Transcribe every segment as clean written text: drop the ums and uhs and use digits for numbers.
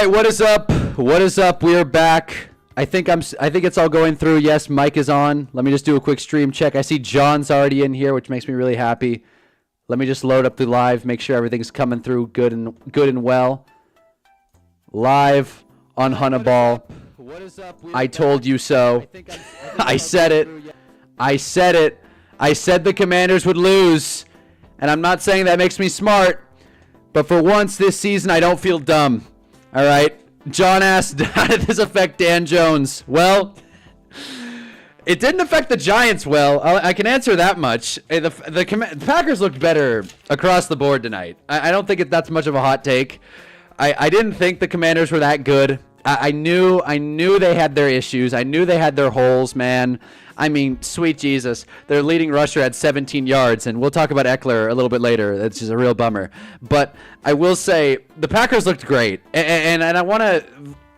right, what is up? What is up? We are back. I think it's all going through. Yes, mic is on. Let me just do a quick stream check. I see John's already in here, which makes me really happy. Let me just load up the live, make sure everything's coming through good and well. Live on Hunnaball. What is up? I told you so. I said it. I said it. I said the Commanders would lose. And I'm not saying that makes me smart, but for once this season I don't feel dumb. All right. John asked, how did this affect Dan Jones? Well, it didn't affect the Giants well. I can answer that much. The Packers looked better across the board tonight. I don't think that's much of a hot take. I didn't think the Commanders were that good. I knew they had their issues. I knew they had their holes, man. I mean, sweet Jesus. Their leading rusher had 17 yards, and we'll talk about Eckler a little bit later. That's just a real bummer. But I will say the Packers looked great. And I want to...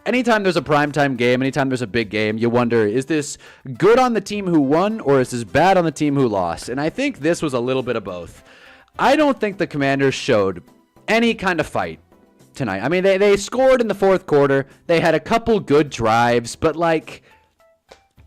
Anytime there's a primetime game, anytime there's a big game, you wonder, is this good on the team who won, or is this bad on the team who lost? And I think this was a little bit of both. I don't think the Commanders showed any kind of fight tonight. I mean, they scored in the fourth quarter. They had a couple good drives, but like...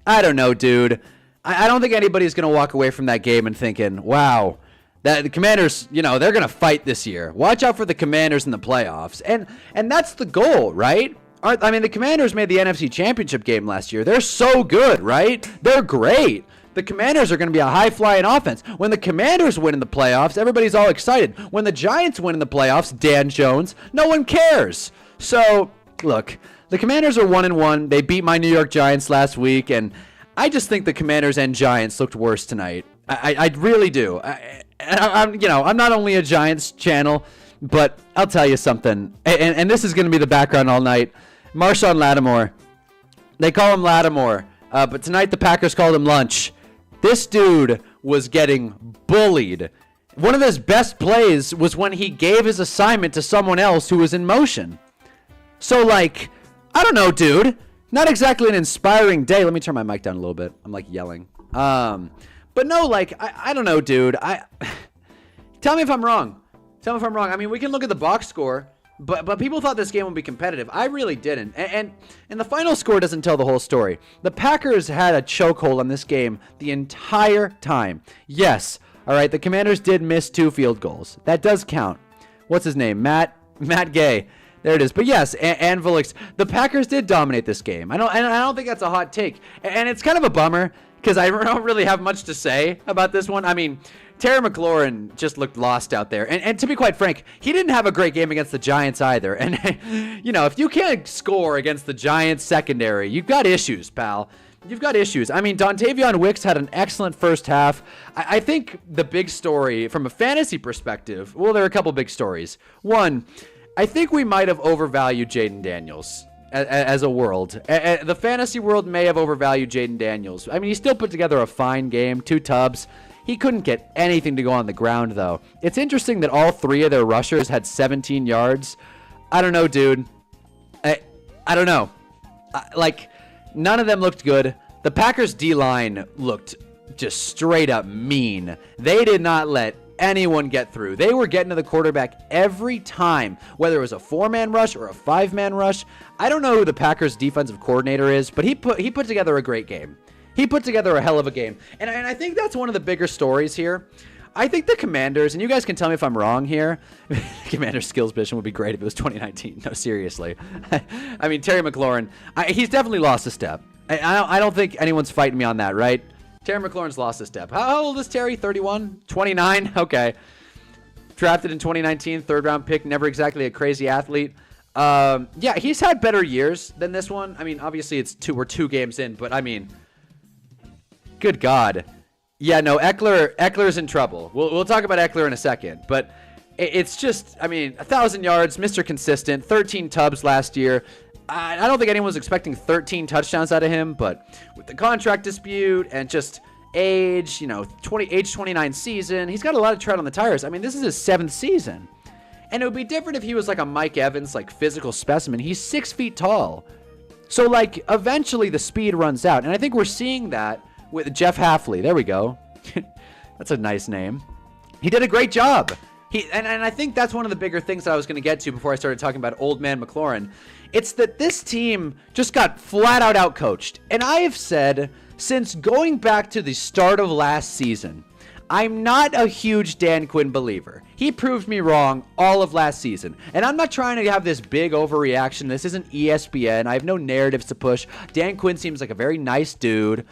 I don't know, dude. I don't think anybody's going to walk away from that game and thinking, wow, that the Commanders, you know, they're going to fight this year. Watch out for the Commanders in the playoffs. And that's the goal, right? I mean, the Commanders made the NFC Championship game last year. They're so good, right? They're great. The Commanders are going to be a high-flying offense. When the Commanders win in the playoffs, everybody's all excited. When the Giants win in the playoffs, Dan Jones, no one cares. So, look... The Commanders are 1-1. They beat my New York Giants last week, and I just think the Commanders and Giants looked worse tonight. I really do. I'm not only a Giants channel, but I'll tell you something, and this is going to be the background all night. Marshawn Lattimore. They call him Lattimore, but tonight the Packers called him Lunch. This dude was getting bullied. One of his best plays was when he gave his assignment to someone else who was in motion. So, like... I don't know, dude. Not exactly an inspiring day. Let me turn my mic down a little bit. I'm like yelling. But no, like, I don't know, dude. Tell me if I'm wrong. Tell me if I'm wrong. I mean, we can look at the box score, but people thought this game would be competitive. I really didn't. And the final score doesn't tell the whole story. The Packers had a chokehold on this game the entire time. Yes. All right. The Commanders did miss 2 field goals. That does count. What's his name? Matt Gay. There it is. But yes, and Felix, the Packers did dominate this game. I don't think that's a hot take. And it's kind of a bummer because I don't really have much to say about this one. I mean, Terry McLaurin just looked lost out there. And to be quite frank, he didn't have a great game against the Giants either. And, you know, if you can't score against the Giants secondary, you've got issues, pal. You've got issues. I mean, Dontavion Wicks had an excellent first half. I think the big story from a fantasy perspective, well, there are a couple big stories. One, I think we might have overvalued Jaden Daniels as a world. The fantasy world may have overvalued Jaden Daniels. I mean, he still put together a fine game, 2 tubs. He couldn't get anything to go on the ground, though. It's interesting that all 3 of their rushers had 17 yards. I don't know, dude. I don't know. Like, none of them looked good. The Packers' D-line looked just straight up mean. They did not let anyone get through. They were getting to the quarterback every time, whether it was a 4-man rush or a 5-man rush. I don't know who the Packers defensive coordinator is, but he put together a great game. He put together a hell of a game. And I think that's one of the bigger stories here. I think the Commanders, and you guys can tell me if I'm wrong here. Commander's skills position would be great if it was 2019. No, seriously. I mean, Terry McLaurin, he's definitely lost a step. I don't think anyone's fighting me on that, right? Terry McLaurin's lost a step. How old is Terry? 31? 29? Okay. Drafted in 2019, 3rd-round pick. Never exactly a crazy athlete. Yeah, he's had better years than this one. I mean, obviously we're 2 games in, but I mean, good God. Yeah, no, Eckler's in trouble. We'll talk about Eckler in a second, but it's just, I mean, 1,000 yards, Mr. Consistent, 13 tubs last year. I don't think anyone was expecting 13 touchdowns out of him, but with the contract dispute and just age, you know, age 29 season, he's got a lot of tread on the tires. I mean, this is his 7th season. And it would be different if he was like a Mike Evans, like physical specimen. He's 6 feet tall. So like eventually the speed runs out. And I think we're seeing that with Jeff Hafley. There we go. That's a nice name. He did a great job. And I think that's one of the bigger things that I was going to get to before I started talking about old man McLaurin. It's that this team just got flat out outcoached. And I have said since going back to the start of last season, I'm not a huge Dan Quinn believer. He proved me wrong all of last season. And I'm not trying to have this big overreaction. This isn't ESPN. I have no narratives to push. Dan Quinn seems like a very nice dude.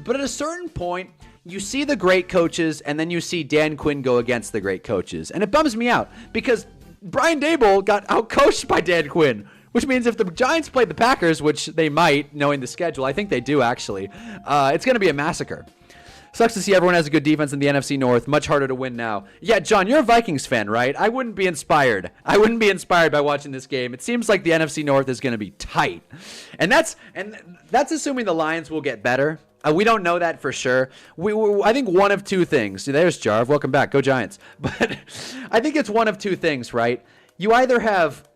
But at a certain point, you see the great coaches, and then you see Dan Quinn go against the great coaches. And it bums me out because Brian Daboll got outcoached by Dan Quinn, which means if the Giants played the Packers, which they might, knowing the schedule, I think they do actually, it's going to be a massacre. Sucks to see everyone has a good defense in the NFC North. Much harder to win now. Yeah, John, you're a Vikings fan, right? I wouldn't be inspired. I wouldn't be inspired by watching this game. It seems like the NFC North is going to be tight. And that's assuming the Lions will get better. We don't know that for sure. I think one of two things. There's Jarv. Welcome back. Go Giants. But I think it's one of two things, right? You either have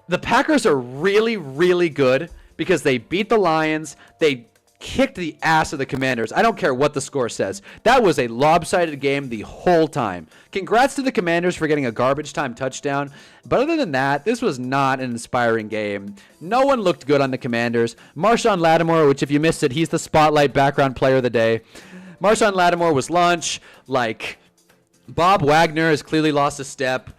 the Packers are really, really good because they beat the Lions. They kicked the ass of the Commanders. I don't care what the score says. That was a lopsided game the whole time. Congrats to the Commanders for getting a garbage time touchdown. But other than that, this was not an inspiring game. No one looked good on the Commanders. Marshawn Lattimore, which if you missed it, he's the spotlight background player of the day. Marshawn Lattimore was lunch. Like, Bob Wagner has clearly lost a step.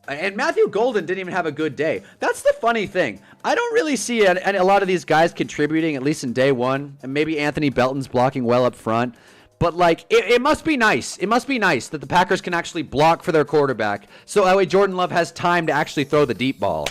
And Matthew Golden didn't even have a good day. That's the funny thing. I don't really see a lot of these guys contributing, at least in day one. And maybe Anthony Belton's blocking well up front. But, like, it must be nice. It must be nice that the Packers can actually block for their quarterback. So that way Jordan Love has time to actually throw the deep ball.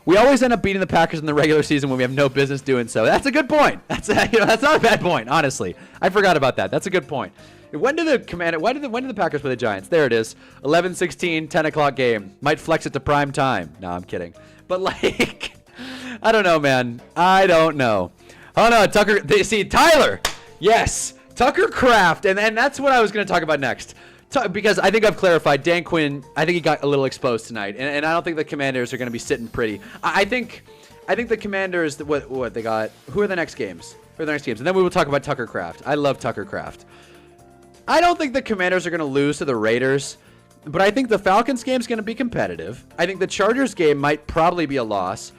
We always end up beating the Packers in the regular season when we have no business doing so. That's a good point. That's not a bad point, honestly. I forgot about that. That's a good point. When did the Packers play the Giants? There it is. 11-16, 10 o'clock game. Might flex it to prime time. No, I'm kidding. But, like, I don't know, man. I don't know. Oh, no, Tucker. See, Tyler. Yes. Tucker Kraft. And that's what I was going to talk about next. Because I think I've clarified. Dan Quinn, I think he got a little exposed tonight. And I don't think the Commanders are going to be sitting pretty. I think the Commanders, what they got. Who are the next games? And then we will talk about Tucker Kraft. I love Tucker Kraft. I don't think the Commanders are going to lose to the Raiders, but I think the Falcons game is going to be competitive. I think the Chargers game might probably be a loss.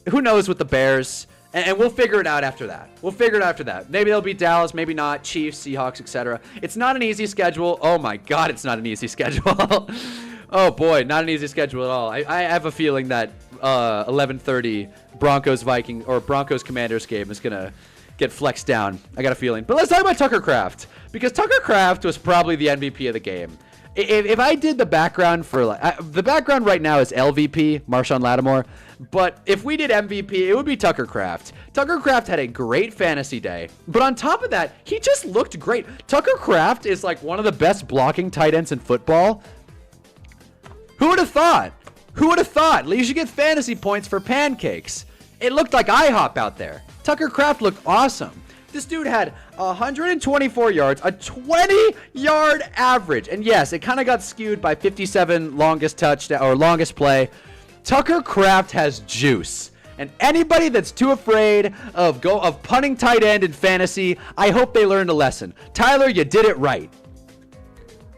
Who knows with the Bears? And we'll figure it out after that. Maybe they'll beat Dallas, maybe not. Chiefs, Seahawks, etc. It's not an easy schedule. Oh my God, it's not an easy schedule. Oh boy, not an easy schedule at all. I have a feeling that 11:30 Broncos Commanders game is going to get flexed down. I got a feeling. But let's talk about Tucker Kraft, because Tucker Kraft was probably the MVP of the game. If I did the background for the background right now is LVP, Marshawn Lattimore, but if we did MVP, it would be Tucker Kraft. Tucker Kraft had a great fantasy day, but on top of that, he just looked great. Tucker Kraft is like one of the best blocking tight ends in football. Who would have thought? You should get fantasy points for pancakes. It looked like IHOP out there. Tucker Kraft looked awesome. This dude had 124 yards, a 20-yard average. And yes, it kind of got skewed by 57 longest touchdown or longest play. Tucker Kraft has juice. And anybody that's too afraid of punting tight end in fantasy, I hope they learned a lesson. Tyler, you did it right.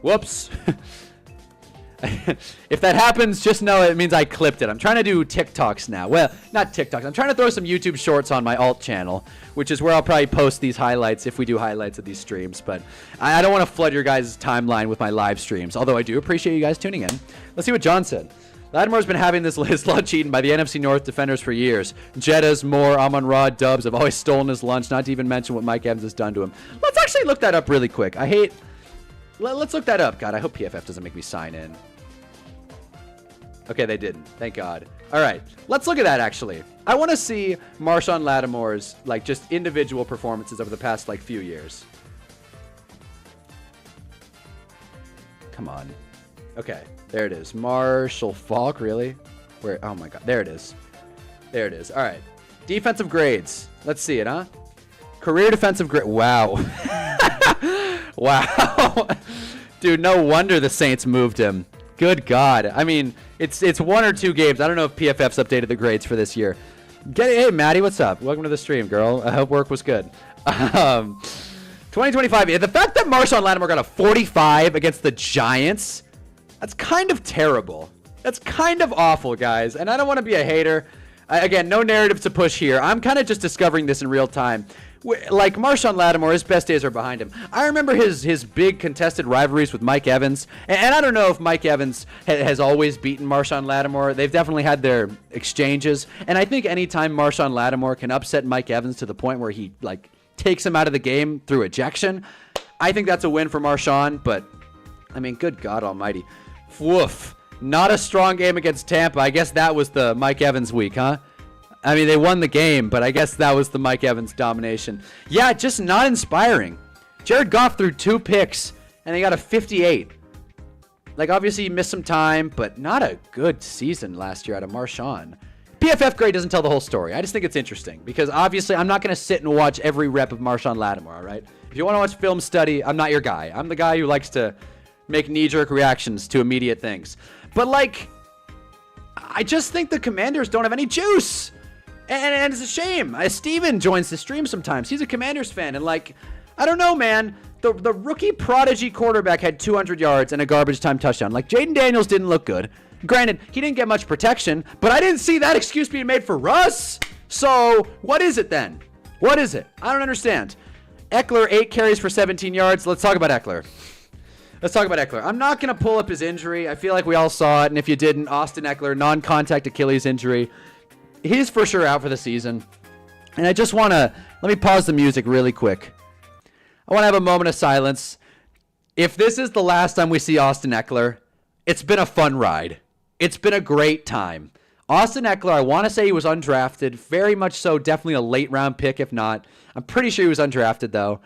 Whoops. If that happens, just know it means I clipped it. I'm trying to do TikToks now. Well, not TikToks. I'm trying to throw some YouTube shorts on my alt channel, which is where I'll probably post these highlights if we do highlights of these streams. But I don't want to flood your guys' timeline with my live streams, although I do appreciate you guys tuning in. Let's see what John said. Latimore's been having his lunch eaten by the NFC North defenders for years. Jettas, Moore, Amon-Ra, Dubs have always stolen his lunch, not to even mention what Mike Evans has done to him. Let's actually look that up really quick. Let's look that up. God, I hope PFF doesn't make me sign in. Okay, they didn't. Thank God. All right, let's look at that, actually. I want to see Marshawn Lattimore's, just individual performances over the past, few years. Come on. Okay, there it is. Marshall Faulk, really? Where? Oh, my God. There it is. There it is. All right. Defensive grades. Let's see it, huh? Career defensive grade. Wow. Wow. Dude, no wonder the Saints moved him. Good God. I mean, it's one or two games. I don't know if PFF's updated the grades for this year. Hey, Maddie, what's up? Welcome to the stream, girl. I hope work was good. 2025. The fact that Marshawn Lattimore got a 45 against the Giants, That's kind of terrible. That's kind of awful, guys. And I don't want to be a hater. Again, no narrative to push here. I'm kind of just discovering this in real time. Like Marshawn Lattimore, his best days are behind him. I remember his big contested rivalries with Mike Evans. And I don't know if Mike Evans has always beaten Marshawn Lattimore. They've definitely had their exchanges. And I think anytime Marshawn Lattimore can upset Mike Evans to the point where he, like, takes him out of the game through ejection, I think that's a win for Marshawn. But, I mean, good God almighty. Woof. Not a strong game against Tampa. I guess that was the Mike Evans week, huh? I mean, they won the game, but I guess that was the Mike Evans domination. Yeah, just not inspiring. Jared Goff threw 2 picks, and they got a 58. Like, obviously, he missed some time, but not a good season last year out of Marshawn. PFF grade doesn't tell the whole story. I just think it's interesting, because obviously, I'm not going to sit and watch every rep of Marshawn Lattimore, all right? If you want to watch film study, I'm not your guy. I'm the guy who likes to make knee-jerk reactions to immediate things. But, like, I just think the Commanders don't have any juice. And it's a shame. Steven joins the stream sometimes. He's a Commanders fan. And, like, I don't know, man. The rookie prodigy quarterback had 200 yards and a garbage time touchdown. Like, Jaden Daniels didn't look good. Granted, he didn't get much protection. But I didn't see that excuse being made for Russ. So, what is it then? What is it? I don't understand. Eckler, 8 carries for 17 yards. Let's talk about Eckler. Let's talk about Eckler. I'm not going to pull up his injury. I feel like we all saw it. And if you didn't, Austin Eckler, non-contact Achilles injury. He's for sure out for the season. And I just want to, let me pause the music really quick. I want to have a moment of silence. If this is the last time we see Austin Eckler, it's been a fun ride. It's been a great time. Austin Eckler, I want to say he was undrafted. Very much so, definitely a late round pick, if not. I'm pretty sure he was undrafted, though.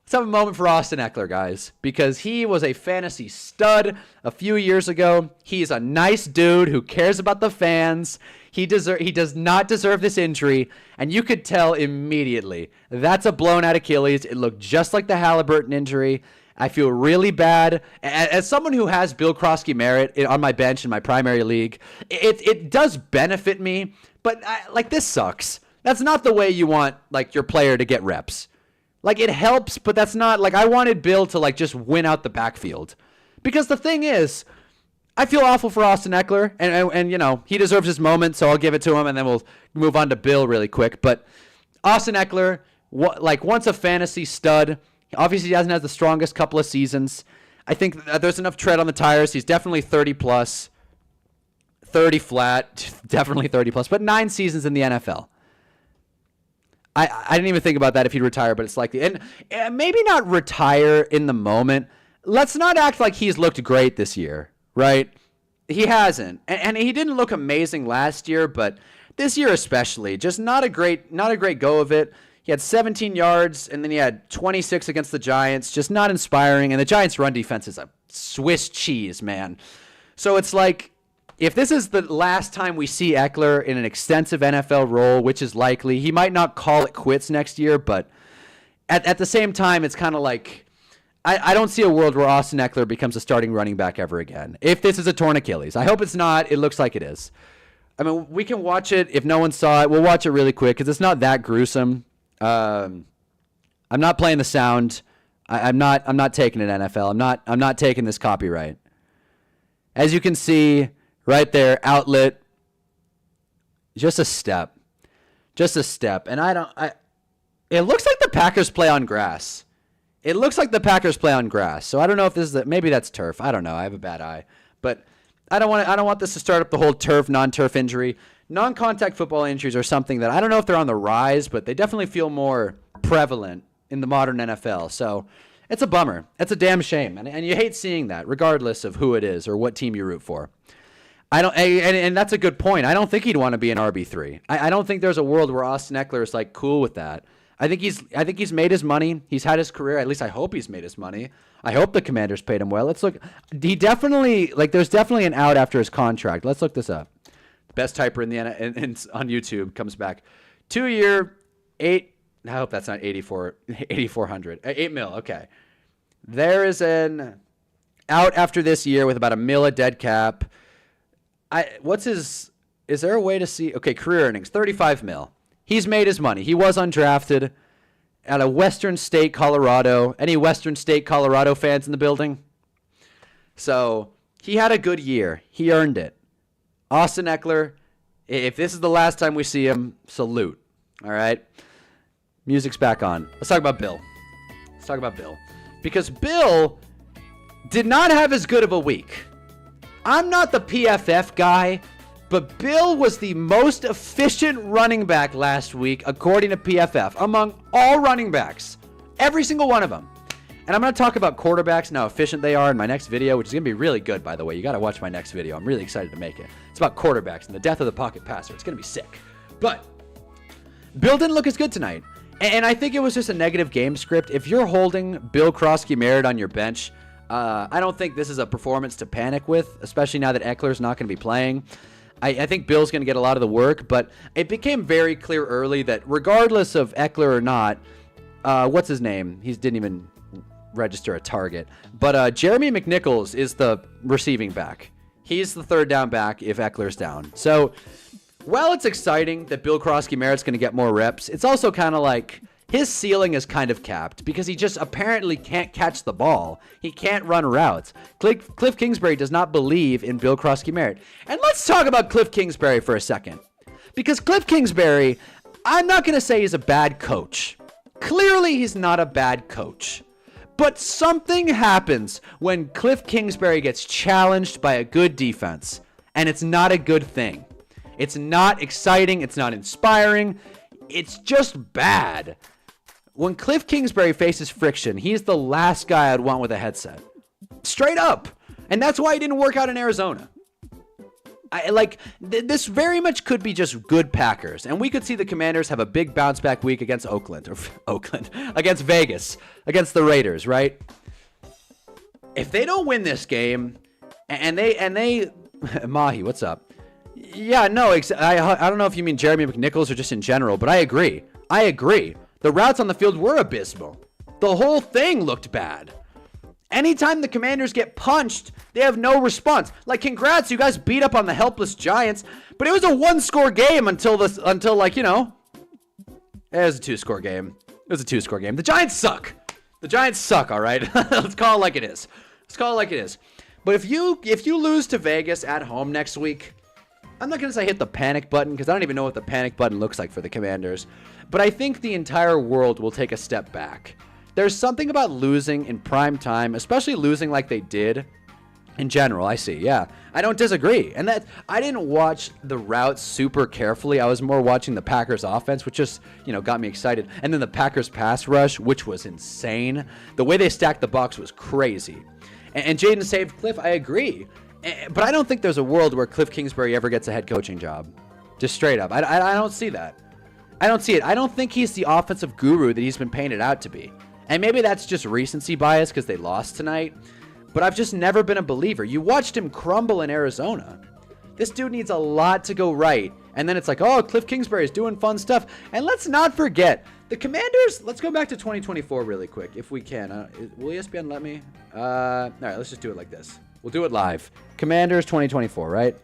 Let's have a moment for Austin Eckler, guys, because he was a fantasy stud a few years ago. He's a nice dude who cares about the fans. He does not deserve this injury, and you could tell immediately. That's a blown-out Achilles. It looked just like the Halliburton injury. I feel really bad. As someone who has Bill Krosky Merritt on my bench in my primary league, it does benefit me, but like, this sucks. That's not the way you want, like, your player to get reps. Like, it helps, but that's not, like, I wanted Bill to, like, just win out the backfield. Because the thing is, I feel awful for Austin Eckler, and you know, he deserves his moment, so I'll give it to him, and then we'll move on to Bill really quick. But Austin Eckler, like, once a fantasy stud, obviously he hasn't had the strongest couple of seasons. I think there's enough tread on the tires. He's definitely 30+. 30 flat, definitely 30+, but 9 seasons in the NFL. I didn't even think about that if he'd retire, but it's likely. And maybe not retire in the moment. Let's not act like he's looked great this year, right? He hasn't. And he didn't look amazing last year, but this year especially, just not a great go of it. He had 17 yards, and then he had 26 against the Giants. Just not inspiring. And the Giants' run defense is a Swiss cheese, man. So it's like, if this is the last time we see Eckler in an extensive NFL role, which is likely, he might not call it quits next year, but at the same time, it's kind of like, I don't see a world where Austin Eckler becomes a starting running back ever again. If this is a torn Achilles. I hope it's not. It looks like it is. I mean, we can watch it. If no one saw it, we'll watch it really quick because it's not that gruesome. I'm not playing the sound. I'm not taking it, NFL. I'm not taking this copyright. As you can see, right there, outlet, just a step. And it looks like the Packers play on grass. So I don't know if this is maybe that's turf. I don't know. I have a bad eye. But I don't want this to start up the whole turf, non-turf injury. Non-contact football injuries are something that I don't know if they're on the rise, but they definitely feel more prevalent in the modern NFL. So it's a bummer. It's a damn shame. And you hate seeing that, regardless of who it is or what team you root for. And that's a good point. I don't think he'd want to be an RB3. I don't think there's a world where Austin Eckler is like cool with that. I think he's made his money. He's had his career. At least I hope he's made his money. I hope the Commanders paid him well. Let's look. He definitely, like, there's definitely an out after his contract. Let's look this up. Best typer on YouTube comes back. 2-year, 8. I hope that's not 8,400. 8 mil. Okay. There is an out after this year with about $1 million dead cap. Is there a way to see? Okay, career earnings, 35 mil. He's made his money. He was undrafted at a Western State, Colorado. Any Western State, Colorado fans in the building? So He had a good year. He earned it. Austin Eckler, if this is the last time we see him, salute. All right? Music's back on. Let's talk about Bill. Because Bill did not have as good of a week. I'm not the PFF guy, but Bill was the most efficient running back last week, according to PFF, among all running backs. Every single one of them. And I'm going to talk about quarterbacks and how efficient they are in my next video, which is going to be really good, by the way. You got to watch my next video. I'm really excited to make it. It's about quarterbacks and the death of the pocket passer. It's going to be sick. But Bill didn't look as good tonight. And I think it was just a negative game script. If you're holding Bill Krosky-Merritt on your bench, I don't think this is a performance to panic with, especially now that Eckler's not going to be playing. I think Bill's going to get a lot of the work, but it became very clear early that regardless of Eckler or not, what's his name? He didn't even register a target. But Jeremy McNichols is the receiving back. He's the third down back if Eckler's down. So while it's exciting that Bill Krosky-Merritt's going to get more reps, it's also kind of like his ceiling is kind of capped because he just apparently can't catch the ball. He can't run routes. Cliff Kingsbury does not believe in Bill Krosky-Merritt. And let's talk about Cliff Kingsbury for a second. Because Cliff Kingsbury, I'm not going to say he's a bad coach. Clearly, he's not a bad coach. But something happens when Cliff Kingsbury gets challenged by a good defense. And it's not a good thing. It's not exciting. It's not inspiring. It's just bad. When Cliff Kingsbury faces friction, he's the last guy I'd want with a headset. Straight up. And that's why he didn't work out in Arizona. This very much could be just good Packers. And we could see the Commanders have a big bounce back week against against Vegas, against the Raiders, right? If they don't win this game, and they, Mahi, what's up? Yeah, no, I don't know if you mean Jeremy McNichols or just in general, but I agree. The routes on the field were abysmal. The whole thing looked bad. Anytime the Commanders get punched, they have no response. Like, congrats, you guys beat up on the helpless Giants, but it was a one-score game until it was a two-score game. The Giants suck, all right? Let's call it like it is. But if you lose to Vegas at home next week, I'm not going to say hit the panic button because I don't even know what the panic button looks like for the Commanders. But I think the entire world will take a step back. There's something about losing in prime time, especially losing like they did in general. I see. Yeah, I don't disagree. And that I didn't watch the routes super carefully. I was more watching the Packers offense, which just, got me excited. And then the Packers pass rush, which was insane. The way they stacked the box was crazy. And Jaden saved Cliff. I agree. But I don't think there's a world where Cliff Kingsbury ever gets a head coaching job. Just straight up. I don't see that. I don't see it. I don't think he's the offensive guru that he's been painted out to be. And maybe that's just recency bias because they lost tonight. But I've just never been a believer. You watched him crumble in Arizona. This dude needs a lot to go right. And then it's like, oh, Cliff Kingsbury is doing fun stuff. And let's not forget, the Commanders, let's go back to 2024 really quick if we can. Will ESPN let me? All right, let's just do it like this. We'll do it live. Commanders 2024, right?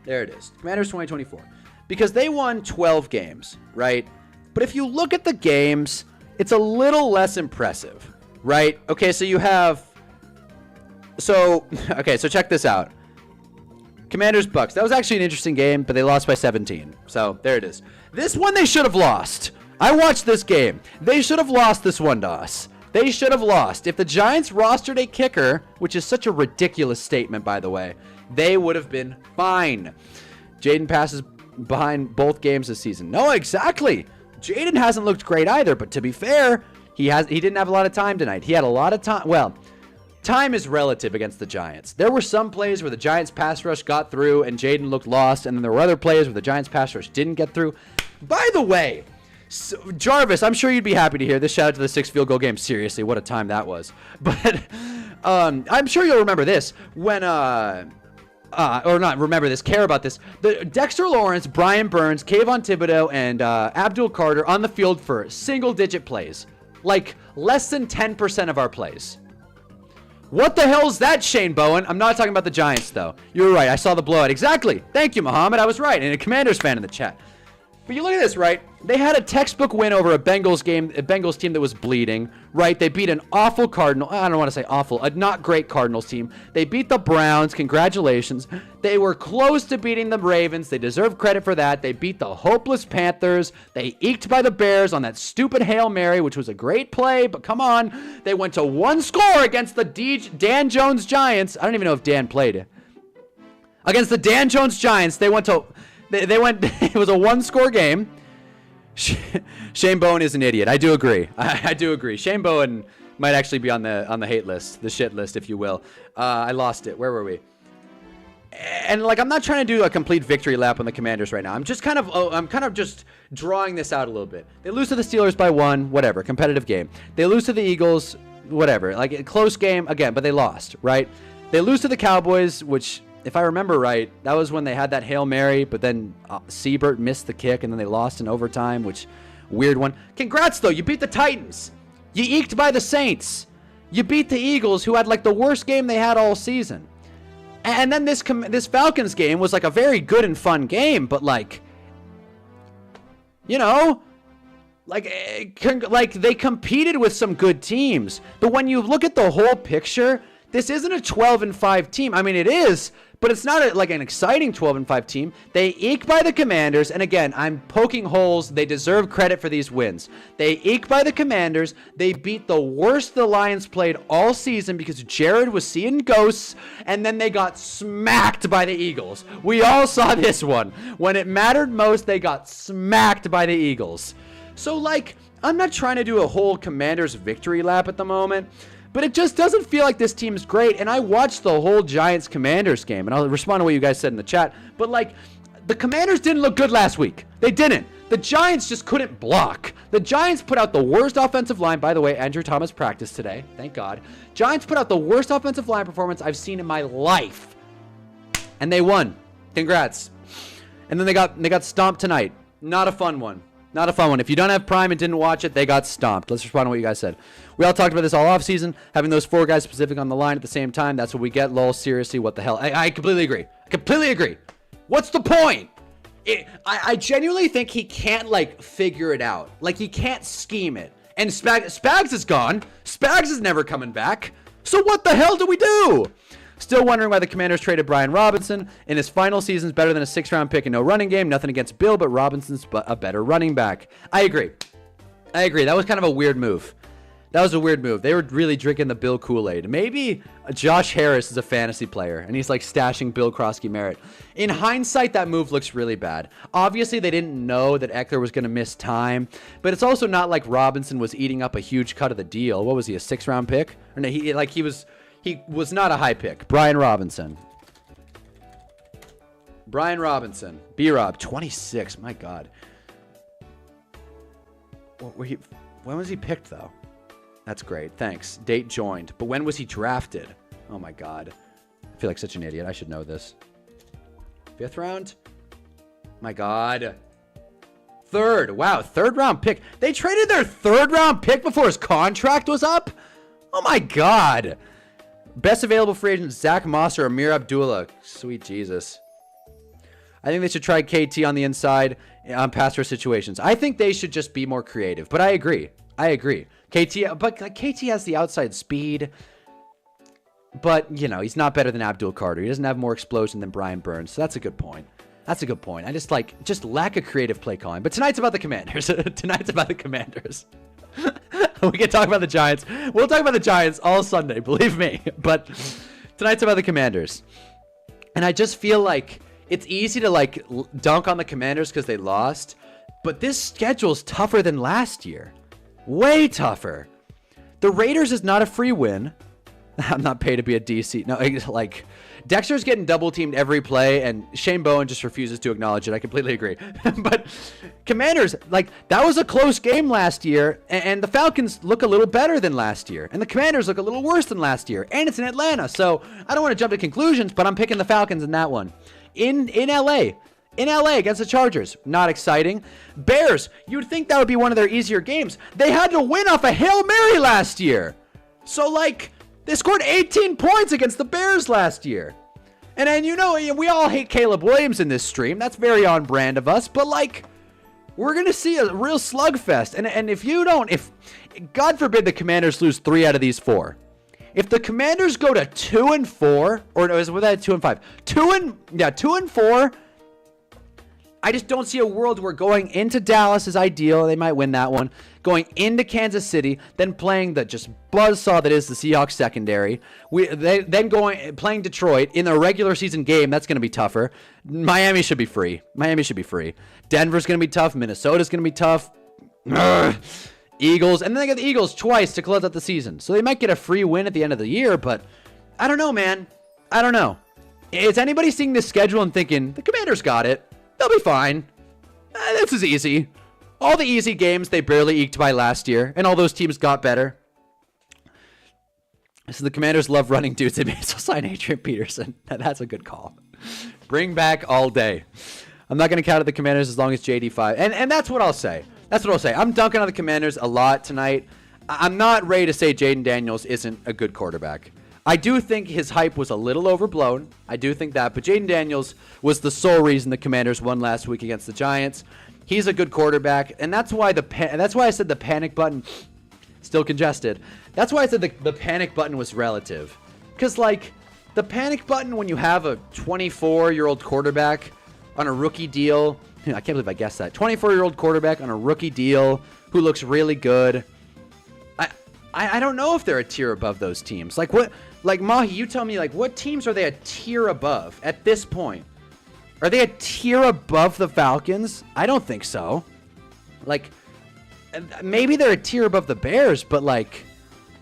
There it is. Commanders 2024. Because they won 12 games, right? But if you look at the games, it's a little less impressive, right? Okay, so check this out. Commanders Bucks. That was actually an interesting game, but they lost by 17. So there it is. This one they should have lost. I watched this game. They should have lost this one to us. They should have lost. If the Giants rostered a kicker, which is such a ridiculous statement, by the way, they would have been fine. Jaden passes behind both games this season. No, exactly. Jaden hasn't looked great either, but to be fair, he didn't have a lot of time tonight. He had a lot of time. Well, time is relative against the Giants. There were some plays where the Giants pass rush got through and Jaden looked lost, and then there were other plays where the Giants pass rush didn't get through. By the way, so, Jarvis, I'm sure you'd be happy to hear this. Shout out to the 6 field goal game. Seriously, what a time that was. But I'm sure you'll remember this when or not remember this, care about this. The Dexter Lawrence, Brian Burns, Kayvon Thibodeau, and Abdul Carter on the field for single-digit plays. Like, less than 10% of our plays. What the hell is that, Shane Bowen? I'm not talking about the Giants, though. You were right. I saw the blowout. Exactly. Thank you, Muhammad. I was right. And a Commanders fan in the chat. But you look at this, right? They had a textbook win over a Bengals team that was bleeding, right? They beat an awful Cardinal. I don't want to say awful, a not great Cardinals team. They beat the Browns. Congratulations. They were close to beating the Ravens. They deserve credit for that. They beat the hopeless Panthers. They eked by the Bears on that stupid Hail Mary, which was a great play, but come on. They went to one score against the Dan Jones Giants. I don't even know if Dan played. Against the Dan Jones Giants, they went, it was a one-score game. Shane Bowen is an idiot. I do agree. I do agree. Shane Bowen might actually be on the hate list, the shit list, if you will. I lost it. Where were we? And like, I'm not trying to do a complete victory lap on the Commanders right now. I'm kind of just drawing this out a little bit. They lose to the Steelers by 1, whatever, competitive game. They lose to the Eagles, whatever, like a close game again, but they lost, right? They lose to the Cowboys, which, if I remember right, that was when they had that Hail Mary, but then Siebert missed the kick, and then they lost in overtime, which, weird one. Congrats, though. You beat the Titans. You eked by the Saints. You beat the Eagles, who had, like, the worst game they had all season. And then this Falcons game was, like, a very good and fun game, but, like, you know, like they competed with some good teams. But when you look at the whole picture, this isn't a 12-5 team. I mean, it is, but it's not like an exciting 12-5 team. They eke by the Commanders, and again, I'm poking holes. They deserve credit for these wins. They eke by the Commanders. They beat the worst the Lions played all season because Jared was seeing ghosts, and then they got smacked by the Eagles. We all saw this one. When it mattered most, they got smacked by the Eagles. So, like, I'm not trying to do a whole Commanders victory lap at the moment, but it just doesn't feel like this team's great. And I watched the whole Giants-Commanders game, and I'll respond to what you guys said in the chat. But, like, the Commanders didn't look good last week. They didn't. The Giants just couldn't block. The Giants put out the worst offensive line. By the way, Andrew Thomas practiced today. Thank God. Giants put out the worst offensive line performance I've seen in my life. And they won. Congrats. And then they got stomped tonight. Not a fun one. Not a fun one. If you don't have Prime and didn't watch it, they got stomped. Let's respond to what you guys said. We all talked about this all offseason. Having those 4 guys specific on the line at the same time, that's what we get. Lol, seriously, what the hell? I completely agree. I completely agree. What's the point? I genuinely think he can't, like, figure it out. Like, he can't scheme it. And Spags is gone. Spags is never coming back. So what the hell do we do? Still wondering why the Commanders traded Brian Robinson. In his final season's better than a 6th-round pick and no running game. Nothing against Bill, but Robinson's a better running back. I agree. That was kind of a weird move. That was a weird move. They were really drinking the Bill Kool-Aid. Maybe Josh Harris is a fantasy player, and he's like stashing Bill Krosky-Merritt. In hindsight, that move looks really bad. Obviously, they didn't know that Eckler was going to miss time, but it's also not like Robinson was eating up a huge cut of the deal. What was he, a 6th-round pick? Or no, he was not a high pick. Brian Robinson. B-Rob, 26. My God. When was he picked, though? That's great. Thanks. Date joined. But when was he drafted? Oh, my God. I feel like such an idiot. I should know this. 5th round? My God. 3rd. Wow, 3rd-round pick. They traded their 3rd-round pick before his contract was up? Oh, my God. Best available free agent, Zach Moss or Amir Abdullah. Sweet Jesus. I think they should try KT on the inside on pass rush situations. I think they should just be more creative. But I agree. But KT has the outside speed. But, you know, he's not better than Abdul Carter. He doesn't have more explosion than Brian Burns. So that's a good point. I just lack a creative play calling. But tonight's about the Commanders. We can talk about the Giants. We'll talk about the Giants all Sunday, believe me. But tonight's about the Commanders. And I just feel like it's easy to, like, dunk on the Commanders because they lost. But this schedule's tougher than last year. Way tougher. The Raiders is not a free win. I'm not paid to be a DC. No, like, Dexter's getting double teamed every play, and Shane Bowen just refuses to acknowledge it. I completely agree. But Commanders, like, that was a close game last year, and the Falcons look a little better than last year, and the Commanders look a little worse than last year, and it's in Atlanta. So I don't want to jump to conclusions, but I'm picking the Falcons in that one. In LA. In LA against the Chargers. Not exciting. Bears, you'd think that would be one of their easier games. They had to win off a Hail Mary last year. So, like, they scored 18 points against the Bears last year. And you know, we all hate Caleb Williams in this stream. That's very on brand of us. But, like, we're going to see a real slugfest. And if God forbid the Commanders lose 3 out of these 4. If the Commanders go to 2-4, or no, was that 2-5? 2-4. I just don't see a world where going into Dallas is ideal. They might win that one. Going into Kansas City, then playing the just buzzsaw that is the Seahawks secondary. Playing Detroit in the regular season game. That's going to be tougher. Miami should be free. Denver's going to be tough. Minnesota's going to be tough. Eagles. And then they got the Eagles twice to close out the season. So they might get a free win at the end of the year. But I don't know, man. I don't know. Is anybody seeing this schedule and thinking, the Commanders got it? They'll be fine. This is easy. All the easy games they barely eked by last year, and all those teams got better. So the Commanders love running dudes. They may as well sign Adrian Peterson. That's a good call. Bring back all day. I'm not going to count out the Commanders as long as JD5. And that's what I'll say. I'm dunking on the Commanders a lot tonight. I'm not ready to say Jaden Daniels isn't a good quarterback. I do think his hype was a little overblown. I do think that. But Jaden Daniels was the sole reason the Commanders won last week against the Giants. He's a good quarterback. And that's why I said the panic button, still congested. That's why I said the panic button was relative. Because, like, the panic button when you have a 24-year-old quarterback on a rookie deal. I can't believe I guessed that. 24-year-old quarterback on a rookie deal who looks really good. I don't know if they're a tier above those teams. Like, what? Like, Mahi, you tell me, like, what teams are they a tier above at this point? Are they a tier above the Falcons? I don't think so. Like, maybe they're a tier above the Bears, but, like,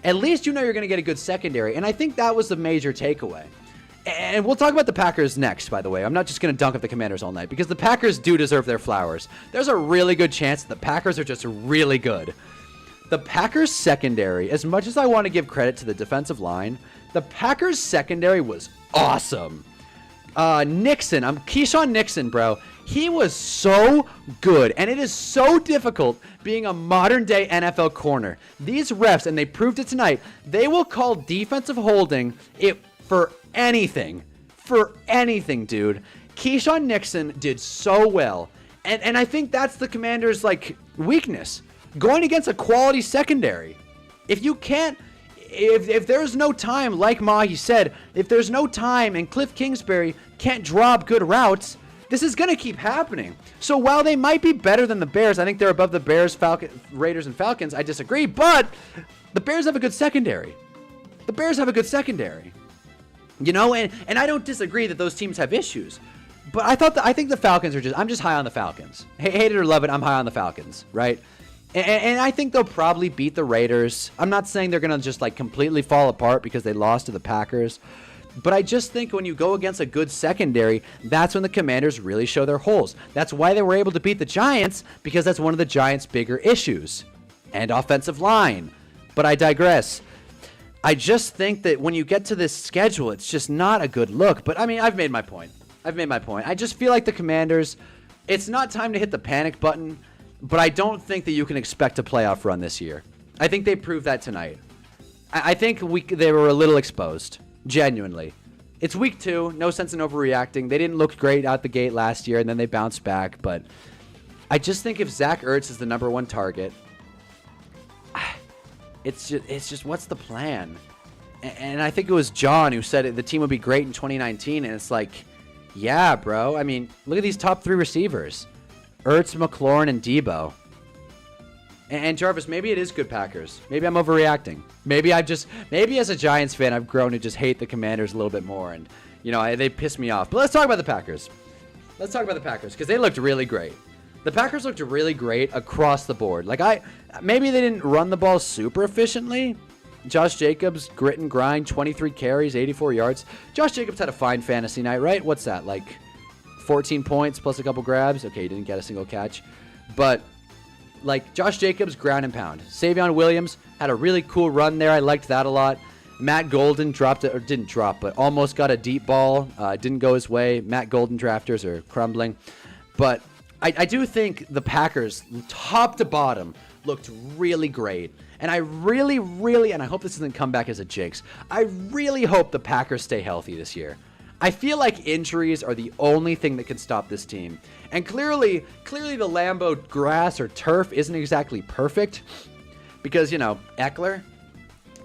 at least you know you're going to get a good secondary. And I think that was the major takeaway. And we'll talk about the Packers next, by the way. I'm not just going to dunk at the Commanders all night, because the Packers do deserve their flowers. There's a really good chance that the Packers are just really good. The Packers secondary, as much as I want to give credit to the defensive line, the Packers secondary was awesome. Keyshawn Nixon, bro. He was so good, and it is so difficult being a modern-day NFL corner. These refs, and they proved it tonight, they will call defensive holding for anything. For anything, dude. Keyshawn Nixon did so well, and I think that's the Commanders' like weakness. Going against a quality secondary. If you can't, if there's no time, like Mahi said, if there's no time and Cliff Kingsbury can't drop good routes, this is going to keep happening. So while they might be better than the Bears, I think they're above the Bears, Raiders, and Falcons. I disagree, but the Bears have a good secondary. You know, and I don't disagree that those teams have issues. But I think the Falcons I'm just high on the Falcons. Hate it or love it, I'm high on the Falcons, right? And I think they'll probably beat the Raiders. I'm not saying they're going to just like completely fall apart because they lost to the Packers. But I just think when you go against a good secondary, that's when the Commanders really show their holes. That's why they were able to beat the Giants, because that's one of the Giants' bigger issues. And offensive line. But I digress. I just think that when you get to this schedule, it's just not a good look. But I mean, I've made my point. I just feel like the Commanders, it's not time to hit the panic button. But I don't think that you can expect a playoff run this year. I think they proved that tonight. I think they were a little exposed. Genuinely. It's week 2. No sense in overreacting. They didn't look great out the gate last year, and then they bounced back. But I just think if Zach Ertz is the number 1 target, it's just what's the plan? And I think it was John who said the team would be great in 2019. And it's like, yeah, bro. I mean, look at these top 3 receivers. Ertz, McLaurin, and Debo. And Jarvis, maybe it is good Packers. Maybe I'm overreacting. Maybe as a Giants fan, I've grown to just hate the Commanders a little bit more. And, you know, they piss me off. But let's talk about the Packers. Because they looked really great. The Packers looked really great across the board. Like, maybe they didn't run the ball super efficiently. Josh Jacobs, grit and grind, 23 carries, 84 yards. Josh Jacobs had a fine fantasy night, right? What's that, like 14 points plus a couple grabs? Okay, he didn't get a single catch. But, like, Josh Jacobs, ground and pound. Savion Williams had a really cool run there. I liked that a lot. Matt Golden didn't drop, but almost got a deep ball. Didn't go his way. Matt Golden drafters are crumbling. But I do think the Packers, top to bottom, looked really great. And I really, really, and I hope this doesn't come back as a jinx, I really hope the Packers stay healthy this year. I feel like injuries are the only thing that can stop this team. And clearly the Lambeau grass or turf isn't exactly perfect because, you know, Eckler.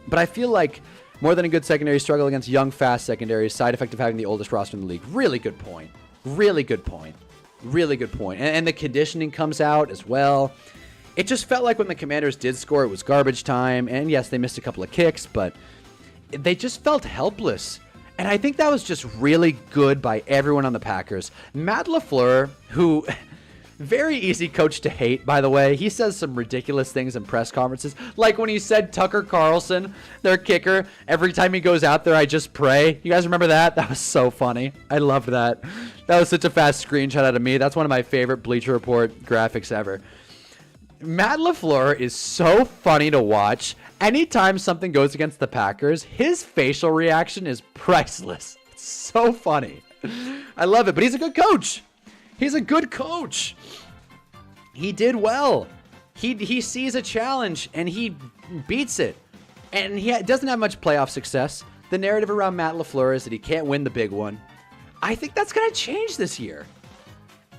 But I feel like more than a good secondary struggle against young, fast secondaries, side effect of having the oldest roster in the league. Really good point. Really good point. Really good point. And the conditioning comes out as well. It just felt like when the Commanders did score, it was garbage time. And yes, they missed a couple of kicks, but they just felt helpless. And I think that was just really good by everyone on the Packers. Matt LaFleur, who... very easy coach to hate, by the way. He says some ridiculous things in press conferences. Like when he said Tucker Carlson, their kicker, every time he goes out there, I just pray. You guys remember that? That was so funny. I loved that. That was such a fast screenshot out of me. That's one of my favorite Bleacher Report graphics ever. Matt LaFleur is so funny to watch. Anytime something goes against the Packers, his facial reaction is priceless. It's so funny. I love it, but he's a good coach. He's a good coach. He did well. He sees a challenge and he beats it. And he doesn't have much playoff success. The narrative around Matt LaFleur is that he can't win the big one. I think that's going to change this year.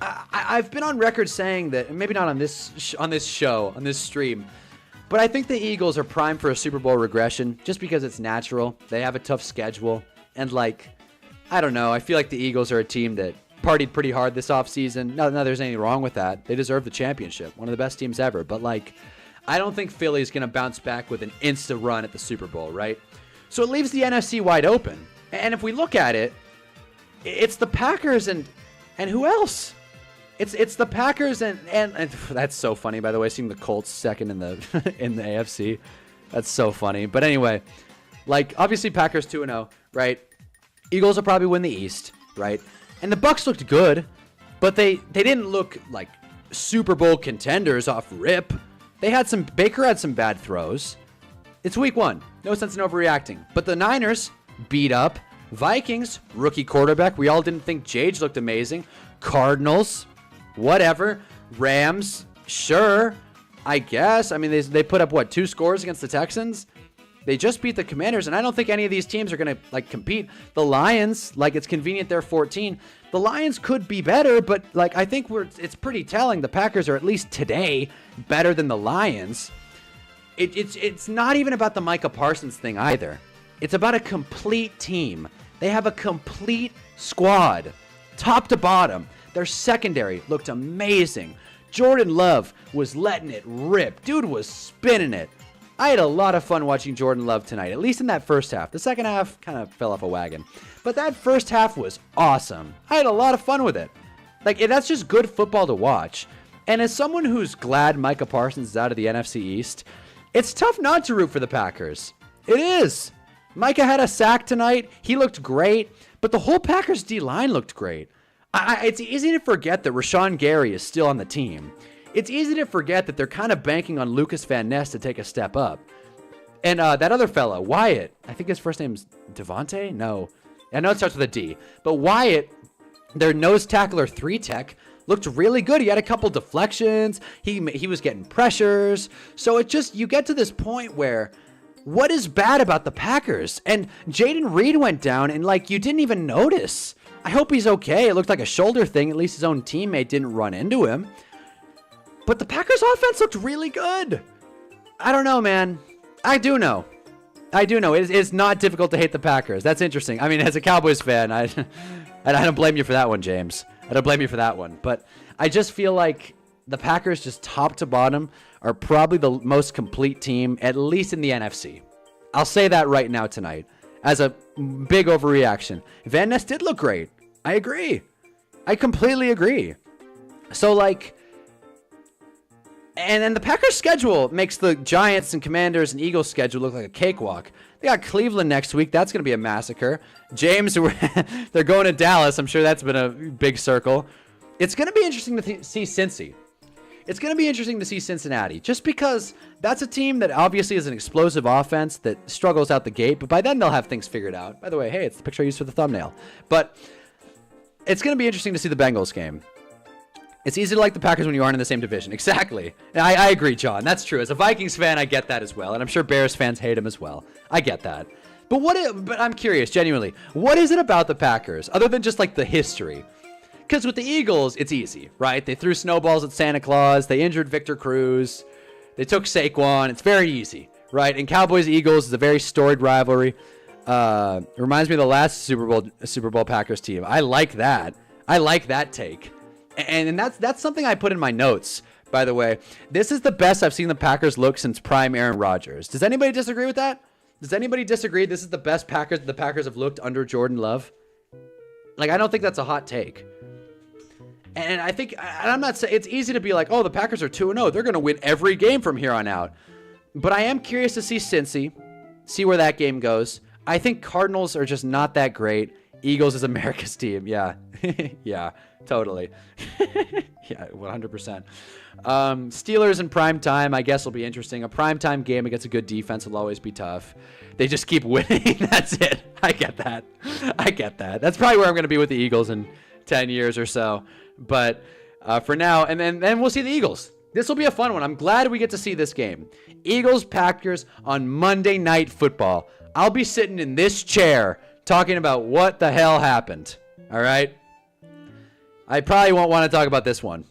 I've been on record saying that, maybe not on this show, on this stream, but I think the Eagles are primed for a Super Bowl regression just because it's natural. They have a tough schedule. And I don't know. I feel like the Eagles are a team that partied pretty hard this offseason. No, there's anything wrong with that. They deserve the championship. One of the best teams ever. But, I don't think Philly's going to bounce back with an insta run at the Super Bowl, right? So it leaves the NFC wide open. And if we look at it, it's the Packers and who else? It's the Packers and that's so funny, by the way, seeing the Colts second in the in the AFC. That's so funny. But anyway, obviously Packers 2-0, right? Eagles will probably win the East, right? And the Bucs looked good, but they didn't look like Super Bowl contenders off rip. Baker had some bad throws. It's week 1. No sense in overreacting. But the Niners beat up. Vikings, rookie quarterback. We all didn't think Jage looked amazing. Cardinals, whatever. Rams, sure, I guess. I mean, they put up, 2 scores against the Texans? They just beat the Commanders, and I don't think any of these teams are going to, compete. The Lions, it's convenient they're 14. The Lions could be better, but, I think it's pretty telling. The Packers are, at least today, better than the Lions. It's not even about the Micah Parsons thing either. It's about a complete team. They have a complete squad, top to bottom. Their secondary looked amazing. Jordan Love was letting it rip. Dude was spinning it. I had a lot of fun watching Jordan Love tonight, at least in that first half. The second half kind of fell off a wagon. But that first half was awesome. I had a lot of fun with it. That's just good football to watch. And as someone who's glad Micah Parsons is out of the NFC East, it's tough not to root for the Packers. It is. Micah had a sack tonight. He looked great. But the whole Packers D-line looked great. It's easy to forget that Rashawn Gary is still on the team. It's easy to forget that they're kind of banking on Lucas Van Ness to take a step up. And that other fella, Wyatt, I think his first name's Devontae? No. I know it starts with a D. But Wyatt, their nose tackler 3-tech, looked really good. He had a couple deflections. He was getting pressures. So you get to this point where, what is bad about the Packers? And Jaden Reed went down and you didn't even notice. I hope he's okay. It looked like a shoulder thing. At least his own teammate didn't run into him. But the Packers offense looked really good. I don't know, man. I do know. It's not difficult to hate the Packers. That's interesting. I mean, as a Cowboys fan, I don't blame you for that one, James. I don't blame you for that one. But I just feel like the Packers, just top to bottom, are probably the most complete team, at least in the NFC. I'll say that right now tonight as a big overreaction. Van Ness did look great. I agree. I completely agree. So, and then the Packers' schedule makes the Giants and Commanders and Eagles' schedule look like a cakewalk. They got Cleveland next week. That's going to be a massacre. James, they're going to Dallas. I'm sure that's been a big circle. It's going to be interesting to see Cincy. It's going to be interesting to see Cincinnati, just because that's a team that obviously is an explosive offense that struggles out the gate, but by then they'll have things figured out. By the way, hey, it's the picture I used for the thumbnail. But it's going to be interesting to see the Bengals game. It's easy to like the Packers when you aren't in the same division. Exactly. I agree, John. That's true. As a Vikings fan, I get that as well. And I'm sure Bears fans hate him as well. I get that. But I'm curious, genuinely, what is it about the Packers other than just like the history? Because with the Eagles, it's easy, right? They threw snowballs at Santa Claus. They injured Victor Cruz. They took Saquon. It's very easy, right? And Cowboys-Eagles is a very storied rivalry. It reminds me of the last Super Bowl Packers team. I like that. I like that take. And that's something I put in my notes, by the way. This is the best I've seen the Packers look since prime Aaron Rodgers. Does anybody disagree with that? Does anybody disagree this is the best the Packers have looked under Jordan Love? Like, I don't think that's a hot take. And I think, and I'm not saying, it's easy to be like, oh, the Packers are 2-0. They're going to win every game from here on out. But I am curious to see Cincy, see where that game goes. I think Cardinals are just not that great. Eagles is America's team. Yeah. Yeah, totally. Yeah, 100%. Steelers in prime time, I guess, will be interesting. A prime time game against a good defense will always be tough. They just keep winning. That's it. I get that. I get that. That's probably where I'm going to be with the Eagles in 10 years or so. But for now, and then we'll see the Eagles. This will be a fun one. I'm glad we get to see this game. Eagles-Packers on Monday Night Football. I'll be sitting in this chair talking about what the hell happened. All right? I probably won't want to talk about this one.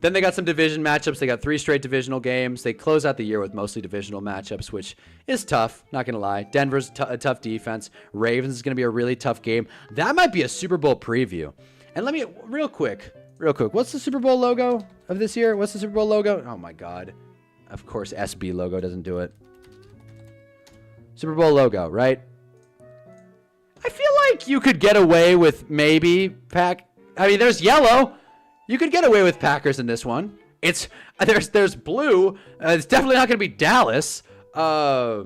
Then they got some division matchups. They got 3 straight divisional games. They close out the year with mostly divisional matchups, which is tough. Not going to lie. Denver's a tough defense. Ravens is going to be a really tough game. That might be a Super Bowl preview. And let me, real quick. What's the Super Bowl logo of this year? What's the Super Bowl logo? Oh, my God. Of course, SB logo doesn't do it. Super Bowl logo, right? I feel like you could get away with maybe there's yellow. You could get away with Packers in this one. There's blue. It's definitely not going to be Dallas. Let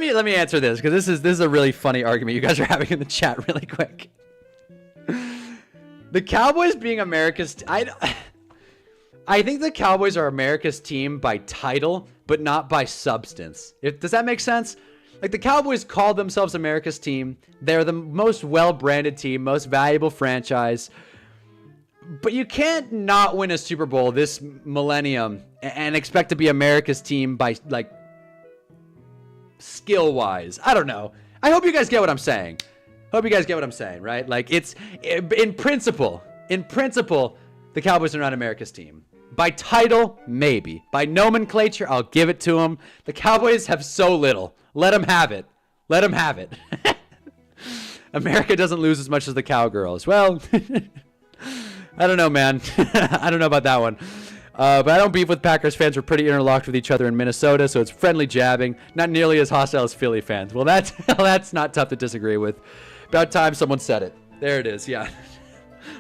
me answer this because this is a really funny argument you guys are having in the chat really quick. The Cowboys being America's I think the Cowboys are America's team by title, but not by substance. Does that make sense? Like, the Cowboys call themselves America's team. They're the most well-branded team, most valuable franchise. But you can't not win a Super Bowl this millennium and expect to be America's team by, like, skill-wise. I don't know. I hope you guys get what I'm saying. Right? Like, in principle, the Cowboys are not America's team. By title, maybe. By nomenclature, I'll give it to them. The Cowboys have so little. Let them have it. America doesn't lose as much as the Cowgirls. Well, I don't know, man. I don't know about that one. But I don't beef with Packers fans. We're pretty interlocked with each other in Minnesota, so it's friendly jabbing. Not nearly as hostile as Philly fans. Well, that's not tough to disagree with. About time someone said it. There it is, yeah.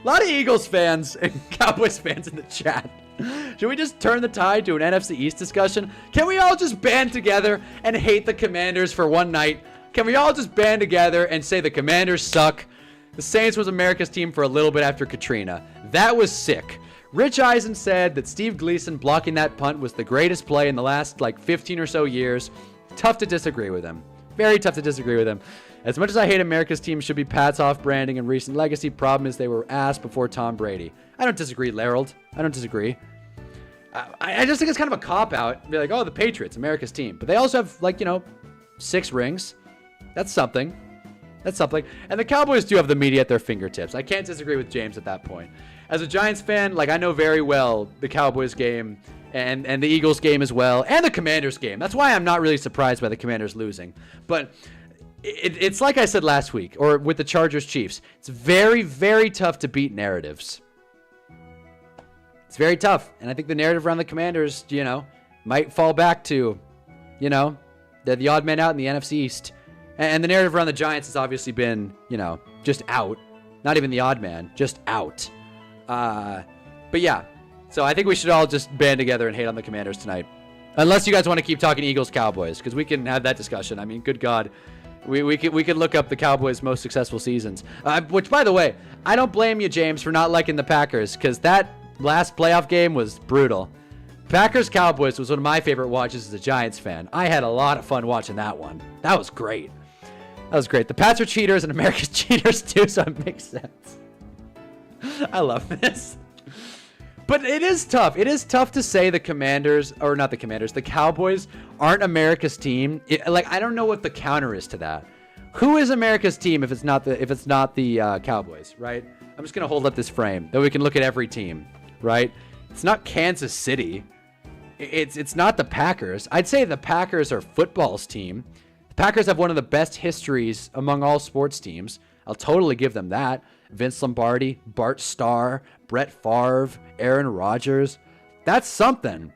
A lot of Eagles fans and Cowboys fans in the chat. Should we just turn the tide to an NFC East discussion? Can we all just band together and hate the Commanders for one night? Can we all just band together and say the Commanders suck? The Saints was America's team for a little bit after Katrina. That was sick. Rich Eisen said that Steve Gleason blocking that punt was the greatest play in the last, 15 or so years. Tough to disagree with him. Very tough to disagree with him. As much as I hate America's team should be Pat's off-branding and recent legacy, problem is they were ass before Tom Brady. I don't disagree, Larold. I don't disagree. I just think it's kind of a cop-out. Be like, oh, the Patriots, America's team. But they also have, 6 rings. That's something. And the Cowboys do have the media at their fingertips. I can't disagree with James at that point. As a Giants fan, I know very well the Cowboys game and the Eagles game as well, and the Commanders game. That's why I'm not really surprised by the Commanders losing. But it's like I said last week, or with the Chargers-Chiefs. It's very, very tough to beat narratives. It's very tough. And I think the narrative around the Commanders, might fall back to, they're the odd man out in the NFC East. And the narrative around the Giants has obviously been, just out. Not even the odd man, just out. But yeah, so I think we should all just band together and hate on the Commanders tonight. Unless you guys want to keep talking Eagles-Cowboys, because we can have that discussion. I mean, good God. We could look up the Cowboys' most successful seasons. Which, by the way, I don't blame you, James, for not liking the Packers, because that last playoff game was brutal. Packers-Cowboys was one of my favorite watches as a Giants fan. I had a lot of fun watching that one. That was great. The Pats are cheaters and America's cheaters too, so it makes sense. I love this. But it is tough. It is tough to say the Commanders, or not the Commanders, the Cowboys aren't America's team. I don't know what the counter is to that. Who is America's team if it's not the Cowboys, right? I'm just gonna hold up this frame that we can look at every team, right? It's not Kansas City. It's not the Packers. I'd say the Packers are football's team. The Packers have one of the best histories among all sports teams. I'll totally give them that. Vince Lombardi, Bart Starr, Brett Favre, Aaron Rodgers. That's something.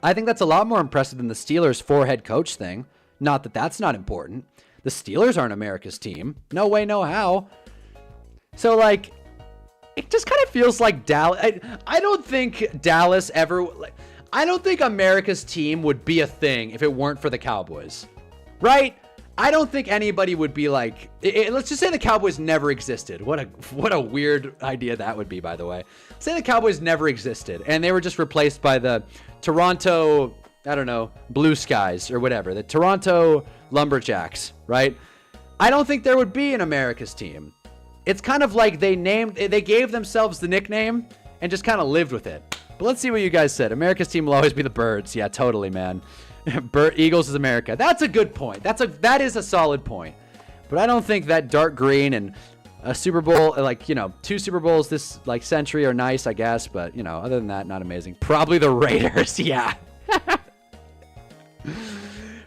I think that's a lot more impressive than the Steelers' 4-head coach thing. Not that that's not important. The Steelers aren't America's team. No way, no how. So, like, it just kind of feels like Dallas. I don't think Dallas ever... I don't think America's team would be a thing if it weren't for the Cowboys. Right? I don't think anybody would be like... let's just say the Cowboys never existed. What a weird idea that would be, by the way. Say the Cowboys never existed, and they were just replaced by the Toronto, I don't know, Blue Skies or whatever. The Toronto Lumberjacks, right? I don't think there would be an America's team. It's kind of like they gave themselves the nickname and just kind of lived with it. But let's see what you guys said. America's team will always be the Birds. Yeah, totally, man. Eagles is America. That's a good point. That is a solid point. But I don't think that dark green and a Super Bowl, 2 Super Bowls this century are nice, I guess. But other than that, not amazing. Probably the Raiders. Yeah.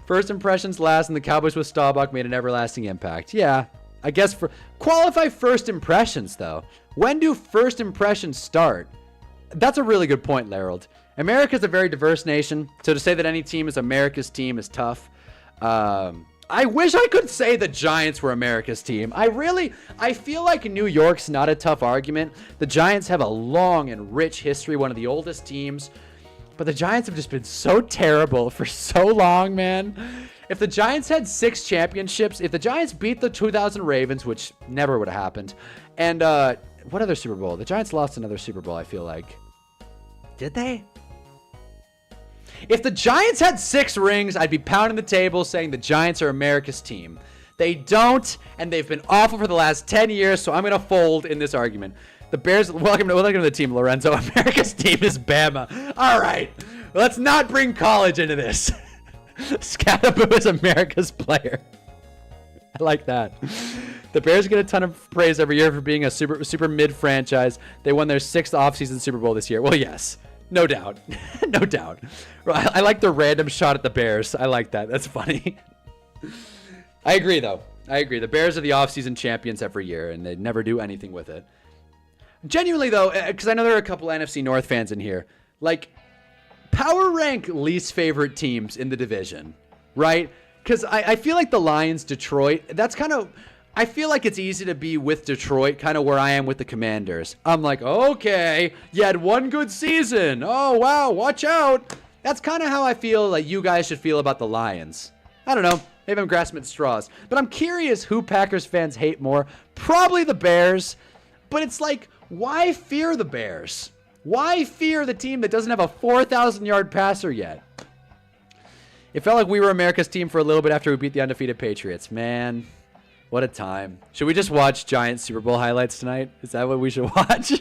First impressions last, and the Cowboys with Staubach made an everlasting impact. Yeah, I guess for qualify first impressions though. When do first impressions start? That's a really good point, Larold. America's a very diverse nation, so to say that any team is America's team is tough. I wish I could say the Giants were America's team. I feel like New York's not a tough argument. The Giants have a long and rich history, one of the oldest teams. But the Giants have just been so terrible for so long, man. If the Giants had 6 championships, if the Giants beat the 2000 Ravens, which never would have happened, and what other Super Bowl? The Giants lost another Super Bowl, I feel like. Did they? If the Giants had 6 rings, I'd be pounding the table saying the Giants are America's team. They don't, and they've been awful for the last 10 years, so I'm going to fold in this argument. The Bears, welcome to the team, Lorenzo. America's team is Bama. All right, let's not bring college into this. Scatterboo is America's player. I like that. The Bears get a ton of praise every year for being a super mid franchise. They won their 6th offseason Super Bowl this year. Well, yes, no doubt. No doubt. I like the random shot at the Bears. I like that. That's funny. I agree, though. I agree. The Bears are the offseason champions every year, and they never do anything with it. Genuinely, though, because I know there are a couple NFC North fans in here, power rank least favorite teams in the division, right? Because I feel like the Lions, Detroit, that's kind of... I feel like it's easy to be with Detroit, kind of where I am with the Commanders. I'm like, okay, you had one good season. Oh, wow, watch out. That's kind of how I feel like you guys should feel about the Lions. I don't know. Maybe I'm grasping at straws. But I'm curious who Packers fans hate more. Probably the Bears. But it's like, why fear the Bears? Why fear the team that doesn't have a 4,000-yard passer yet? It felt like we were America's team for a little bit after we beat the undefeated Patriots. Man, what a time. Should we just watch Giants Super Bowl highlights tonight? Is that what we should watch?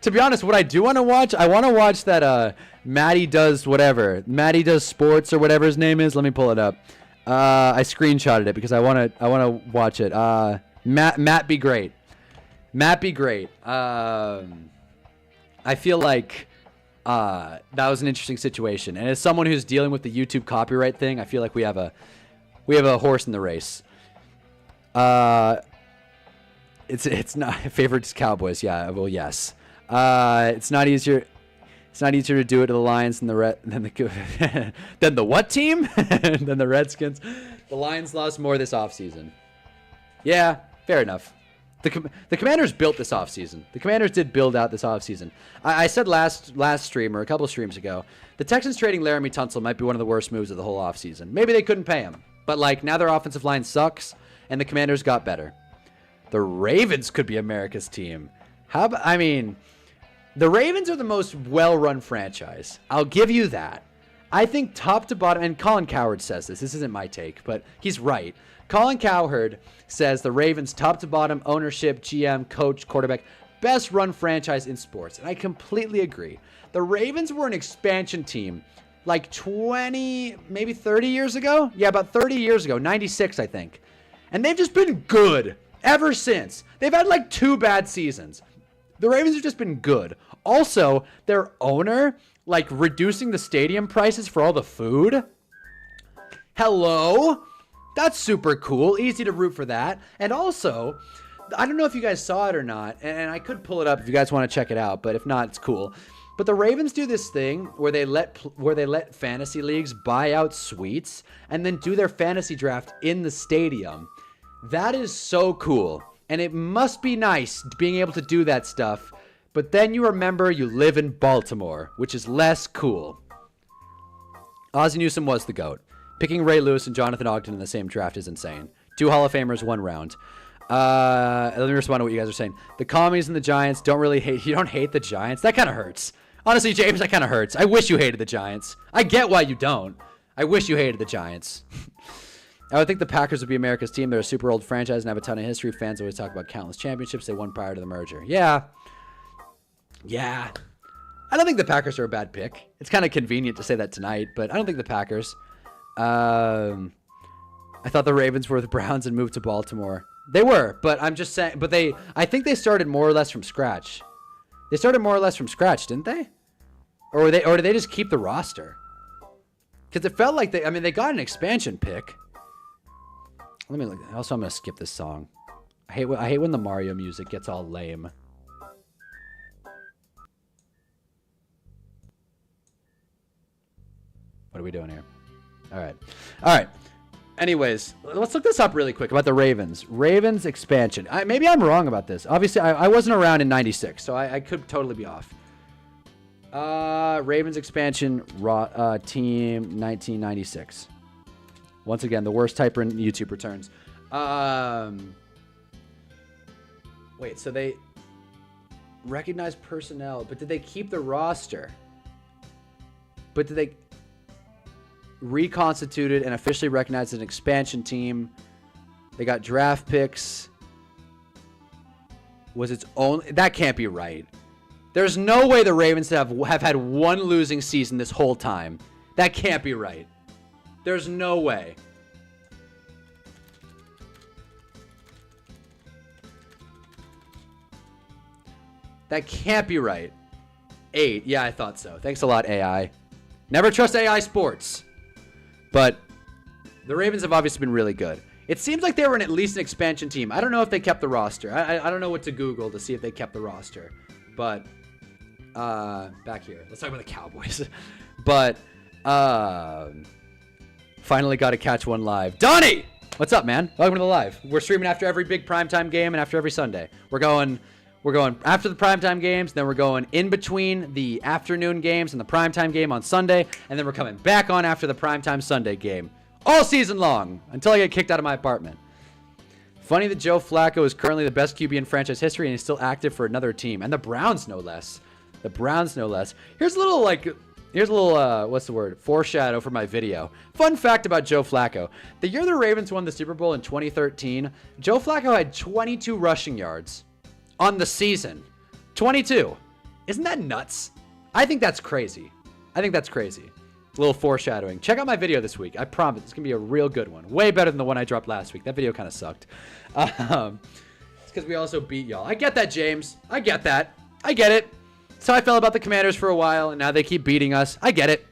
To be honest, what I do want to watch, I want to watch that Matty Does Whatever. Matty Does Sports or whatever his name is. Let me pull it up. I screenshotted it because I want to watch it. Matt Be Great. Matt Be Great. I feel like that was an interesting situation. And as someone who's dealing with the YouTube copyright thing, I feel like we have a horse in the race. It's not favorites Cowboys. Yeah, well, yes. It's not easier to do it to the Lions than the than the what team? Than the Redskins. The Lions lost more this offseason. Yeah, fair enough. The Commanders built this offseason. The Commanders did build out this offseason. I said last stream or a couple of streams ago, the Texans trading Laramie Tunsil might be one of the worst moves of the whole offseason. Maybe they couldn't pay him, but now their offensive line sucks, and the Commanders got better. The Ravens could be America's team. The Ravens are the most well-run franchise. I'll give you that. I think top to bottom, and Colin Cowherd says this. This isn't my take, but he's right. Colin Cowherd says the Ravens top to bottom, ownership, GM, coach, quarterback, best run franchise in sports. And I completely agree. The Ravens were an expansion team like 20, maybe 30 years ago. Yeah, about 30 years ago, 96, I think. And they've just been good ever since. They've had like 2 bad seasons. The Ravens have just been good. Also, their owner, like reducing the stadium prices for all the food. Hello? That's super cool. Easy to root for that. And also, I don't know if you guys saw it or not, and I could pull it up if you guys want to check it out, but if not, it's cool. But the Ravens do this thing where they let fantasy leagues buy out suites and then do their fantasy draft in the stadium. That is so cool. And it must be nice being able to do that stuff. But then you remember you live in Baltimore, which is less cool. Ozzie Newsome was the GOAT. Picking Ray Lewis and Jonathan Ogden in the same draft is insane. 2 Hall of Famers, 1 round. Let me respond to what you guys are saying. The Commies and the Giants don't really hate. You don't hate the Giants? That kind of hurts. Honestly, James, that kind of hurts. I wish you hated the Giants. I get why you don't. I wish you hated the Giants. I would think the Packers would be America's team. They're a super old franchise and have a ton of history. Fans always talk about countless championships they won prior to the merger. Yeah. I don't think the Packers are a bad pick. It's kind of convenient to say that tonight, but I don't think the Packers. I thought the Ravens were the Browns and moved to Baltimore. They were, but I'm just saying. But I think they started more or less from scratch. They started more or less from scratch, didn't they? Or did they just keep the roster? Because it felt like they got an expansion pick. Let me look. Also, I'm gonna skip this song. I hate when the Mario music gets all lame. What are we doing here? All right. Anyways, let's look this up really quick about the Ravens. Ravens expansion. Maybe I'm wrong about this. Obviously, I wasn't around in 96, so I could totally be off. Ravens expansion team 1996. Once again, the worst typer in YouTube returns. Wait, so they recognized personnel, but did they keep the roster? But did they reconstituted and officially recognized as an expansion team? They got draft picks. Was its own? That can't be right. There's no way the Ravens have had one losing season this whole time. That can't be right. There's no way. That can't be right. 8. Yeah, I thought so. Thanks a lot, AI. Never trust AI sports. But the Ravens have obviously been really good. It seems like they were at least an expansion team. I don't know if they kept the roster. I don't know what to Google to see if they kept the roster. But back here. Let's talk about the Cowboys. But finally got to catch one live. Donnie! What's up, man? Welcome to the live. We're streaming after every big primetime game and after every Sunday. We're going after the primetime games, then we're going in between the afternoon games and the primetime game on Sunday, and then we're coming back on after the primetime Sunday game. All season long, until I get kicked out of my apartment. Funny that Joe Flacco is currently the best QB in franchise history, and he's still active for another team. And the Browns, no less. The Browns, no less. Here's a little, what's the word? Foreshadow for my video. Fun fact about Joe Flacco. The year the Ravens won the Super Bowl in 2013, Joe Flacco had 22 rushing yards. On the season. 22. Isn't that nuts? I think that's crazy. A little foreshadowing. Check out my video this week. I promise it's going to be a real good one. Way better than the one I dropped last week. That video kind of sucked. It's because we also beat y'all. I get that, James. I get that. I get it. That's how I felt about the Commanders for a while, and now they keep beating us. I get it.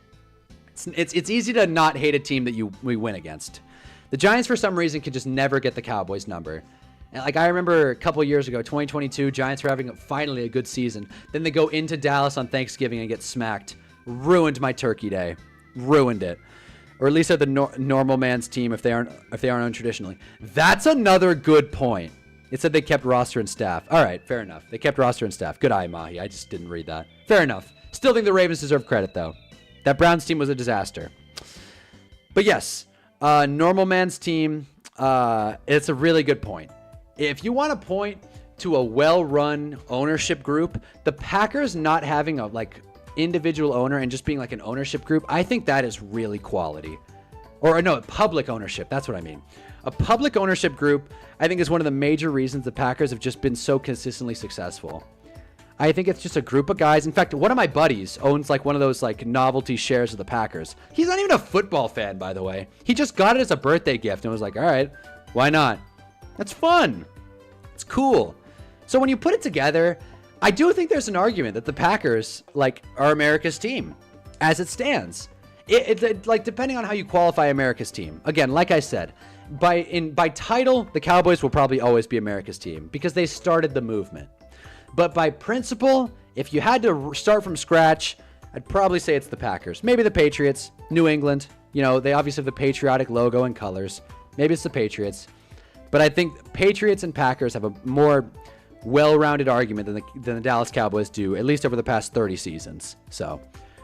It's easy to not hate a team that we win against. The Giants, for some reason, can just never get the Cowboys number. And I remember a couple years ago, 2022, Giants were having finally a good season. Then they go into Dallas on Thanksgiving and get smacked. Ruined my turkey day. Ruined it. Or at least they're the normal man's team if they aren't owned traditionally. That's another good point. It said they kept roster and staff. All right, fair enough. They kept roster and staff. Good eye, Mahi. I just didn't read that. Fair enough. Still think the Ravens deserve credit, though. That Browns team was a disaster. But yes, normal man's team, it's a really good point. If you want to point to a well-run ownership group, the Packers not having a individual owner and just being like an ownership group, I think that is really quality. Or no, public ownership. That's what I mean. A public ownership group, I think, is one of the major reasons the Packers have just been so consistently successful. I think it's just a group of guys. In fact, one of my buddies owns like one of those like novelty shares of the Packers. He's not even a football fan, by the way. He just got it as a birthday gift and was like, all right, why not? That's fun. It's cool. So when you put it together, I do think there's an argument that the Packers like are America's team as it stands. It like depending on how you qualify America's team. Again, like I said, by title, the Cowboys will probably always be America's team because they started the movement. But by principle, if you had to start from scratch, I'd probably say it's the Packers. Maybe the Patriots, New England. You know, they obviously have the patriotic logo and colors. Maybe it's the Patriots. But I think Patriots and Packers have a more well-rounded argument than the Dallas Cowboys do, at least over the past 30 seasons. So,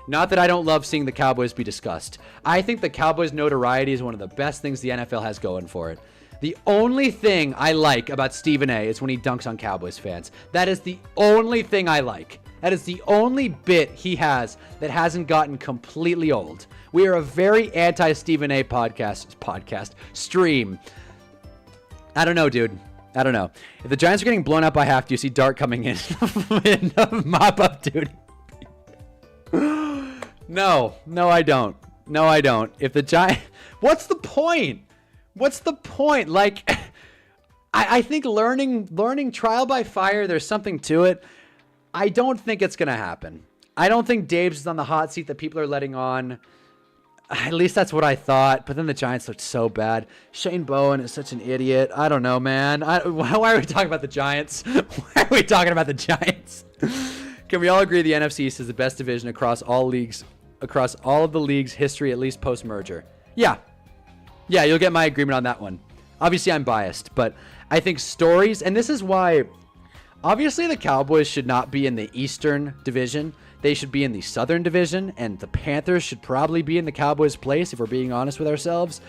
not that I don't love seeing the Cowboys be discussed. I think the Cowboys' notoriety is one of the best things the NFL has going for it. The only thing I like about Stephen A is when he dunks on Cowboys fans. That is the only thing I like. That is the only bit he has that hasn't gotten completely old. We are a very anti-Stephen A podcast stream. I don't know, dude. I don't know. If the Giants are getting blown out by half, do you see Dart coming in mop-up duty? No, I don't. No, I don't. If the Giants... What's the point? What's the point? Like, I think learning trial by fire, there's something to it. I don't think it's going to happen. I don't think Dave's is on the hot seat that people are letting on. At least that's what I thought. But then the Giants looked so bad. Shane Bowen is such an idiot. I don't know, man. Why are we talking about the Giants? Why are we talking about the Giants? Can we all agree the NFC East is the best division across all leagues, across all of the league's history, at least post-merger? Yeah. Yeah, you'll get my agreement on that one. Obviously, I'm biased, but I think stories, and this is why, obviously, the Cowboys should not be in the Eastern Division. They should be in the Southern Division, and the Panthers should probably be in the Cowboys' place, if we're being honest with ourselves.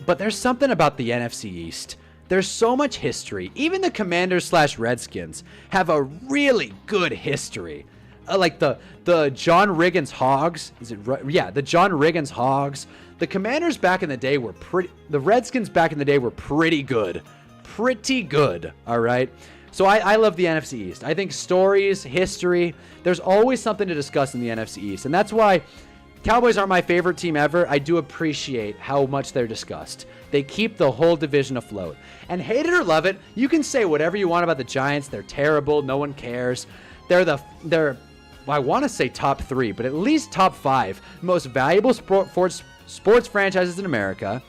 But there's something about the NFC East. There's so much history. Even the Commanders/Redskins have a really good history. Like the John Riggins Hogs. Is it right? Yeah, the John Riggins Hogs. The Commanders back in the day were the Redskins back in the day were pretty good. Pretty good, all right? So I love the NFC East. I think stories, history, there's always something to discuss in the NFC East. And that's why Cowboys aren't my favorite team ever. I do appreciate how much they're discussed. They keep the whole division afloat. And hate it or love it, you can say whatever you want about the Giants. They're terrible. No one cares. They're I want to say top 3, but at least top 5 most valuable sports franchises in America.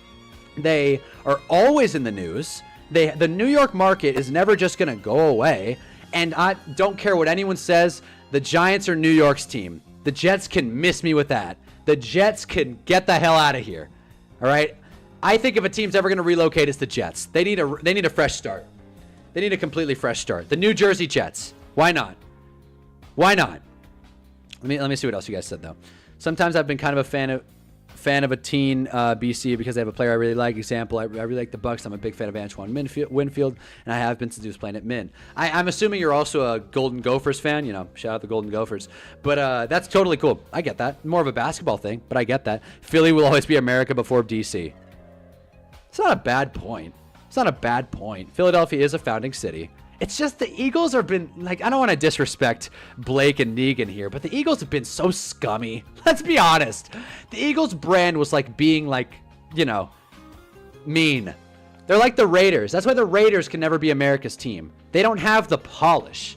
They are always in the news. The New York market is never just going to go away. And I don't care what anyone says. The Giants are New York's team. The Jets can miss me with that. The Jets can get the hell out of here. All right. I think if a team's ever going to relocate, it's the Jets. They need a fresh start. They need a completely fresh start. The New Jersey Jets. Why not? Why not? Let me see what else you guys said though. Sometimes I've been kind of a fan of a teen BC because they have a player I really like. Example, I really like the Bucks. I'm a big fan of Antoine Winfield, and I have been since he was playing at Min. I'm assuming you're also a Golden Gophers fan. You know, shout out the Golden Gophers. But that's totally cool. I get that. More of a basketball thing, but I get that. Philly will always be America before DC. It's not a bad point. It's not a bad point. Philadelphia is a founding city. It's just the Eagles have been, like, I don't want to disrespect Blake and Negan here, but the Eagles have been so scummy. Let's be honest. The Eagles brand was like being like, you know, mean. They're like the Raiders. That's why the Raiders can never be America's team. They don't have the polish.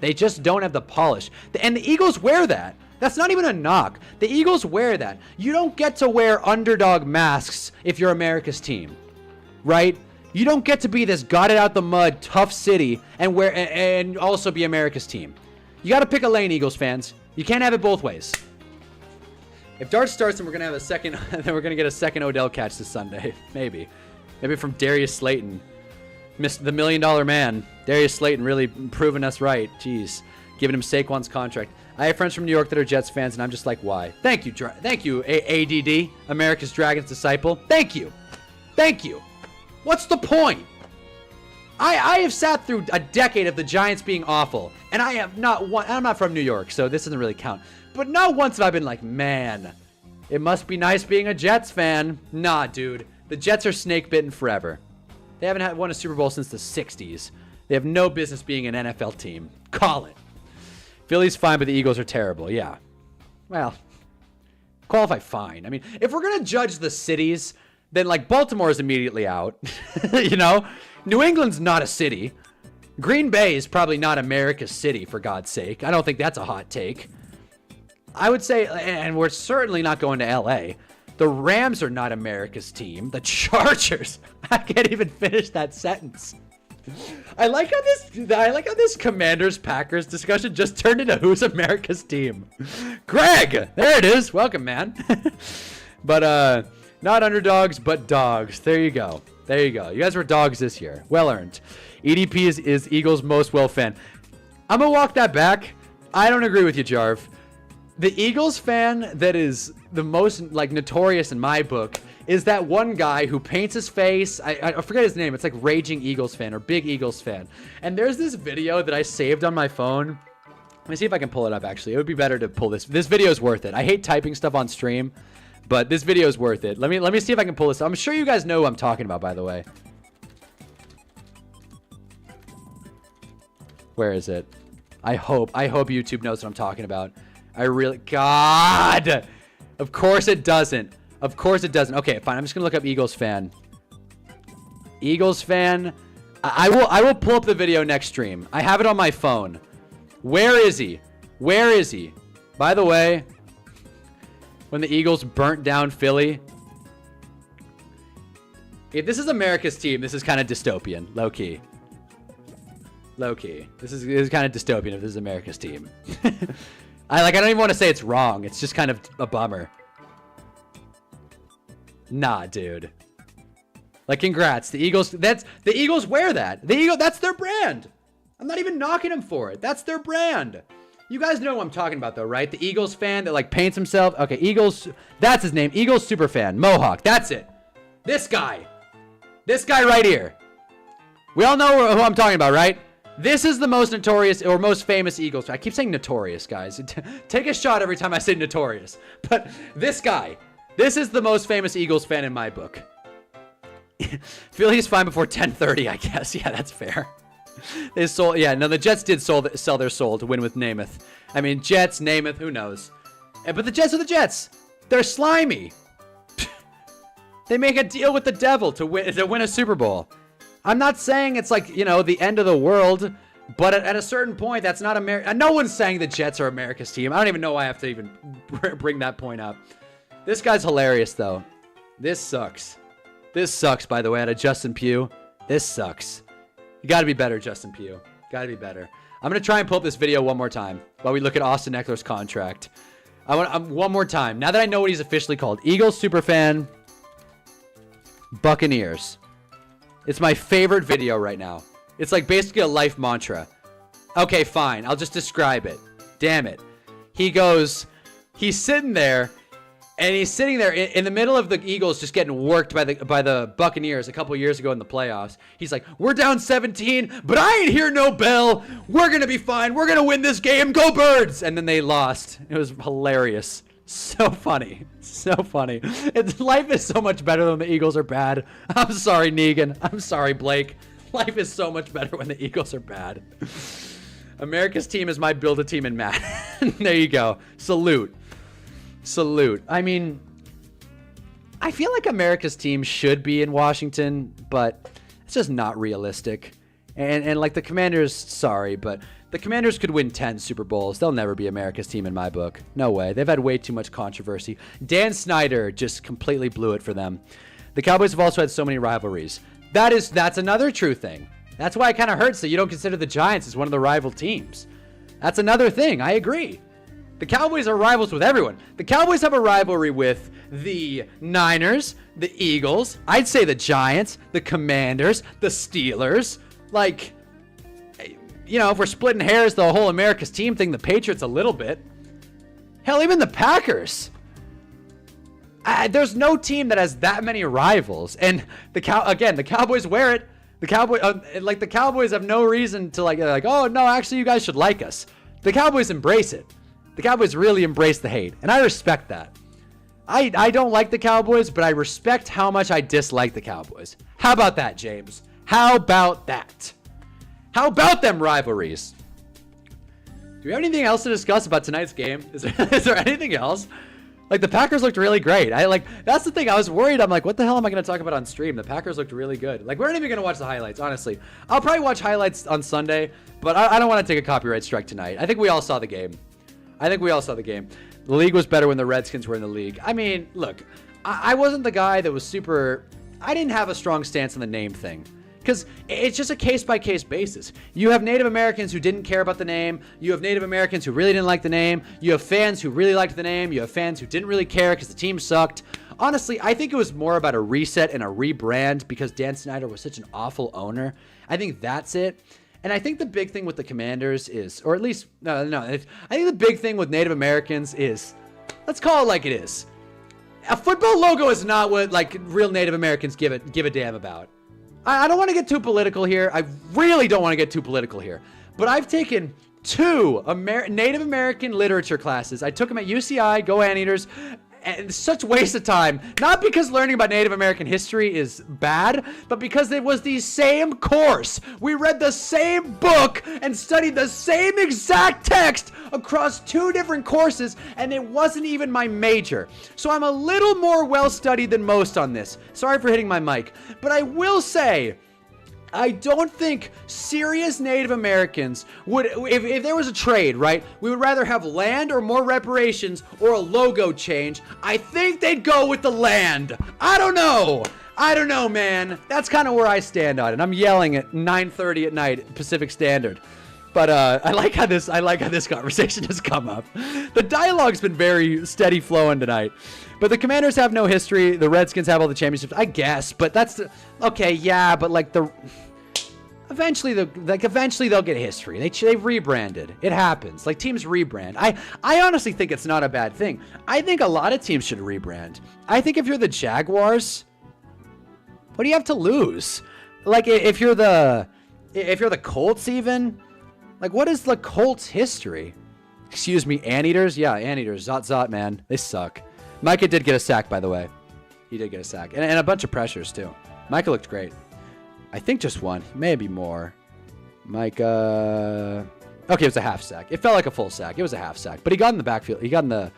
They just don't have the polish. And the Eagles wear that. That's not even a knock. The Eagles wear that. You don't get to wear underdog masks if you're America's team, right? You don't get to be this got it out the mud tough city and also be America's team. You got to pick a lane, Eagles fans. You can't have it both ways. If Dart starts, then we're gonna have a second. Then we're gonna get a second Odell catch this Sunday, maybe from Darius Slayton, the $1 million man. Darius Slayton really proving us right. Jeez, giving him Saquon's contract. I have friends from New York that are Jets fans, and I'm just like, why? Thank you, ADD, America's Dragon's disciple. Thank you. What's the point? I have sat through a decade of the Giants being awful, and I have not one. I'm not from New York, so this doesn't really count. But not once have I been like, man, it must be nice being a Jets fan. Nah, dude. The Jets are snake bitten forever. They haven't won a Super Bowl since the 60s. They have no business being an NFL team. Call it. Philly's fine, but the Eagles are terrible. Yeah. Well, qualify fine. I mean, if we're going to judge the cities, then like Baltimore is immediately out. You know, New England's not a city. Green Bay is probably not America's city, for God's sake. I don't think that's a hot take. I would say, and we're certainly not going to LA. The Rams are not America's team. The Chargers. I can't even finish that sentence. I like how this Commanders Packers discussion just turned into who's America's team. Greg, there it is. Welcome, man. But not underdogs, but dogs. There you go. There you go. You guys were dogs this year. Well earned. EDP is Eagles' most well fan. I'm gonna walk that back. I don't agree with you, Jarv. The Eagles fan that is the most like notorious in my book is that one guy who paints his face. I forget his name. It's like Raging Eagles fan or Big Eagles fan. And there's this video that I saved on my phone. Let me see if I can pull it up, actually. It would be better to pull this. This video is worth it. I hate typing stuff on stream, but this video is worth it. Let me see if I can pull this up. I'm sure you guys know who I'm talking about, by the way. Where is it? I hope YouTube knows what I'm talking about. I really... God! Of course it doesn't. Of course it doesn't. Okay, fine. I'm just going to look up Eagles fan. Eagles fan. I will pull up the video next stream. I have it on my phone. Where is he? Where is he? By the way, when the Eagles burnt down Philly. If this is America's team, this is kind of dystopian. Low-key. Low-key. This is kind of dystopian if this is America's team. I don't even want to say it's wrong. It's just kind of a bummer. Nah, dude. Like, congrats. The Eagles wear that. That's their brand. I'm not even knocking them for it. That's their brand. You guys know what I'm talking about, though, right? The Eagles fan that, like, paints himself. Okay, Eagles. That's his name. Eagles super fan. Mohawk. That's it. This guy. This guy right here. We all know who I'm talking about, right? This is the most notorious or most famous Eagles fan. I keep saying notorious, guys. Take a shot every time I say notorious. But this guy. This is the most famous Eagles fan in my book. Philly's fine before 10:30, I guess. Yeah, that's fair. They sold. Yeah, no, the Jets did sell their soul to win with Namath. I mean, Jets, Namath, who knows? But the Jets are the Jets. They're slimy. They make a deal with the devil to win a Super Bowl. I'm not saying it's like, you know, the end of the world, but at a certain point, that's not America. No one's saying the Jets are America's team. I don't even know why I have to even bring that point up. This guy's hilarious, though. This sucks. This sucks, by the way, out of Justin Pugh. This sucks. You got to be better, Justin Pugh. Got to be better. I'm going to try and pull up this video one more time while we look at Austin Eckler's contract. One more time. Now that I know what he's officially called. Eagles superfan. Buccaneers. It's my favorite video right now. It's like basically a life mantra. Okay, fine. I'll just describe it. Damn it. He's sitting there. And he's sitting there in the middle of the Eagles just getting worked by the Buccaneers a couple years ago in the playoffs. He's like, we're down 17, but I ain't hear no bell. We're going to be fine. We're going to win this game. Go Birds. And then they lost. It was hilarious. So funny. So funny. Life is so much better when the Eagles are bad. I'm sorry, Negan. I'm sorry, Blake. Life is so much better when the Eagles are bad. America's team is my build-a-team in Madden. There you go. Salute. Salute. I mean, I feel like America's team should be in Washington, but it's just not realistic. And like the Commanders, sorry, but the Commanders could win 10 Super Bowls. They'll never be America's team in my book. No way. They've had way too much controversy. Dan Snyder just completely blew it for them. The Cowboys have also had so many rivalries. That's another true thing. That's why it kind of hurts that you don't consider the Giants as one of the rival teams. That's another thing. I agree. The Cowboys are rivals with everyone. The Cowboys have a rivalry with the Niners, the Eagles, I'd say the Giants, the Commanders, the Steelers. Like, you know, if we're splitting hairs, the whole America's team thing, the Patriots a little bit. Hell, even the Packers. There's no team that has that many rivals. And the Cowboys wear it. The Cowboys have no reason to like, oh no, actually you guys should like us. The Cowboys embrace it. The Cowboys really embrace the hate, and I respect that. I don't like the Cowboys, but I respect how much I dislike the Cowboys. How about that, James? How about that? How about them rivalries? Do we have anything else to discuss about tonight's game? Is there anything else? Like, the Packers looked really great. That's the thing. I was worried. I'm like, what the hell am I going to talk about on stream? The Packers looked really good. Like, we're not even going to watch the highlights, honestly. I'll probably watch highlights on Sunday, but I don't want to take a copyright strike tonight. I think we all saw the game. The league was better when the Redskins were in the league. I mean, look, I wasn't the guy that was super... I didn't have a strong stance on the name thing. Because it's just a case-by-case basis. You have Native Americans who didn't care about the name. You have Native Americans who really didn't like the name. You have fans who really liked the name. You have fans who didn't really care because the team sucked. Honestly, I think it was more about a reset and a rebrand because Dan Snyder was such an awful owner. I think that's it. And I think the big thing with the Commanders is, or at least, I think the big thing with Native Americans is, let's call it like it is. A football logo is not what, like, real Native Americans give a damn about. I don't want to get too political here. I really don't want to get too political here. But I've taken 2 Native American literature classes. I took them at UCI, go Anteaters, and such waste of time. Not because learning about Native American history is bad, but because it was the same course. We read the same book and studied the same exact text across 2 different courses, and it wasn't even my major. So I'm a little more well-studied than most on this. Sorry for hitting my mic. But I will say, I don't think serious Native Americans would, if there was a trade, right? We would rather have land or more reparations or a logo change. I think they'd go with the land. I don't know, man. That's kind of where I stand on it. I'm yelling at 9:30 at night Pacific Standard. But I like how this conversation has come up. The dialogue's been very steady flowing tonight. But the Commanders have no history. The Redskins have all the championships, I guess. But that's okay, yeah. But like eventually they'll get history. They've rebranded. It happens. Like, teams rebrand. I honestly think it's not a bad thing. I think a lot of teams should rebrand. I think if you're the Jaguars, what do you have to lose? Like, if you're the Colts even. Like, what is the Colts history? Excuse me, Anteaters? Yeah, Anteaters. Zot, man. They suck. Micah did get a sack, by the way. He did get a sack. And a bunch of pressures, too. Micah looked great. I think just one. Maybe more. Micah... Okay, it was a half sack. It felt like a full sack. It was a half sack. But he got in the backfield. He got in the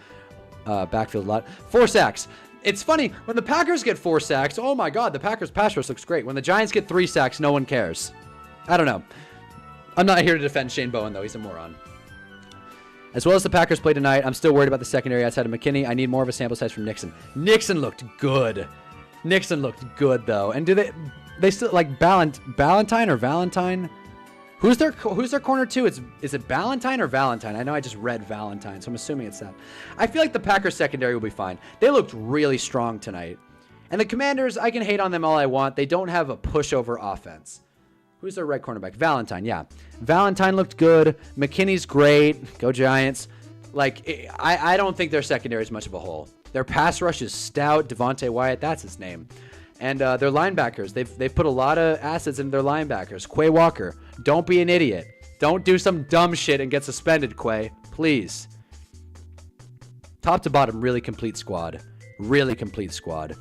backfield a lot. 4 sacks. It's funny. When the Packers get 4 sacks, oh my God, the Packers pass rush looks great. When the Giants get 3 sacks, no one cares. I don't know. I'm not here to defend Shane Bowen, though. He's a moron. As well as the Packers play tonight, I'm still worried about the secondary outside of McKinney. I need more of a sample size from Nixon. Nixon looked good. Though. And do they still, like, Ballantyne or Valentine? Who's their corner two? Is it Ballantyne or Valentine? I know I just read Valentine, so I'm assuming it's that. I feel like the Packers secondary will be fine. They looked really strong tonight. And the Commanders, I can hate on them all I want. They don't have a pushover offense. Who's their right cornerback? Valentine, yeah. Valentine looked good. McKinney's great. Go Giants. Like, I don't think their secondary is much of a hole. Their pass rush is stout. Devontae Wyatt, that's his name. And their linebackers, they've put a lot of assets into their linebackers. Quay Walker, don't be an idiot. Don't do some dumb shit and get suspended, Quay. Please. Top to bottom, really complete squad. Really complete squad.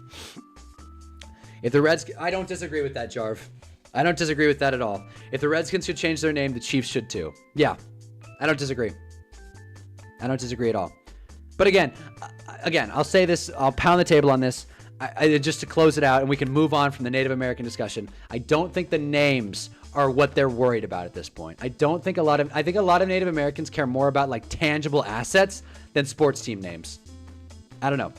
If the Redskins... I don't disagree with that, Jarv. I don't disagree with that at all. If the Redskins should change their name, the Chiefs should too. Yeah, I don't disagree. I don't disagree at all. But again, I'll say this. I'll pound the table on this. Just to close it out, and we can move on from the Native American discussion. I don't think the names are what they're worried about at this point. I think a lot of Native Americans care more about, like, tangible assets than sports team names. I don't know.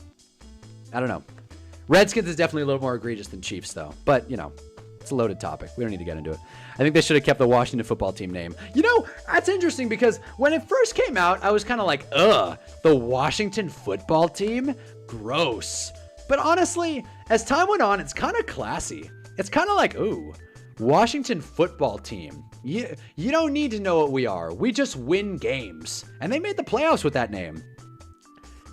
Redskins is definitely a little more egregious than Chiefs, though. But, you know, it's a loaded topic. We don't need to get into it. I think they should have kept the Washington football team name. You know, that's interesting because when it first came out, I was kind of like, ugh, the Washington football team? Gross. But honestly, as time went on, it's kind of classy. It's kind of like, ooh, Washington football team. You don't need to know what we are. We just win games. And they made the playoffs with that name.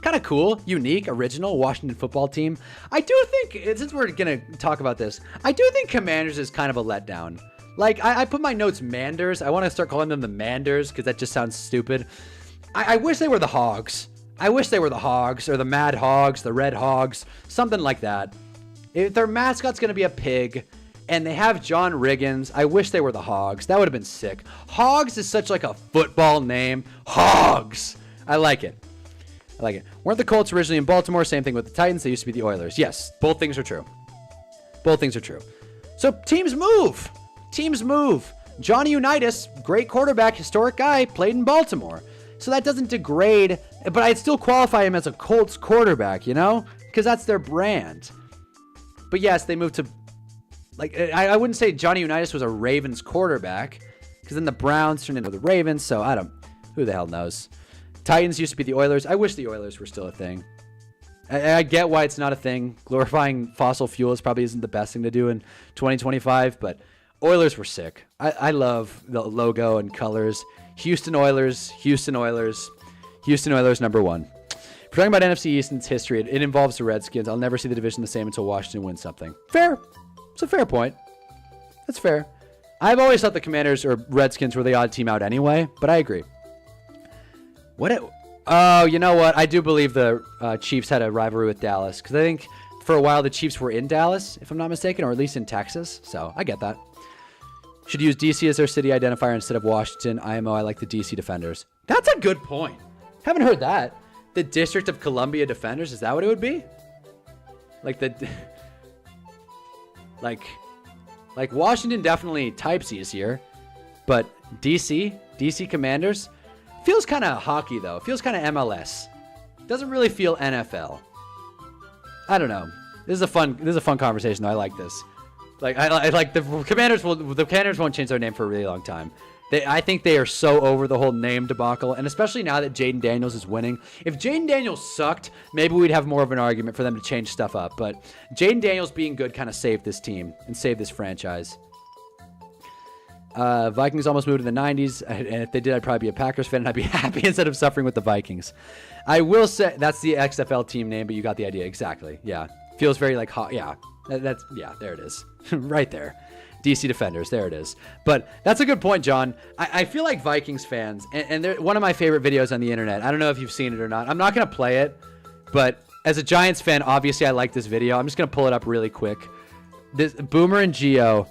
Kind of cool, unique, original Washington football team. I do think, since we're going to talk about this, I do think Commanders is kind of a letdown. Like, I put my notes Manders. I want to start calling them the Manders because that just sounds stupid. I wish they were the Hogs. I wish they were the Hogs or the Mad Hogs, the Red Hogs, something like that. If their mascot's going to be a pig and they have John Riggins, I wish they were the Hogs. That would have been sick. Hogs is such like a football name. Hogs. I like it. I like it. Weren't the Colts originally in Baltimore? Same thing with the Titans. They used to be the Oilers. Yes, both things are true. Both things are true. So teams move. Teams move. Johnny Unitas, great quarterback, historic guy, played in Baltimore. So that doesn't degrade, but I'd still qualify him as a Colts quarterback, you know? Because that's their brand. But yes, they moved to, like, I wouldn't say Johnny Unitas was a Ravens quarterback, because then the Browns turned into the Ravens, so I don't, who the hell knows? Titans used to be the Oilers. I wish the Oilers were still a thing. I get why it's not a thing. Glorifying fossil fuels probably isn't the best thing to do in 2025, but Oilers were sick. I love the logo and colors. Houston Oilers, Houston Oilers, Houston Oilers #1. If we're talking about NFC East and its history, it involves the Redskins. I'll never see the division the same until Washington wins something. Fair. It's a fair point. That's fair. I've always thought the Commanders or Redskins were the odd team out anyway, but I agree. Oh, you know what? I do believe the Chiefs had a rivalry with Dallas, because I think for a while the Chiefs were in Dallas, if I'm not mistaken, or at least in Texas. So I get that. Should use DC as their city identifier instead of Washington. IMO, I like the DC Defenders. That's a good point. Haven't heard that. The District of Columbia Defenders, is that what it would be? Like the... like Washington definitely types easier, but DC Commanders feels kind of hockey though. Feels kind of MLS. Doesn't really feel NFL. I don't know. This is a fun conversation though. I like this. Like I like the Commanders won't change their name for a really long time. I think they are so over the whole name debacle, and especially now that Jaden Daniels is winning. If Jaden Daniels sucked, maybe we'd have more of an argument for them to change stuff up. But Jaden Daniels being good kind of saved this team and saved this franchise. Vikings almost moved in the 90s, and if they did, I'd probably be a Packers fan, and I'd be happy instead of suffering with the Vikings. I will say that's the XFL team name, but you got the idea. Exactly. Yeah. Feels very like hot. Yeah. Yeah, there it is. Right there. DC Defenders, there it is. But that's a good point, John. I feel like Vikings fans, and they're one of my favorite videos on the internet. I don't know if you've seen it or not. I'm not going to play it, but as a Giants fan, obviously I like this video. I'm just going to pull it up really quick. This Boomer and Geo,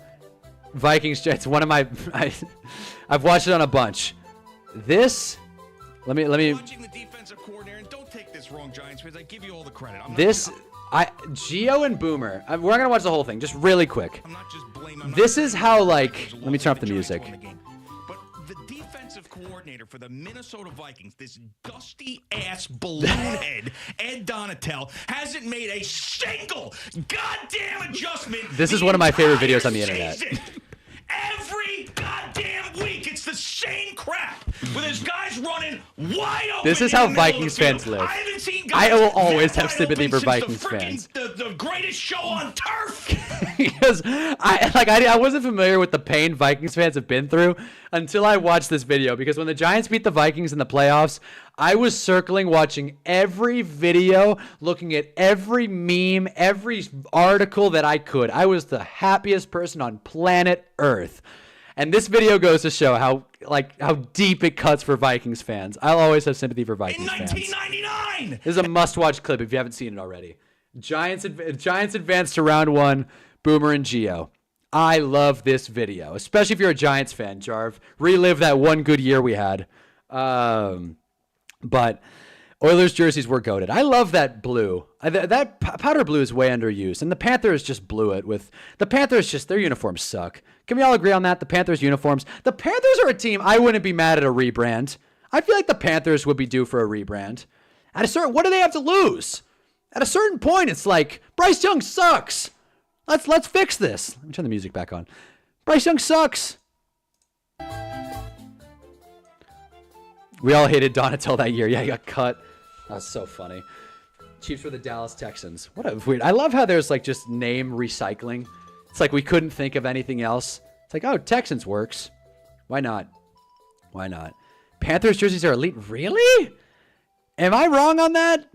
Vikings, it's one of my... I've watched it on a bunch. This... Let me... Watching the defensive coordinator, and don't take this wrong, Giants fans. I give you all the credit. Geo and Boomer, we're not gonna watch the whole thing, just really quick. I'm not just blaming. This is how, like, let me turn off the music. But the defensive coordinator for the Minnesota Vikings, this dusty-ass balloonhead, Ed Donatel, hasn't made a single goddamn adjustment. This is one of my favorite videos on the internet. Every goddamn week, it's the same crap. With his guys running wide open. This is how Vikings fans live. I haven't seen guys I will always have sympathy for Vikings fans. The greatest show on turf. Because I wasn't familiar with the pain Vikings fans have been through until I watched this video. Because when the Giants beat the Vikings in the playoffs, I was circling, watching every video, looking at every meme, every article that I could. I was the happiest person on planet Earth. And this video goes to show how deep it cuts for Vikings fans. I'll always have sympathy for Vikings fans. In 1999! This is a must-watch clip if you haven't seen it already. Giants advanced to round 1, Boomer and Geo. I love this video, especially if you're a Giants fan, Jarv. Relive that one good year we had. But Oilers jerseys were goated. I love that blue. That powder blue is way underused, and the Panthers just blew it with... The Panthers just... Their uniforms suck. Can we all agree on that? The Panthers' uniforms. The Panthers are a team I wouldn't be mad at a rebrand. I feel like the Panthers would be due for a rebrand. At a certain... What do they have to lose? At a certain point, it's like, Bryce Young sucks. Let's fix this. Let me turn the music back on. Bryce Young sucks. We all hated Donatel that year. Yeah, he got cut. That's so funny. Chiefs were the Dallas Texans. What a weird... I love how there's like just name recycling. It's like we couldn't think of anything else. It's like, oh, Texans works. Why not? Why not? Panthers jerseys are elite. Really? Am I wrong on that?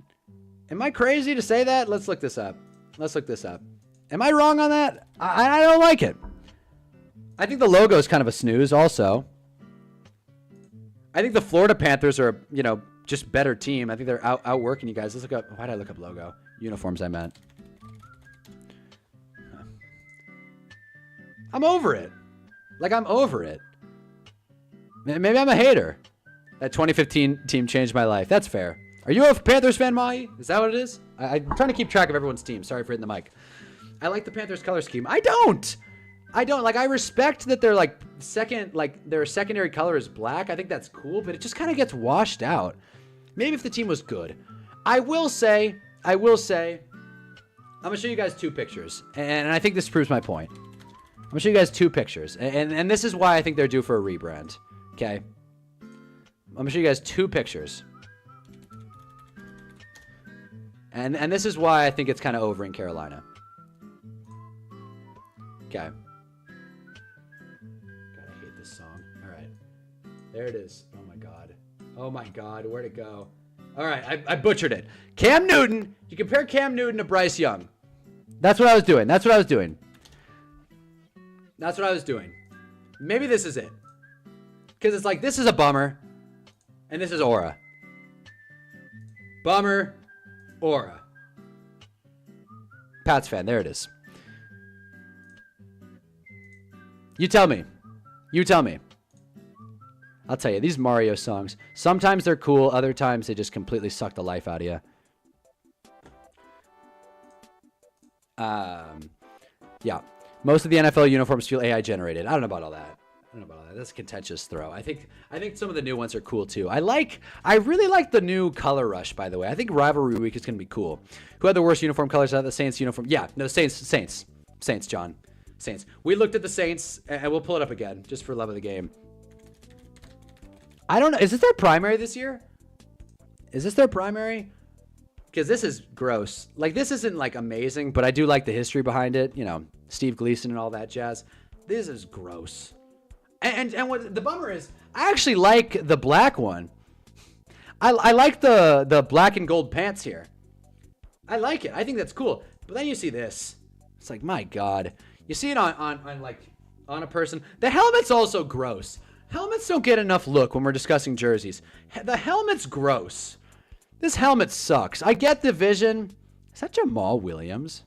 Am I crazy to say that? Let's look this up. Am I wrong on that? I don't like it. I think the logo is kind of a snooze also. I think the Florida Panthers are, just better team. I think they're outworking you guys. Let's look up. Why did I look up logo? Uniforms, I meant. I'm over it. Like, I'm over it. Maybe I'm a hater. That 2015 team changed my life. That's fair. Are you a Panthers fan, Mahi? Is that what it is? I'm trying to keep track of everyone's team. Sorry for hitting the mic. I like the Panthers color scheme. I don't. Like, I respect that they're like their secondary color is black. I think that's cool, but it just kind of gets washed out. Maybe if the team was good. I will say, I'm going to show you guys 2 pictures. And I think this proves my point. I'm going to show you guys 2 pictures. And this is why I think they're due for a rebrand. Okay. I'm going to show you guys 2 pictures. And this is why I think it's kind of over in Carolina. Okay. God, I hate this song. All right. There it is. Oh, my God. Oh, my God. Where'd it go? All right. I butchered it. Cam Newton. You compare Cam Newton to Bryce Young. That's what I was doing. Maybe this is it. Because it's like, this is a bummer. And this is aura. Bummer. Aura. Pats fan. There it is. You tell me. I'll tell you, these Mario songs, sometimes they're cool, other times they just completely suck the life out of you. Yeah. Most of the NFL uniforms feel AI generated. I don't know about all that. That's a contentious throw. I think some of the new ones are cool too. I really like the new color rush, by the way. I think rivalry week is going to be cool. Who had the worst uniform colors out of the Saints uniform? Yeah, no, Saints, John. Saints. We looked at the Saints, and we'll pull it up again, just for love of the game. I don't know. Is this their primary this year? Because this is gross. Like, this isn't, like, amazing, but I do like the history behind it. You know, Steve Gleason and all that jazz. This is gross. And what the bummer is, I actually like the black one. I like the black and gold pants here. I like it. I think that's cool. But then you see this. It's like, my God. You see it on a person. The helmet's also gross. Helmets don't get enough look when we're discussing jerseys. The helmet's gross. This helmet sucks. I get the vision. Is that Jamal Williams?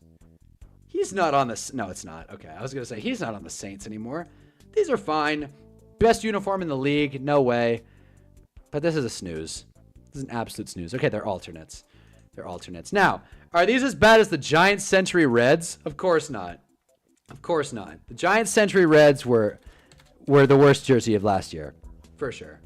He's not on the... No, it's not. Okay, I was going to say, he's not on the Saints anymore. These are fine. Best uniform in the league. No way. But this is a snooze. This is an absolute snooze. Okay, they're alternates. Now, are these as bad as the Giants Century Reds? Of course not. The Giants Century Reds were the worst jersey of last year, for sure.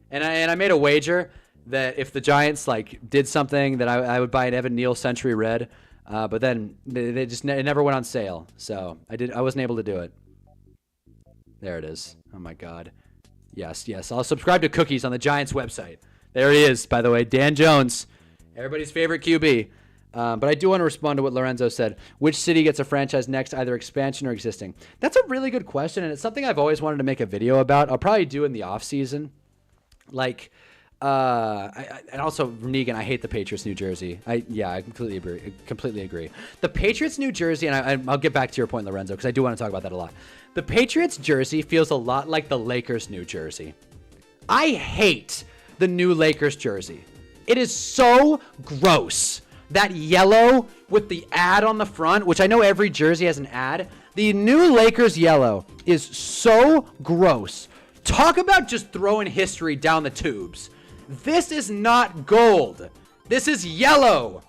And I made a wager that if the Giants did something, that I would buy an Evan Neal Century Red. But then it never went on sale, so I wasn't able to do it. There it is. Oh my God. Yes. I'll subscribe to cookies on the Giants website. There he is, by the way, Dan Jones, everybody's favorite QB. But I do want to respond to what Lorenzo said. Which city gets a franchise next, either expansion or existing? That's a really good question, and it's something I've always wanted to make a video about. I'll probably do in the off season. And also Negan, I hate the Patriots New Jersey. I completely agree. The Patriots New Jersey, and I'll get back to your point, Lorenzo, because I do want to talk about that a lot. The Patriots jersey feels a lot like the Lakers New Jersey. I hate the new Lakers jersey. It is so gross. That yellow with the ad on the front, which I know every jersey has an ad. The new Lakers yellow is so gross. Talk about just throwing history down the tubes. This is not gold. This is yellow.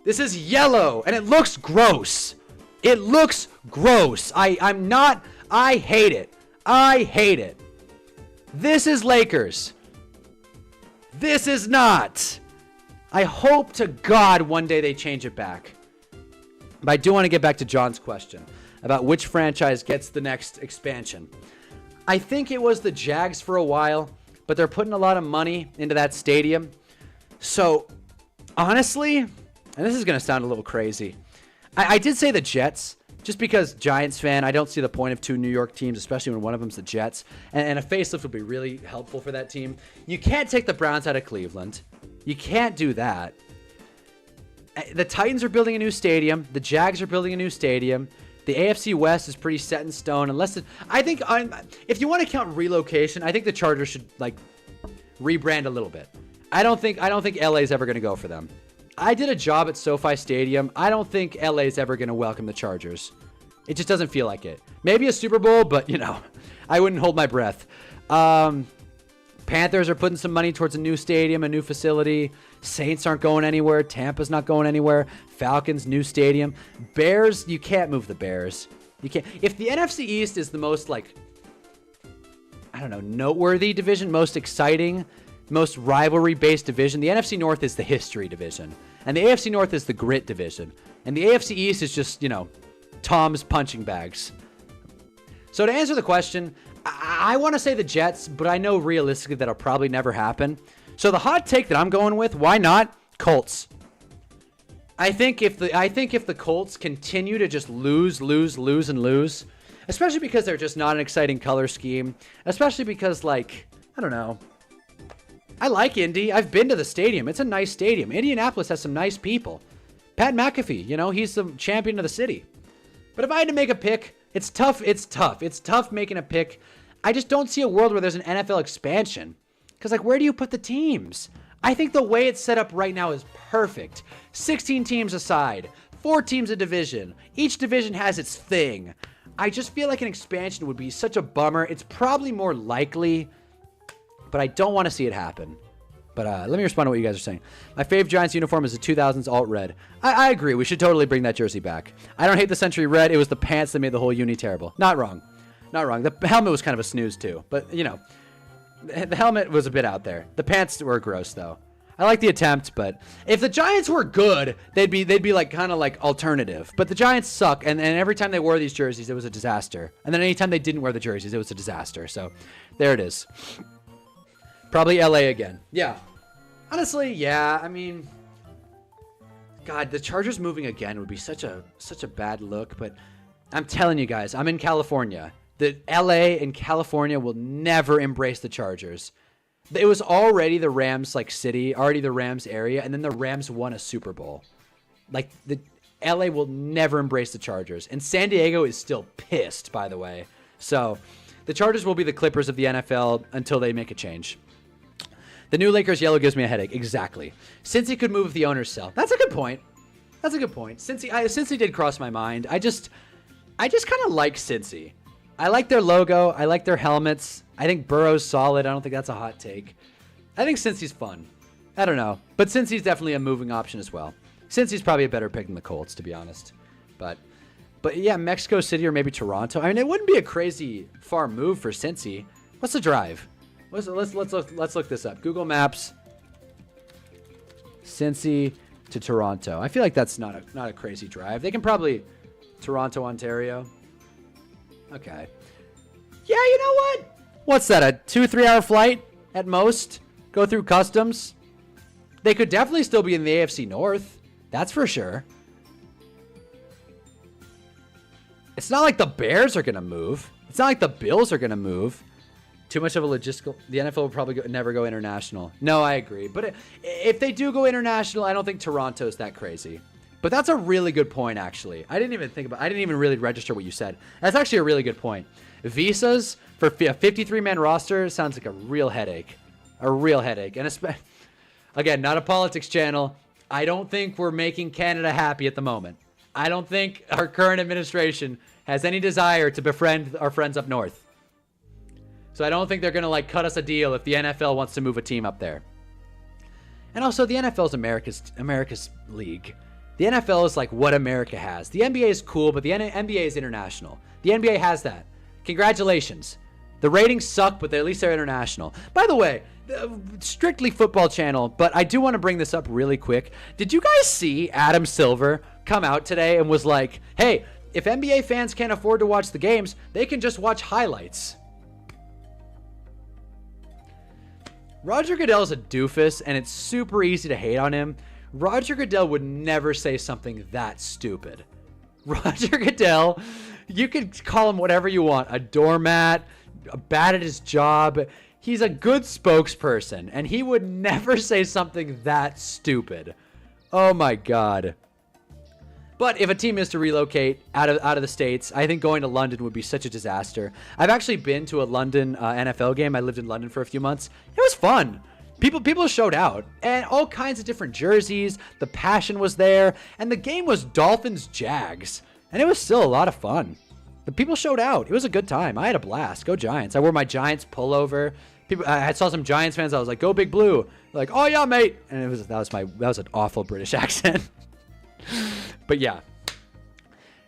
And it looks gross. I hate it. This is Lakers. This is not. I hope to God one day they change it back. But I do want to get back to John's question about which franchise gets the next expansion. I think it was the Jags for a while, but they're putting a lot of money into that stadium. So, honestly, and this is going to sound a little crazy, I did say the Jets, just because Giants fan, I don't see the point of 2 New York teams, especially when one of them's the Jets. And a facelift would be really helpful for that team. You can't take the Browns out of Cleveland. You can't do that. The Titans are building a new stadium. The Jags are building a new stadium. The AFC West is pretty set in stone. I think if you want to count relocation, I think the Chargers should rebrand a little bit. I don't think LA is ever going to go for them. I did a job at SoFi Stadium. I don't think LA is ever going to welcome the Chargers. It just doesn't feel like it. Maybe a Super Bowl, but, you know, I wouldn't hold my breath. Panthers are putting some money towards a new stadium, a new facility. Saints aren't going anywhere. Tampa's not going anywhere. Falcons, new stadium. Bears, you can't move the Bears. You can't. If the NFC East is the most, like, I don't know, noteworthy division, most exciting, most rivalry-based division, the NFC North is the history division. And the AFC North is the grit division. And the AFC East is just, you know, Tom's punching bags. So to answer the question, I want to say the Jets, but I know realistically that'll probably never happen. So the hot take that I'm going with, why not? Colts. I think if the Colts continue to just lose, especially because they're just not an exciting color scheme, especially because, like, I don't know. I like Indy. I've been to the stadium. It's a nice stadium. Indianapolis has some nice people. Pat McAfee, you know, he's the champion of the city. But if I had to make a pick, it's tough. It's tough making a pick. I just don't see a world where there's an NFL expansion. Because, like, where do you put the teams? I think the way it's set up right now is perfect. 16 teams aside, 4 teams a division. Each division has its thing. I just feel like an expansion would be such a bummer. It's probably more likely, but I don't want to see it happen. But let me respond to what you guys are saying. My fave Giants uniform is the 2000s alt red. I agree. We should totally bring that jersey back. I don't hate the century red. It was the pants that made the whole uni terrible. Not wrong. Not wrong. The helmet was kind of a snooze too. But, you know, the helmet was a bit out there. The pants were gross, though. I like the attempt, but if the Giants were good, they'd be like kind of like alternative. But the Giants suck, and every time they wore these jerseys, it was a disaster. And then anytime they didn't wear the jerseys, it was a disaster. So there it is. Probably LA again. Yeah. Honestly, yeah. I mean, God, the Chargers moving again would be such a bad look. But I'm telling you guys, I'm in California. The LA and California will never embrace the Chargers. It was already the Rams like city, already the Rams area, and then the Rams won a Super Bowl. Like, the LA will never embrace the Chargers. And San Diego is still pissed, by the way. So the Chargers will be the Clippers of the NFL until they make a change. The new Lakers yellow gives me a headache. Exactly. Cincy could move if the owners sell. That's a good point. That's a good point. Cincy did cross my mind. I just kind of like Cincy. I like their logo. I like their helmets. I think Burrow's solid. I don't think that's a hot take. I think Cincy's fun. I don't know. But Cincy's definitely a moving option as well. Cincy's probably a better pick than the Colts, to be honest. But yeah, Mexico City or maybe Toronto. I mean, it wouldn't be a crazy far move for Cincy. What's the drive? Let's look this up. Google Maps. Cincy to Toronto. I feel like that's not a crazy drive. They can probably Toronto, Ontario. Okay. Yeah, you know what? What's that? A 2-3 hour flight at most? Go through customs? They could definitely still be in the AFC North. That's for sure. It's not like the Bears are going to move. It's not like the Bills are going to move. Too much of a logistical. The NFL will probably never go international. No, I agree. But if they do go international, I don't think Toronto's that crazy. But that's a really good point, actually. I didn't even really register what you said. That's actually a really good point. Visas for a 53-man roster sounds like a real headache. A real headache. And again, not a politics channel. I don't think we're making Canada happy at the moment. I don't think our current administration has any desire to befriend our friends up north. So I don't think they're going to like cut us a deal if the NFL wants to move a team up there. And also, the NFL is America's league. The NFL is like what America has. The NBA is cool, but the NBA is international. The NBA has that. Congratulations. The ratings suck, but at least they're international. By the way, strictly football channel, but I do want to bring this up really quick. Did you guys see Adam Silver come out today and was like, hey, if NBA fans can't afford to watch the games, they can just watch highlights? Roger Goodell's a doofus, and it's super easy to hate on him. Roger Goodell would never say something that stupid. Roger Goodell, you could call him whatever you want. A doormat, bad at his job. He's a good spokesperson, and he would never say something that stupid. Oh my God. But if a team is to relocate out of the States, I think going to London would be such a disaster. I've actually been to a London NFL game. I lived in London for a few months. It was fun. People showed out, and all kinds of different jerseys. The passion was there, and the game was Dolphins-Jags, and it was still a lot of fun. The people showed out. It was a good time. I had a blast. Go Giants. I wore my Giants pullover. I saw some Giants fans. I was like, "Go Big Blue!" Like, "Oh yeah, mate!" And that was an awful British accent. But yeah,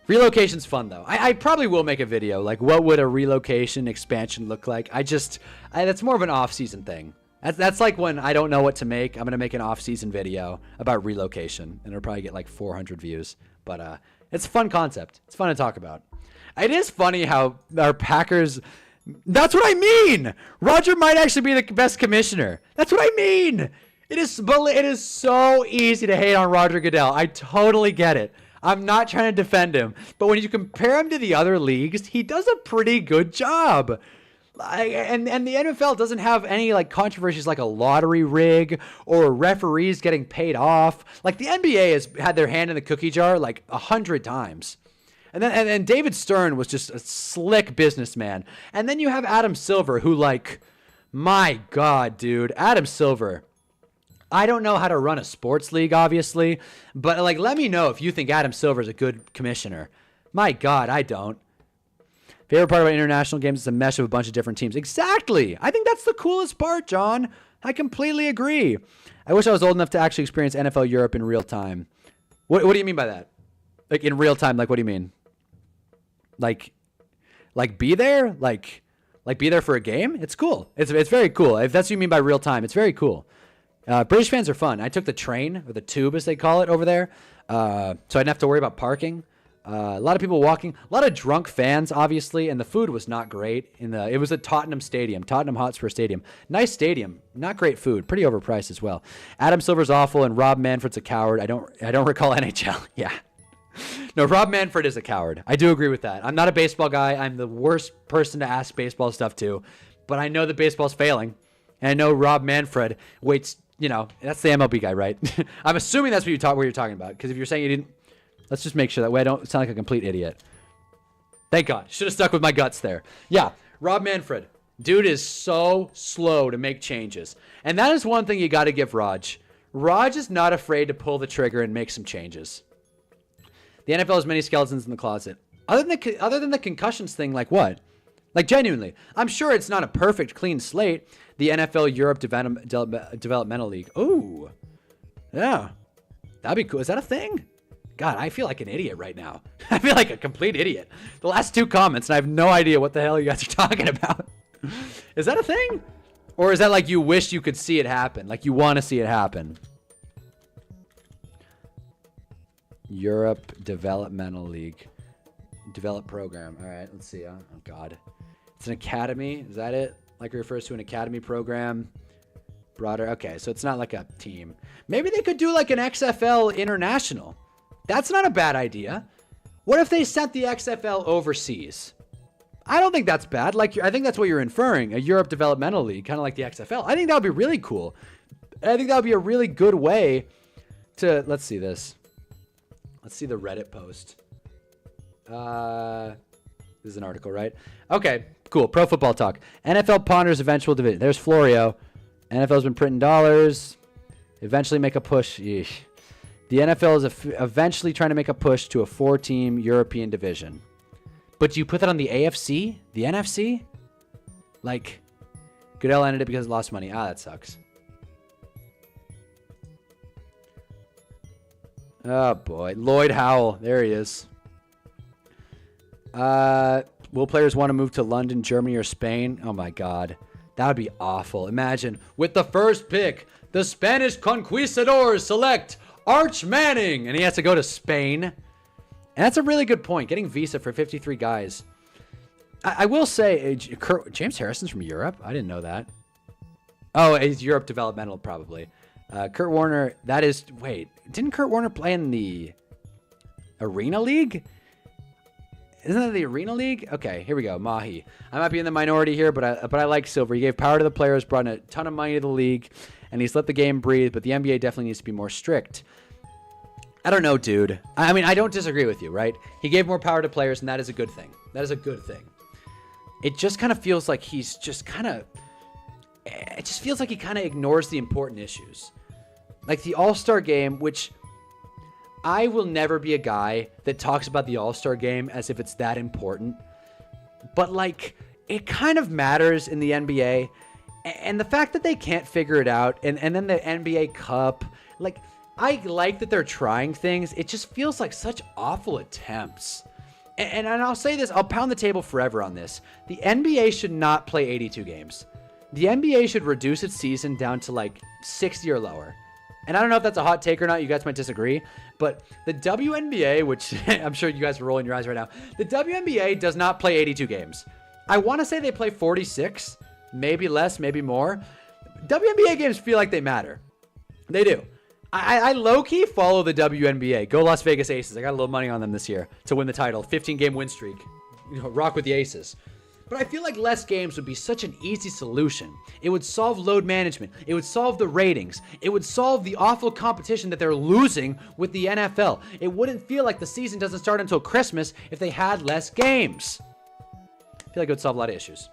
relocation's fun though. I probably will make a video like, what would a relocation expansion look like? That's more of an off-season thing. That's like when I don't know what to make. I'm gonna make an off-season video about relocation, and it'll probably get like 400 views. But it's a fun concept. It's fun to talk about. It is funny how our Packers. That's what I mean. Roger might actually be the best commissioner. That's what I mean. It is so easy to hate on Roger Goodell. I totally get it. I'm not trying to defend him, but when you compare him to the other leagues, he does a pretty good job. And the NFL doesn't have any like controversies like a lottery rig or referees getting paid off. Like the NBA has had their hand in the cookie jar like 100 times. And David Stern was just a slick businessman. And then you have Adam Silver, who like, my God, dude, Adam Silver. I don't know how to run a sports league, obviously, but like, let me know if you think Adam Silver is a good commissioner. My God, I don't. Favorite part about international games is a mesh of a bunch of different teams. Exactly. I think that's the coolest part, John. I completely agree. I wish I was old enough to actually experience NFL Europe in real time. What do you mean by that? Like in real time? Like what do you mean? Like be there? Like be there for a game? It's cool. It's very cool. If that's what you mean by real time, it's very cool. British fans are fun. I took the train, or the tube as they call it over there, so I didn't have to worry about parking. A lot of people walking, a lot of drunk fans, obviously, and the food was not great. It was at Tottenham Hotspur Stadium. Nice stadium, not great food, pretty overpriced as well. Adam Silver's awful, and Rob Manfred's a coward. I don't recall NHL. Yeah. No, Rob Manfred is a coward. I do agree with that. I'm not a baseball guy. I'm the worst person to ask baseball stuff to, but I know that baseball's failing, and I know Rob Manfred waits. That's the MLB guy, right? I'm assuming that's what you're talking about, because if you're saying you didn't, let's just make sure that way I don't sound like a complete idiot. Thank God. Should have stuck with my guts there. Yeah, Rob Manfred. Dude is so slow to make changes, and that is one thing you got to give Raj. Raj is not afraid to pull the trigger and make some changes. The NFL has many skeletons in the closet. Other than the concussions thing, like what? Like genuinely, I'm sure it's not a perfect clean slate. The NFL Europe Developmental League. Ooh, yeah, that'd be cool. Is that a thing? God, I feel like an idiot right now. I feel like a complete idiot. The last two comments, and I have no idea what the hell you guys are talking about. Is that a thing? Or is that like you wish you could see it happen? Like you want to see it happen? Europe Developmental League. Develop program. All right, let's see. Oh, God. It's an academy. Is that it? Like it refers to an academy program. Broader. Okay, so it's not like a team. Maybe they could do like an XFL international. That's not a bad idea. What if they sent the XFL overseas? I don't think that's bad. I think that's what you're inferring. A Europe Developmental League, kind of like the XFL. I think that would be really cool. I think that would be a really good way to... Let's see this. Let's see the Reddit post. This is an article, right? Okay, cool. Pro Football Talk. NFL ponders eventual division. There's Florio. NFL's been printing dollars. Eventually make a push. Yeesh. The NFL is eventually trying to make a push to a 4-team European division. But do you put that on the AFC? The NFC? Like, Goodell ended it because it lost money. That sucks. Oh, boy. Lloyd Howell. There he is. Will players want to move to London, Germany, or Spain? Oh, my God. That would be awful. Imagine, with the first pick, the Spanish Conquistadors select Arch Manning. And he has to go to Spain. And that's a really good point. Getting visa for 53 guys. I will say, James Harrison's from Europe. I didn't know that. Oh, he's Europe developmental, probably. Kurt Warner, that is... Wait, didn't Kurt Warner play in the Arena League? Isn't that the Arena League? Okay, here we go. Mahi. I might be in the minority here, but I like Silver. He gave power to the players, brought in a ton of money to the league, and he's let the game breathe, but the NBA definitely needs to be more strict. I don't know, dude. I mean, I don't disagree with you, right? He gave more power to players, and that is a good thing. That is a good thing. It just kind of feels like he's just kind of... just feels like he kind of ignores the important issues. Like the All-Star game, which I will never be a guy that talks about the All-Star game as if it's that important. But like, it kind of matters in the NBA. And the fact that they can't figure it out, and then the NBA Cup, like, I like that they're trying things. It just feels like such awful attempts. And I'll say this, I'll pound the table forever on this. The NBA should not play 82 games. The NBA should reduce its season down to like 60 or lower. And I don't know if that's a hot take or not. You guys might disagree. But the WNBA, which I'm sure you guys are rolling your eyes right now, the WNBA does not play 82 games. I want to say they play 46, maybe less, maybe more. WNBA games feel like they matter. They do. I low-key follow the WNBA. Go Las Vegas Aces. I got a little money on them this year to win the title. 15-game win streak. Rock with the Aces. But I feel like less games would be such an easy solution. It would solve load management. It would solve the ratings. It would solve the awful competition that they're losing with the NFL. It wouldn't feel like the season doesn't start until Christmas if they had less games. I feel like it would solve a lot of issues.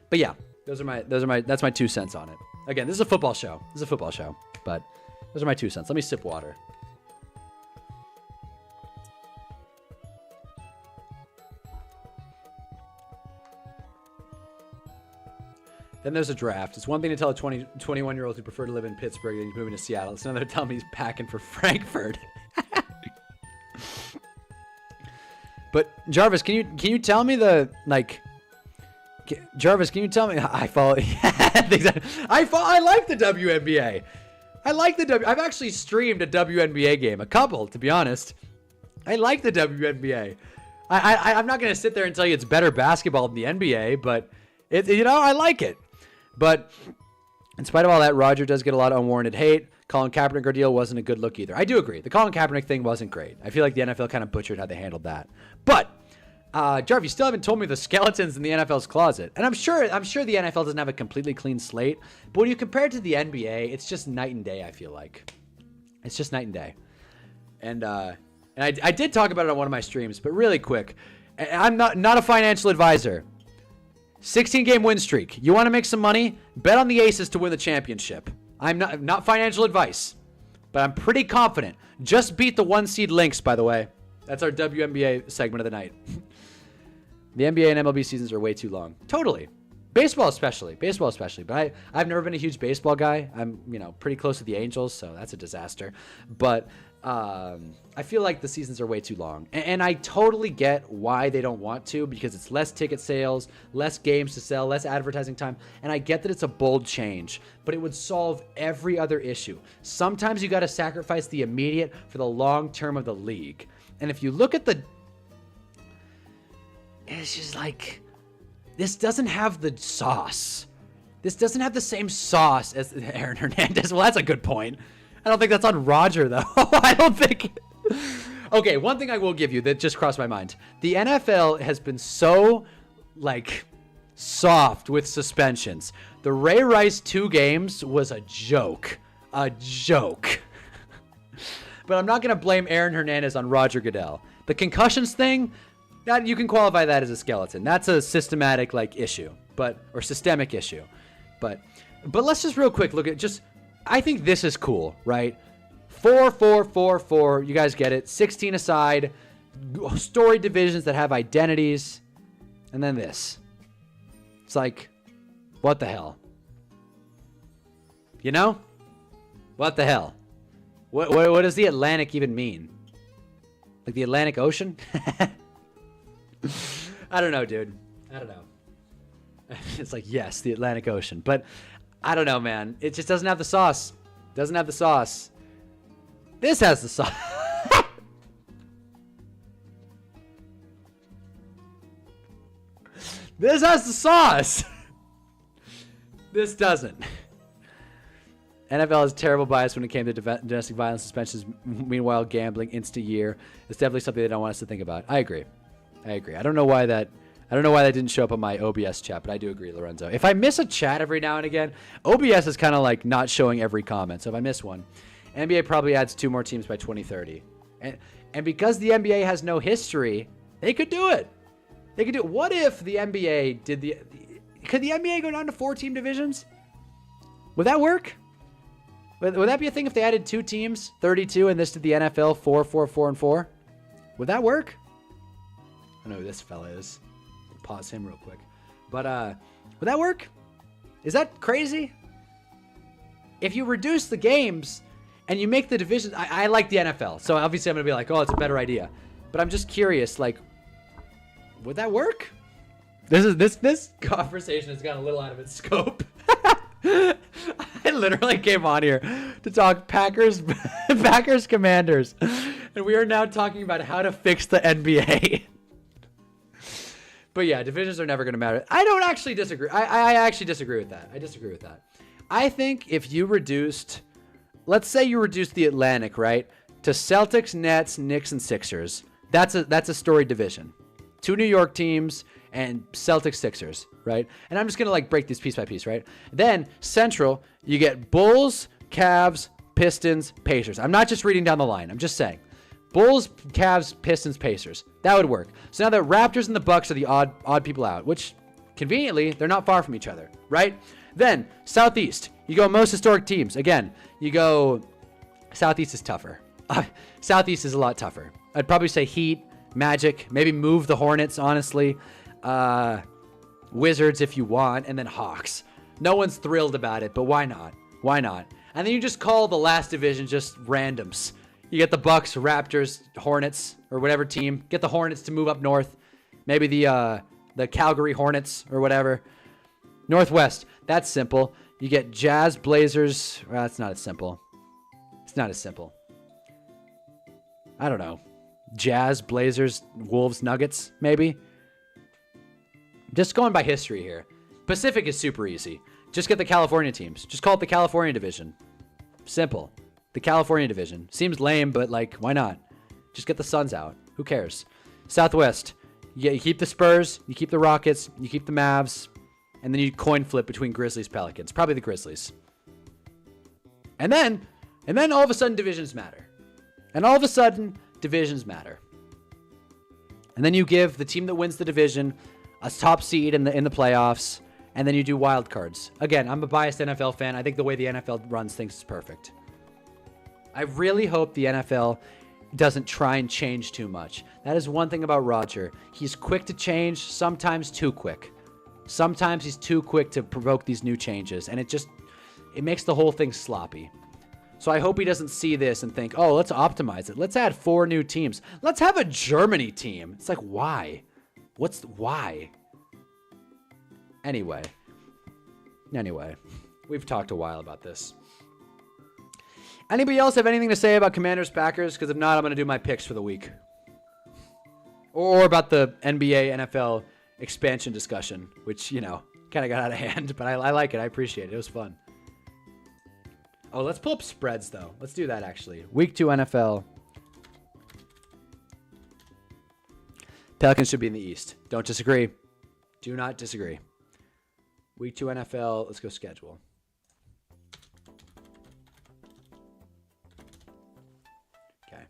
But yeah, that's my 2 cents on it. Again, this is a football show. But those are my 2 cents. Let me sip water. Then there's a draft. It's one thing to tell a 21-year-old who prefer to live in Pittsburgh than moving to Seattle. It's another to tell me he's packing for Frankfurt. But Jarvis, can you tell me Jarvis, can you tell me? I follow. I like the WNBA. I've actually streamed a WNBA game, a couple, to be honest. I like the WNBA. I'm not gonna sit there and tell you it's better basketball than the NBA, but I like it. But in spite of all that, Roger does get a lot of unwarranted hate. Colin Kaepernick ordeal wasn't a good look either. I do agree. The Colin Kaepernick thing wasn't great. I feel like the NFL kind of butchered how they handled that. But Jarv, you still haven't told me the skeletons in the NFL's closet. And I'm sure the NFL doesn't have a completely clean slate. But when you compare it to the NBA, it's just night and day, I feel like. It's just night and day. And I did talk about it on one of my streams, but really quick. I'm not a financial advisor. 16-game win streak. You want to make some money? Bet on the Aces to win the championship. I'm not financial advice, but I'm pretty confident. Just beat the 1-seed Lynx, by the way. That's our WNBA segment of the night. The NBA and MLB seasons are way too long. Totally. Baseball especially. But I've never been a huge baseball guy. I'm, pretty close to the Angels, so that's a disaster. But I feel like the seasons are way too long. And I totally get why they don't want to, because it's less ticket sales, less games to sell, less advertising time. And I get that it's a bold change, but it would solve every other issue. Sometimes you got to sacrifice the immediate for the long term of the league. And if you look at it's just like, this doesn't have the sauce. This doesn't have the same sauce as Aaron Hernandez. Well, that's a good point. I don't think that's on Roger, though. I don't think. Okay, one thing I will give you that just crossed my mind. The NFL has been so, soft with suspensions. The Ray Rice 2 games was a joke. A joke. But I'm not going to blame Aaron Hernandez on Roger Goodell. The concussions thing, that you can qualify that as a skeleton. That's a systematic issue, or systemic issue. But let's just real quick look at I think this is cool, right? 4-4-4-4. You guys get it. 16 aside. Story divisions that have identities. And then this. It's like, what the hell? What the hell? What does the Atlantic even mean? Like the Atlantic Ocean? I don't know, dude. I don't know. It's like, yes, the Atlantic Ocean. But I don't know, man. It just doesn't have the sauce. Doesn't have the sauce. This has the sauce. This has the sauce. This doesn't. NFL has terrible bias when it came to domestic violence suspensions. Meanwhile, gambling, insta-year. It's definitely something they don't want us to think about. I agree. I don't know why that didn't show up on my OBS chat, but I do agree, Lorenzo. If I miss a chat every now and again, OBS is kind of like not showing every comment. So if I miss one, NBA probably adds 2 more teams by 2030. And because the NBA has no history, they could do it. They could do it. What if the NBA could the NBA go down to 4-team divisions? Would that work? Would that be a thing if they added 2 teams, 32, and this did the NFL 4, 4, 4, and 4? Would that work? I don't know who this fella is. Pause him real quick. But would that work? Is that crazy? If you reduce the games and you make the divisions, I like the NFL, so obviously I'm gonna be like, oh, it's a better idea. But I'm just curious, like, would that work? This conversation has gone a little out of its scope. I literally came on here to talk Packers Commanders, and we are now talking about how to fix the NBA. But yeah, divisions are never going to matter. I don't actually disagree. I actually disagree with that. I disagree with that. I think if you reduced, let's say you reduced the Atlantic, right, to Celtics, Nets, Knicks, and Sixers, that's a storied division. 2 New York teams and Celtics, Sixers, right? And I'm just going to like break these piece by piece, right? Then Central, you get Bulls, Cavs, Pistons, Pacers. I'm not just reading down the line. I'm just saying. Bulls, Cavs, Pistons, Pacers. That would work. So now the Raptors and the Bucks are the odd people out, which conveniently, they're not far from each other, right? Then Southeast, you go most historic teams. Again, you go Southeast is tougher. Southeast is a lot tougher. I'd probably say Heat, Magic, maybe move the Hornets, honestly. Wizards if you want, and then Hawks. No one's thrilled about it, but why not? Why not? And then you just call the last division just randoms. You get the Bucks, Raptors, Hornets, or whatever team. Get the Hornets to move up north. Maybe the Calgary Hornets or whatever. Northwest, that's simple. You get Jazz, Blazers. Well, that's not as simple. It's not as simple. I don't know. Jazz, Blazers, Wolves, Nuggets, maybe. Just going by history here. Pacific is super easy. Just get the California teams. Just call it the California division. Simple. The California division. Seems lame, but like, why not? Just get the Suns out. Who cares? Southwest. You keep the Spurs, you keep the Rockets, you keep the Mavs, and then you coin flip between Grizzlies, Pelicans. Probably the Grizzlies. And then all of a sudden divisions matter. And all of a sudden divisions matter. And then you give the team that wins the division a top seed in the playoffs, and then you do wild cards. Again, I'm a biased NFL fan. I think the way the NFL runs things is perfect. I really hope the NFL doesn't try and change too much. That is one thing about Roger. He's quick to change, sometimes too quick. Sometimes he's too quick to provoke these new changes, and it makes the whole thing sloppy. So I hope he doesn't see this and think, oh, let's optimize it. Let's add 4 new teams. Let's have a Germany team. It's like, why? Why? Anyway, we've talked a while about this. Anybody else have anything to say about Commanders Packers? Because if not, I'm going to do my picks for the week. Or about the NBA NFL expansion discussion, which, kind of got out of hand, but I like it. I appreciate it. It was fun. Oh, let's pull up spreads, though. Let's do that, actually. Week 2 NFL. Pelicans should be in the East. Don't disagree. Do not disagree. Week 2 NFL. Let's go schedule. Okay.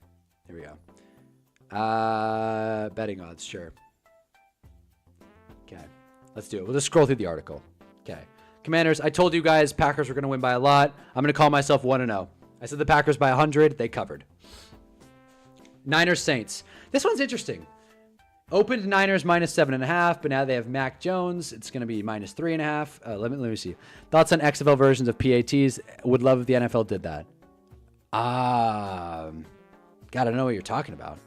Here we go. Betting odds, sure. Okay. Let's do it. We'll just scroll through the article. Okay. Commanders, I told you guys Packers were going to win by a lot. I'm going to call myself 1-0. I said the Packers by 100. They covered. Niners Saints. This one's interesting. Opened Niners -7.5, but now they have Mac Jones. It's going to be -3.5. Let me see. Thoughts on XFL versions of PATs? Would love if the NFL did that. God, I don't know what you're talking about.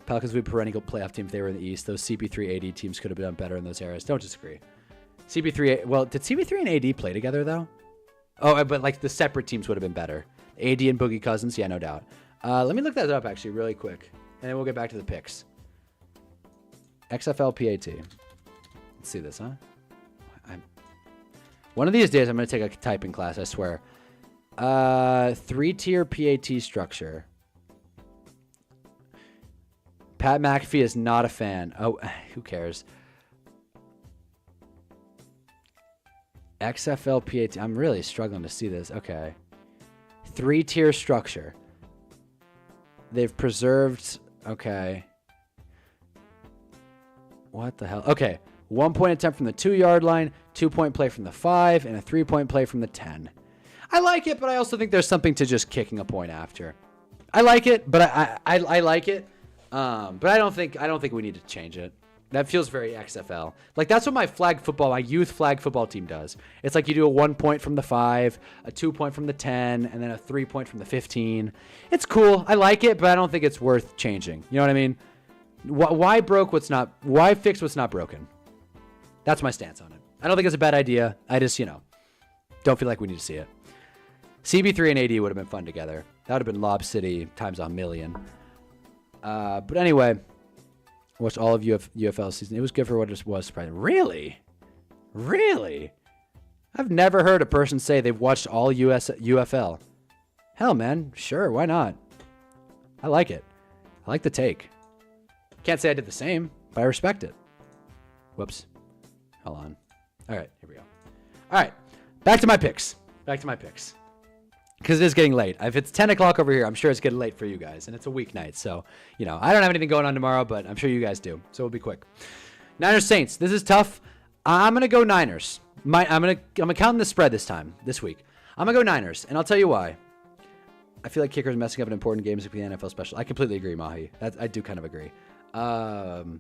Pelicans would be a perennial playoff team if they were in the East. Those CP3 AD teams could have done better in those eras. Don't disagree. CP3, well, did CP3 and AD play together, though? Oh, but like the separate teams would have been better. AD and Boogie Cousins, yeah, no doubt. Let me look that up, actually, really quick. And then we'll get back to the picks. XFL PAT. Let's see this, huh? One of these days, I'm going to take a typing class, I swear. 3-tier PAT structure. Pat McAfee is not a fan. Oh, who cares? XFL PAT. I'm really struggling to see this. Okay. 3-tier structure. They've preserved... Okay. What the hell? Okay. 1-point attempt from the 2-yard line, 2-point play from the 5, and a 3-point play from the 10. I like it, but I also think there's something to just kicking a point after. I like it, but I like it. But I don't think we need to change it. That feels very XFL. Like, that's what my youth flag football team does. It's like you do a 1-point from the 5, a 2-point from the 10, and then a 3-point from the 15. It's cool. I like it, but I don't think it's worth changing. You know what I mean? Why fix what's not broken? That's my stance on it. I don't think it's a bad idea. I just, don't feel like we need to see it. CB3 and AD would have been fun together. That would have been Lob City times 1,000,000. But anyway, watched all of UFL season. It was good for what it was. Really? I've never heard a person say they've watched all UFL. Hell, man. Sure, why not? I like it. I like the take. Can't say I did the same, but I respect it. Whoops. Hold on. All right, here we go. All right, back to my picks. Because it is getting late. If it's 10 o'clock over here, I'm sure it's getting late for you guys. And it's a weeknight. So, I don't have anything going on tomorrow, but I'm sure you guys do. So we'll be quick. Niners Saints. This is tough. I'm going to go Niners. I'm counting the spread this week. I'm going to go Niners. And I'll tell you why. I feel like kickers messing up in important games with the NFL special. I completely agree, Mahi. I do kind of agree. And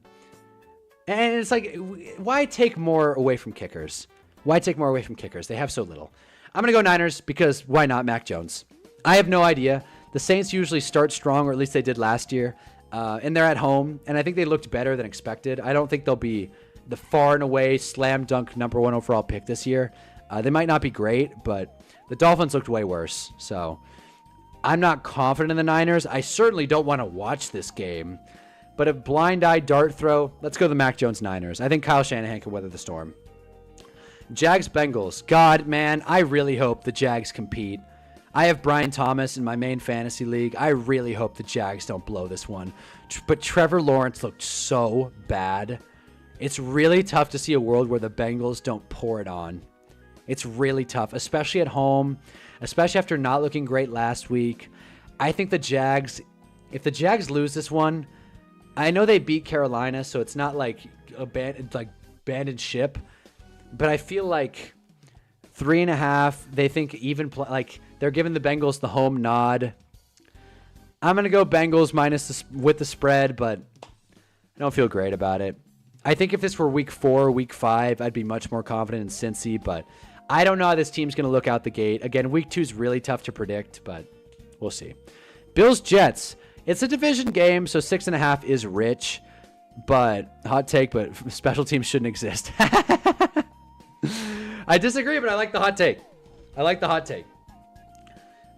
it's like, why take more away from kickers? They have so little. I'm going to go Niners because why not Mac Jones? I have no idea. The Saints usually start strong, or at least they did last year. And they're at home, and I think they looked better than expected. I don't think they'll be the far and away slam dunk number 1 overall pick this year. They might not be great, but the Dolphins looked way worse. So I'm not confident in the Niners. I certainly don't want to watch this game. But a blind-eye dart throw, let's go the Mac Jones Niners. I think Kyle Shanahan can weather the storm. Jags Bengals. God, man, I really hope the Jags compete. I have Brian Thomas in my main fantasy league. I really hope the Jags don't blow this one. But Trevor Lawrence looked so bad. It's really tough to see a world where the Bengals don't pour it on. It's really tough, especially at home, especially after not looking great last week. I think the Jags, if the Jags lose this one, I know they beat Carolina, so it's not like abandoned ship. But I feel like 3.5, they think even they're giving the Bengals the home nod. I'm going to go Bengals with the spread, but I don't feel great about it. I think if this were week 4, week 5, I'd be much more confident in Cincy, but I don't know how this team's going to look out the gate. Again, week 2 is really tough to predict, but we'll see. Bills Jets. It's a division game, so 6.5 is rich, but hot take, but special teams shouldn't exist. I disagree, but I like the hot take.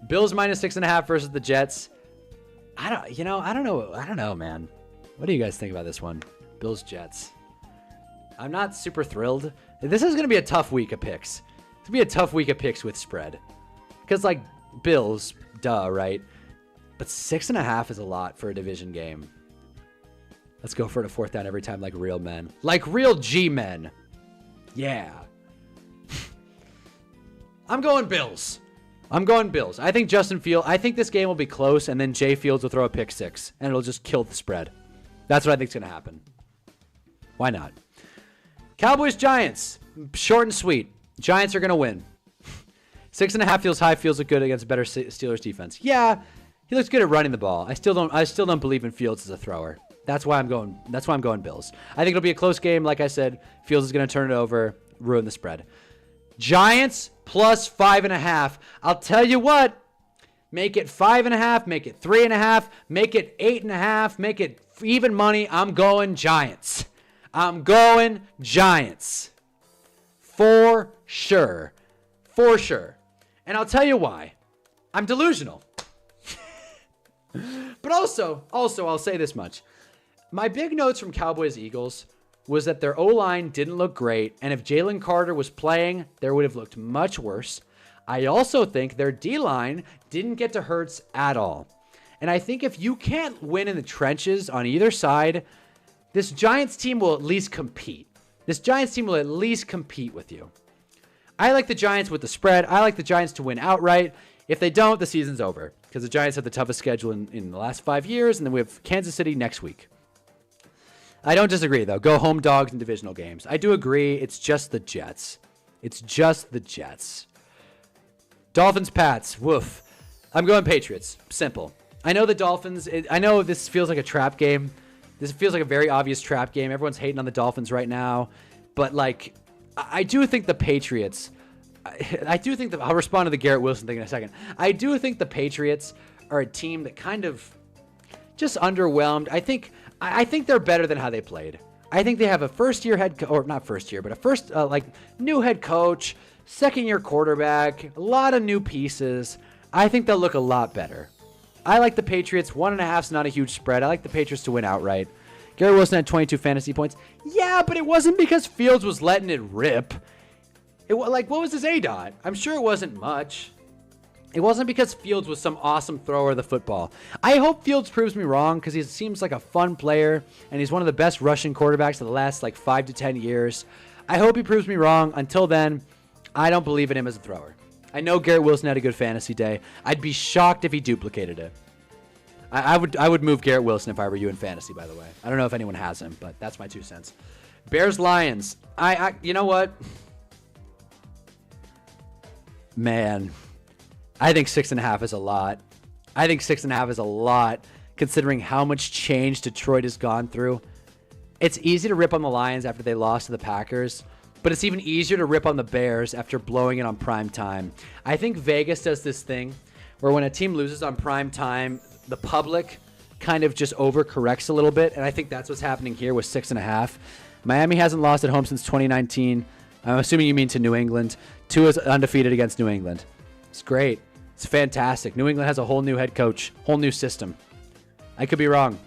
Bills minus 6.5 versus the Jets. I don't know, man. What do you guys think about this one? Bills Jets. I'm not super thrilled. This is going to be a tough week of picks. It's going to be a tough week of picks with spread. Because, Bills, duh, right? But 6.5 is a lot for a division game. Let's go for it a 4th down every time like real men. Like real G-men. Yeah. I'm going Bills. I think I think this game will be close, and then Jay Fields will throw a pick 6, and it'll just kill the spread. That's what I think is going to happen. Why not? Cowboys Giants. Short and sweet. Giants are going to win. 6.5 feels high. Feels good against a better Steelers defense. Yeah, he looks good at running the ball. I still don't believe in Fields as a thrower. That's why I'm going Bills. I think it'll be a close game. Like I said, Fields is going to turn it over, ruin the spread. Giants plus 5.5. I'll tell you what. Make it 5.5. Make it 3.5. Make it 8.5. Make it even money. I'm going Giants. For sure. And I'll tell you why. I'm delusional. But also, I'll say this much. My big notes from Cowboys Eagles was that their O-line didn't look great, and if Jalen Carter was playing, they would have looked much worse. I also think their D-line didn't get to Hurts at all. And I think if you can't win in the trenches on either side, this Giants team will at least compete. With you. I like the Giants with the spread. I like the Giants to win outright. If they don't, the season's over, because the Giants have the toughest schedule in the last 5 years, and then we have Kansas City next week. I don't disagree, though. Go home dogs in divisional games. I do agree. It's just the Jets. It's just the Jets. Dolphins, Pats. Woof. I'm going Patriots. Simple. I know the Dolphins. I know this feels like a trap game. This feels like a very obvious trap game. Everyone's hating on the Dolphins right now. But, like, I do think the Patriots... I do think that... I'll respond to the Garrett Wilson thing in a second. I do think the Patriots are a team that kind of just underwhelmed. I think they're better than how they played. I think they have a first-year or not first year, but a new head coach, second-year quarterback, a lot of new pieces. I think they'll look a lot better. I like the Patriots. 1.5 is not a huge spread. I like the Patriots to win outright. Garrett Wilson had 22 fantasy points. Yeah, but it wasn't because Fields was letting it rip. What was his ADOT? I'm sure it wasn't much. It wasn't because Fields was some awesome thrower of the football. I hope Fields proves me wrong because he seems like a fun player, and he's one of the best rushing quarterbacks of the last 5 to 10 years. I hope he proves me wrong. Until then, I don't believe in him as a thrower. I know Garrett Wilson had a good fantasy day. I'd be shocked if he duplicated it. I would move Garrett Wilson if I were you in fantasy, by the way. I don't know if anyone has him, but that's my 2 cents. Bears, Lions. You know what? Man, I think 6.5 is a lot. I think 6.5 is a lot considering how much change Detroit has gone through. It's easy to rip on the Lions after they lost to the Packers, but it's even easier to rip on the Bears after blowing it on prime time. I think Vegas does this thing where when a team loses on prime time, the public kind of just overcorrects a little bit, and I think that's what's happening here with 6.5. Miami hasn't lost at home since 2019. I'm assuming you mean to New England. Tua is undefeated against New England. It's great. It's fantastic. New England has a whole new head coach, whole new system. I could be wrong.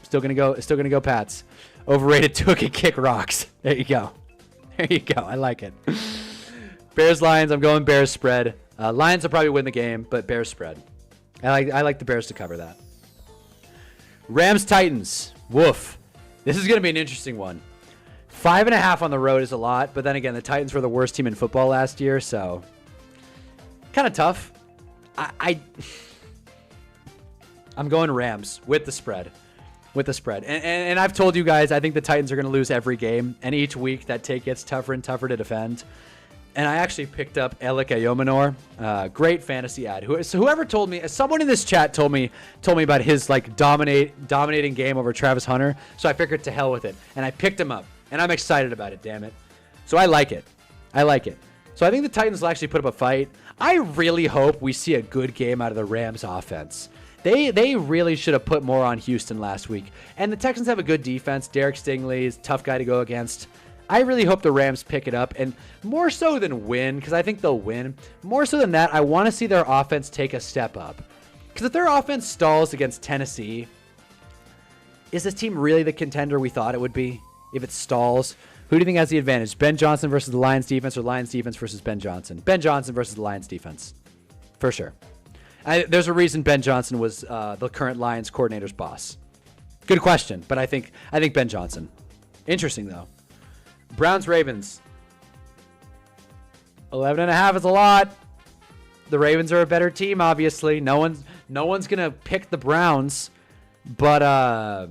Still gonna go Pats. Overrated. Tua can kick rocks. There you go. I like it. Bears, Lions. I'm going Bears spread. Lions will probably win the game, but Bears spread. I like the Bears to cover that. Rams, Titans. Woof. This is gonna be an interesting one. 5.5 on the road is a lot, but then again, the Titans were the worst team in football last year, so kind of tough. I'm going Rams with the spread. And I've told you guys, I think the Titans are going to lose every game, and each week that take gets tougher and tougher to defend. And I actually picked up Elik Ayomanor. Great fantasy ad. Whoever told me, someone in this chat told me about his dominating game over Travis Hunter, so I figured to hell with it, and I picked him up. And I'm excited about it, damn it. So I like it. So I think the Titans will actually put up a fight. I really hope we see a good game out of the Rams offense. They really should have put more on Houston last week. And the Texans have a good defense. Derek Stingley is a tough guy to go against. I really hope the Rams pick it up. And more so than win, because I think they'll win, more so than that, I want to see their offense take a step up. Because if their offense stalls against Tennessee, is this team really the contender we thought it would be? If it stalls, who do you think has the advantage? Ben Johnson versus the Lions defense or Lions defense versus Ben Johnson? Ben Johnson versus the Lions defense. For sure. There's a reason Ben Johnson was the current Lions coordinator's boss. Good question, but I think Ben Johnson. Interesting, though. Browns, Ravens. 11.5 is a lot. The Ravens are a better team, obviously. No one's going to pick the Browns, but...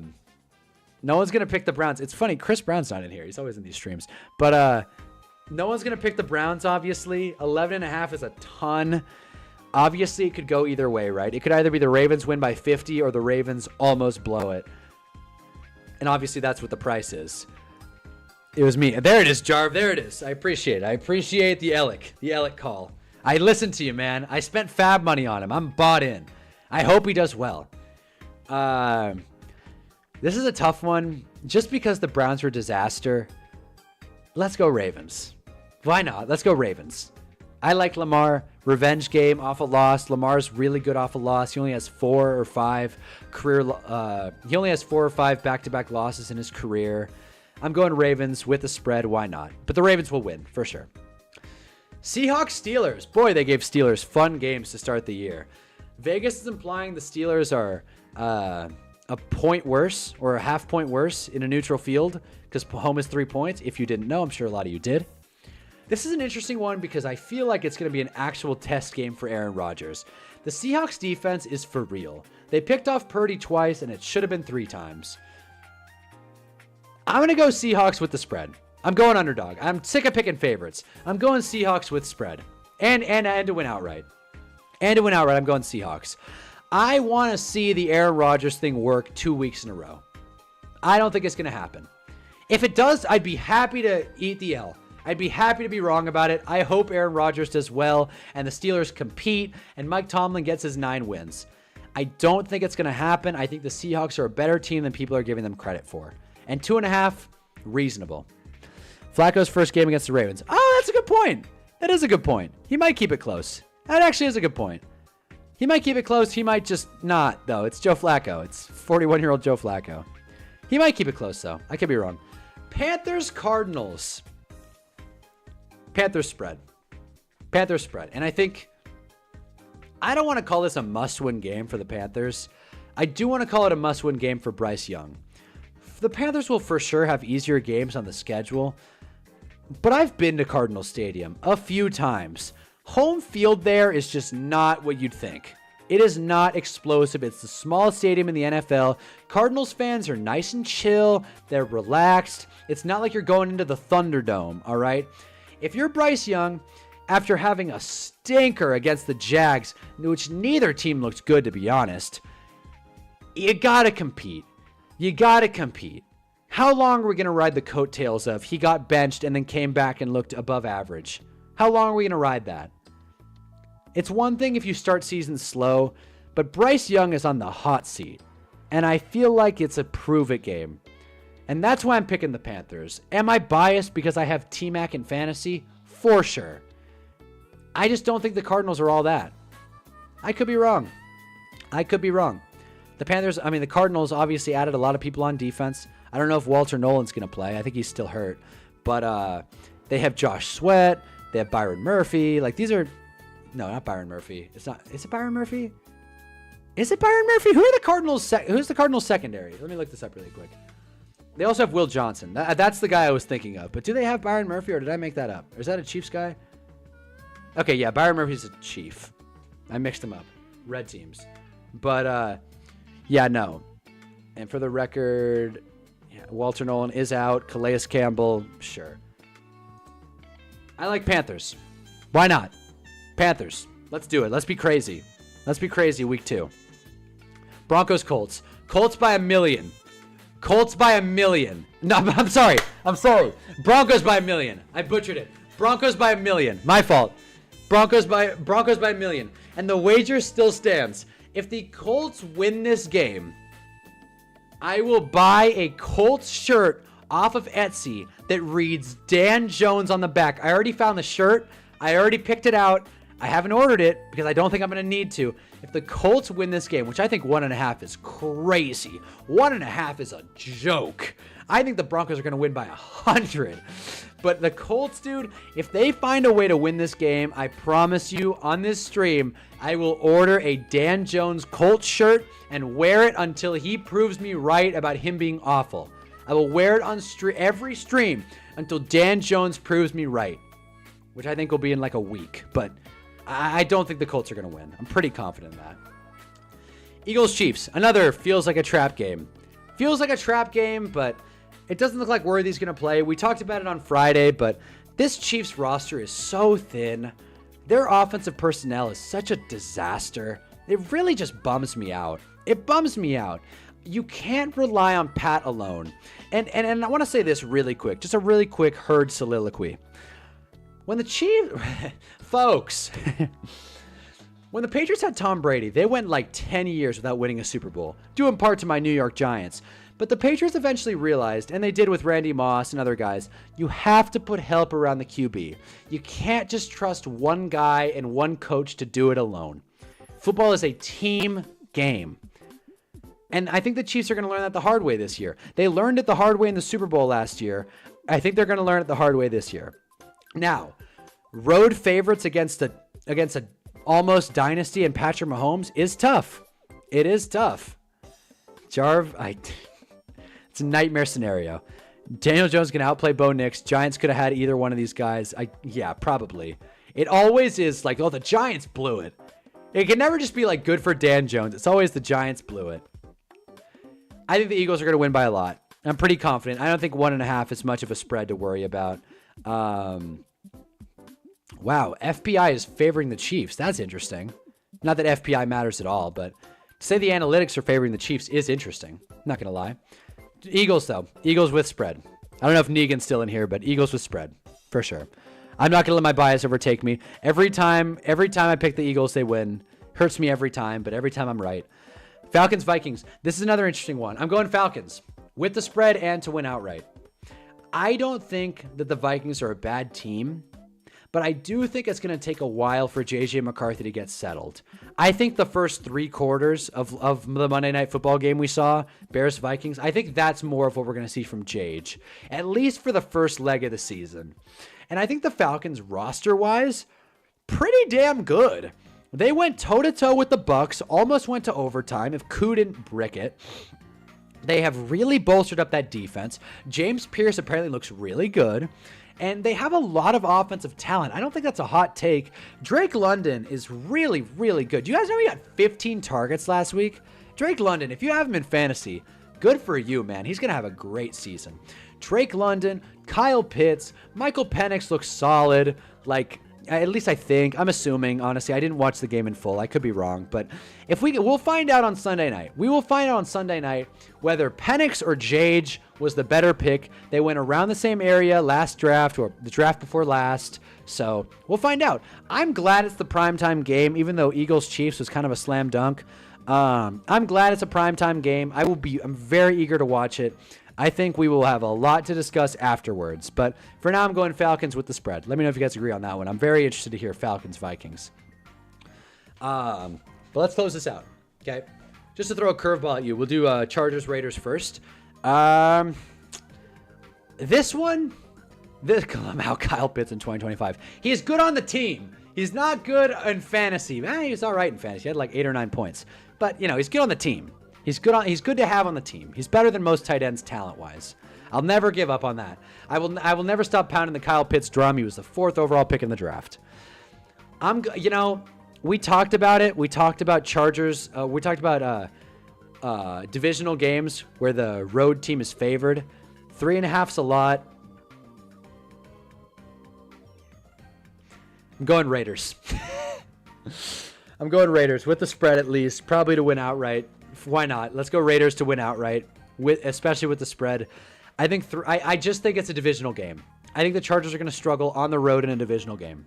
No one's going to pick the Browns. It's funny, Chris Brown's not in here. He's always in these streams. But no one's going to pick the Browns, obviously. 11.5 is a ton. Obviously, it could go either way, right? It could either be the Ravens win by 50 or the Ravens almost blow it. And obviously, that's what the price is. It was me. There it is, Jarv. There it is. I appreciate it. I appreciate the Elik call. I listened to you, man. I spent fab money on him. I'm bought in. I hope he does well. This is a tough one. Just because the Browns were a disaster, let's go Ravens. Why not? Let's go Ravens. I like Lamar. Revenge game off a loss. Lamar's really good off a loss. He only has 4 or 5 back-to-back losses in his career. I'm going Ravens with the spread. Why not? But the Ravens will win for sure. Seahawks, Steelers. Boy, they gave Steelers fun games to start the year. Vegas is implying the Steelers are a point worse or a half point worse in a neutral field because home is 3 points. If you didn't know, I'm sure a lot of you did. This is an interesting one because I feel like it's going to be an actual test game for Aaron Rodgers. The Seahawks defense is for real. They picked off Purdy twice and it should have been 3 times. I'm going to go Seahawks with the spread. I'm going underdog. I'm sick of picking favorites. I'm going Seahawks with spread. And to win outright. And to win outright, I'm going Seahawks. I want to see the Aaron Rodgers thing work 2 weeks in a row. I don't think it's going to happen. If it does, I'd be happy to eat the L. I'd be happy to be wrong about it. I hope Aaron Rodgers does well and the Steelers compete and Mike Tomlin gets his 9 wins. I don't think it's going to happen. I think the Seahawks are a better team than people are giving them credit for. And 2.5, reasonable. Flacco's first game against the Ravens. Oh, that's a good point. That is a good point. He might keep it close. That actually is a good point. He might keep it close. He might just not, though. It's Joe Flacco. It's 41-year-old Joe Flacco. He might keep it close, though. I could be wrong. Panthers, Cardinals. Panthers spread. Panthers spread. And I think, I don't want to call this a must-win game for the Panthers. I do want to call it a must-win game for Bryce Young. The Panthers will for sure have easier games on the schedule, but I've been to Cardinal Stadium a few times. Home field there is just not what you'd think. It is not explosive. It's the smallest stadium in the NFL. Cardinals fans are nice and chill. They're relaxed. It's not like you're going into the Thunderdome, all right? If you're Bryce Young, after having a stinker against the Jags, which neither team looked good to be honest, you gotta compete. You gotta compete. How long are we gonna ride the coattails of he got benched and then came back and looked above average? How long are we gonna ride that? It's one thing if you start season slow, but Bryce Young is on the hot seat, and I feel like it's a prove-it game. And that's why I'm picking the Panthers. Am I biased because I have T-Mac in fantasy? For sure. I just don't think the Cardinals are all that. I could be wrong. The Cardinals obviously added a lot of people on defense. I don't know if Walter Nolan's going to play. I think he's still hurt. But they have Josh Sweat. They have Byron Murphy. Like, these are... No, not Byron Murphy. It's not... Is it Byron Murphy? Is it Byron Murphy? Who are the Cardinals... Who's the Cardinals secondary? Let me look this up really quick. They also have Will Johnson. That's the guy I was thinking of. But do they have Byron Murphy, or did I make that up? Or is that a Chiefs guy? Okay, yeah, Byron Murphy's a Chief. I mixed them up. Red teams. But, yeah, no. And for the record, yeah, Walter Nolan is out. Calais Campbell, sure. I like Panthers. Why not? Panthers. Let's do it. Let's be crazy. Let's be crazy week 2. Broncos, Colts. Colts by 1 million. Colts by 1 million. No, I'm sorry. Broncos by 1 million. I butchered it. Broncos by 1 million. My fault. Broncos by 1 million. And the wager still stands. If the Colts win this game, I will buy a Colts shirt off of Etsy that reads Dan Jones on the back. I already found the shirt. I already picked it out. I haven't ordered it because I don't think I'm going to need to. If the Colts win this game, which I think 1.5 is crazy. 1.5 is a joke. I think the Broncos are going to win by 100. But the Colts, dude, if they find a way to win this game, I promise you on this stream, I will order a Dan Jones Colts shirt and wear it until he proves me right about him being awful. I will wear it on every stream until Dan Jones proves me right, which I think will be in like a week. But I don't think the Colts are going to win. I'm pretty confident in that. Eagles-Chiefs. Another feels like a trap game. Feels like a trap game, but it doesn't look like Worthy's going to play. We talked about it on Friday, but this Chiefs roster is so thin. Their offensive personnel is such a disaster. It really just bums me out. It bums me out. You can't rely on Pat alone. And I want to say this really quick. Just a really quick herd soliloquy. When the Chiefs... Folks... When the Patriots had Tom Brady, they went like 10 years without winning a Super Bowl, due in part to my New York Giants. But the Patriots eventually realized, and they did with Randy Moss and other guys, you have to put help around the QB. You can't just trust one guy and one coach to do it alone. Football is a team game. And I think the Chiefs are going to learn that the hard way this year. They learned it the hard way in the Super Bowl last year. I think they're going to learn it the hard way this year. Now, road favorites against a almost dynasty and Patrick Mahomes is tough. It is tough. It's a nightmare scenario. Daniel Jones can outplay Bo Nix. Giants could have had either one of these guys. Yeah, probably. It always is like, oh, the Giants blew it. It can never just be like good for Dan Jones. It's always the Giants blew it. I think the Eagles are going to win by a lot. I'm pretty confident. I don't think 1.5 is much of a spread to worry about. Wow, FPI is favoring the Chiefs. That's interesting. Not that FPI matters at all, but to say the analytics are favoring the Chiefs is interesting. Not going to lie. Eagles, though. Eagles with spread. I don't know if Negan's still in here, but Eagles with spread. For sure. I'm not going to let my bias overtake me. Every time I pick the Eagles, they win. Hurts me every time, but every time I'm right. Falcons, Vikings. This is another interesting one. I'm going Falcons with the spread and to win outright. I don't think that the Vikings are a bad team, but I do think it's going to take a while for J.J. McCarthy to get settled. I think the first 3 quarters of the Monday Night Football game we saw, Bears-Vikings, I think that's more of what we're going to see from Jage, at least for the first leg of the season. And I think the Falcons, roster-wise, pretty damn good. They went toe-to-toe with the Bucs, almost went to overtime if Koo didn't brick it. They have really bolstered up that defense. James Pierce apparently looks really good. And they have a lot of offensive talent. I don't think that's a hot take. Drake London is really, really good. Do you guys know he got 15 targets last week? Drake London, if you have him in fantasy, good for you, man. He's going to have a great season. Drake London, Kyle Pitts, Michael Penix looks solid. Like, at least I think. I'm assuming, honestly. I didn't watch the game in full. I could be wrong. But we'll find out on Sunday night. We will find out on Sunday night whether Penix or Jage was the better pick. They went around the same area last draft or the draft before last. So we'll find out. I'm glad it's the primetime game, even though Eagles-Chiefs was kind of a slam dunk. I'm glad it's a primetime game. I'm very eager to watch it. I think we will have a lot to discuss afterwards. But for now, I'm going Falcons with the spread. Let me know if you guys agree on that one. I'm very interested to hear Falcons-Vikings. But let's close this out, okay? Just to throw a curveball at you, we'll do Chargers-Raiders first. This how Kyle Pitts in 2025. He is good on the team. He's not good in fantasy. He was all right in fantasy. He had like 8 or 9 points. But, he's good on the team. He's good to have on the team. He's better than most tight ends talent-wise. I'll never give up on that. I will never stop pounding the Kyle Pitts drum. He was the 4th overall pick in the draft. We talked about it. We talked about Chargers. We talked about divisional games where the road team is favored. 3.5's a lot. I'm going Raiders. I'm going Raiders with the spread at least, probably to win outright. Why not? Let's go Raiders to win outright, especially with the spread. I think I just think it's a divisional game. I think the Chargers are going to struggle on the road in a divisional game.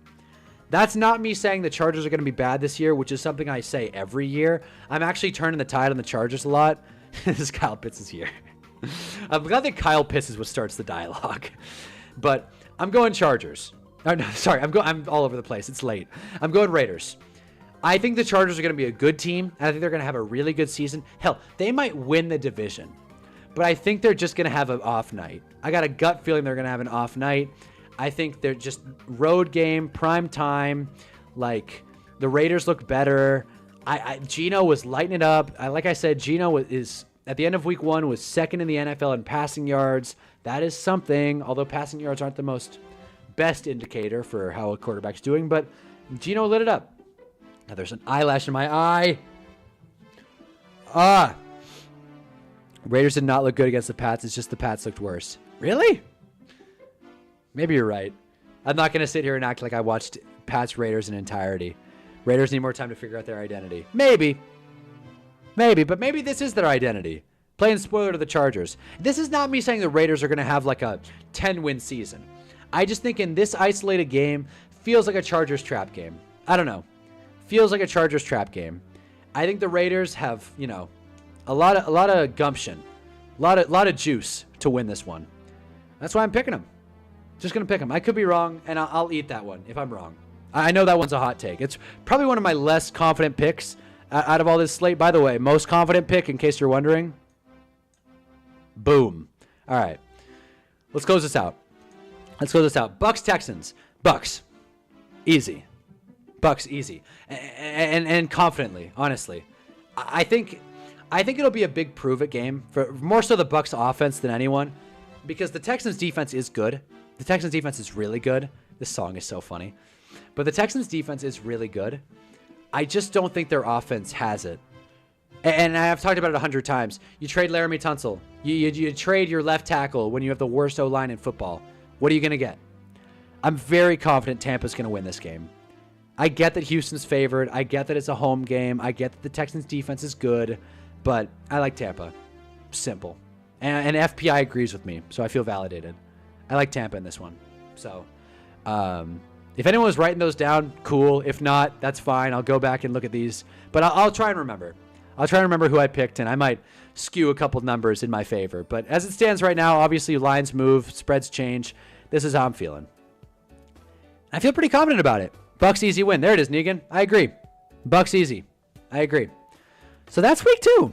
That's not me saying the Chargers are going to be bad this year, which is something I say every year. I'm actually turning the tide on the Chargers a lot. This Kyle Pitts is here. I'm glad that Kyle Pitts is what starts the dialogue. But I'm going Chargers. Oh, no, sorry. I'm all over the place. It's late. I'm going Raiders. I think the Chargers are going to be a good team. And I think they're going to have a really good season. Hell, they might win the division. But I think they're just going to have an off night. I got a gut feeling they're going to have an off night. I think they're just road game, prime time. Like, the Raiders look better. Geno was lighting it up. Like I said, Geno is, at the end of week 1, was 2nd in the NFL in passing yards. That is something, although passing yards aren't the best indicator for how a quarterback's doing. But Geno lit it up. Now there's an eyelash in my eye. Raiders did not look good against the Pats. It's just the Pats looked worse. Really? Maybe you're right. I'm not going to sit here and act like I watched Pats Raiders in entirety. Raiders need more time to figure out their identity. Maybe. But maybe this is their identity. Playing spoiler to the Chargers. This is not me saying the Raiders are going to have like a 10-win season. I just think in this isolated game, feels like a Chargers trap game. I don't know. Feels like a Chargers trap game. I think the Raiders have, a lot of gumption, a lot of juice to win this one. That's why I'm picking them. Just gonna pick them. I could be wrong, and I'll eat that one if I'm wrong. I know that one's a hot take. It's probably one of my less confident picks out of all this slate. By the way, most confident pick, in case you're wondering. Boom. All right. Let's close this out. Bucks Texans. Bucks. Easy. Bucks easy. And confidently, honestly. I think it'll be a big prove-it game for more so the Bucks offense than anyone, because the Texans defense is good. The Texans defense is really good. This song is so funny. But the Texans defense is really good. I just don't think their offense has it. And I've talked about it 100 times. You trade Laramie Tunsil. You trade your left tackle when you have the worst O-line in football. What are you going to get? I'm very confident Tampa's going to win this game. I get that Houston's favored. I get that it's a home game. I get that the Texans' defense is good. But I like Tampa. Simple. And FPI agrees with me, so I feel validated. I like Tampa in this one. So, if anyone was writing those down, cool. If not, that's fine. I'll go back and look at these. But I'll try and remember. I'll try and remember who I picked, and I might skew a couple numbers in my favor. But as it stands right now, obviously lines move, spreads change. This is how I'm feeling. I feel pretty confident about it. Bucks easy win. There it is, Negan. I agree. Bucks easy. I agree. So that's week 2.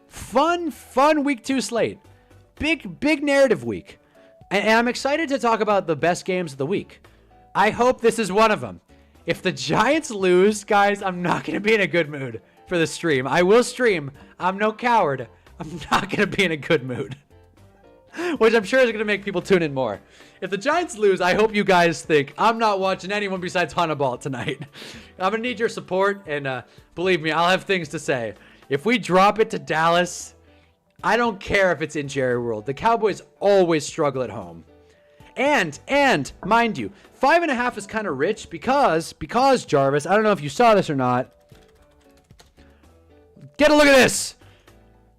Fun week 2 slate. Big narrative week. And I'm excited to talk about the best games of the week. I hope this is one of them. If the Giants lose, guys, I'm not going to be in a good mood for the stream. I will stream. I'm no coward. I'm not going to be in a good mood. Which I'm sure is going to make people tune in more. If the Giants lose, I hope you guys think, I'm not watching anyone besides Hunnaball tonight. I'm going to need your support, and believe me, I'll have things to say. If we drop it to Dallas, I don't care if it's in Jerry World. The Cowboys always struggle at home. And, mind you, 5.5 is kind of rich because, Jarvis, I don't know if you saw this or not. Get a look at this.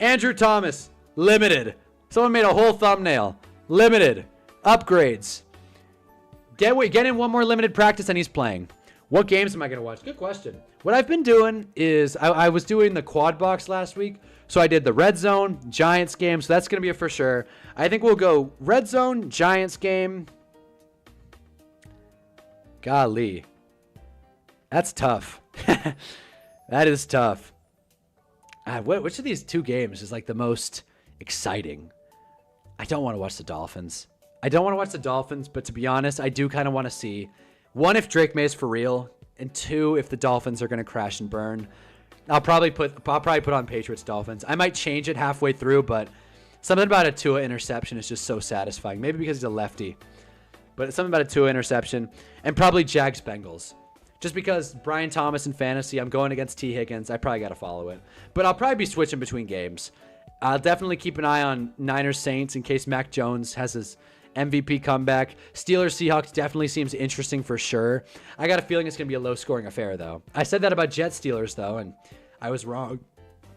Andrew Thomas, limited. Someone made a whole thumbnail. Limited. Upgrades. Get in one more limited practice and he's playing. What games am I going to watch? Good question. What I've been doing is I was doing the quad box last week. So I did the Red Zone, Giants game. So that's going to be a for sure. I think we'll go Red Zone, Giants game. Golly. That's tough. That is tough. Which of these two games is like the most exciting? I don't want to watch the Dolphins. But to be honest, I do kind of want to see, one, if Drake May's for real, and two, if the Dolphins are going to crash and burn. I'll probably put on Patriots Dolphins. I might change it halfway through, but something about a Tua interception is just so satisfying. Maybe because he's a lefty, but something about a Tua interception, and probably Jags Bengals. Just because Brian Thomas in fantasy, I'm going against T. Higgins. I probably got to follow it. But I'll probably be switching between games. I'll definitely keep an eye on Niners Saints in case Mac Jones has his MVP comeback. Steelers Seahawks definitely seems interesting for sure. I got a feeling it's going to be a low-scoring affair, though. I said that about Jets Steelers, though, and I was wrong.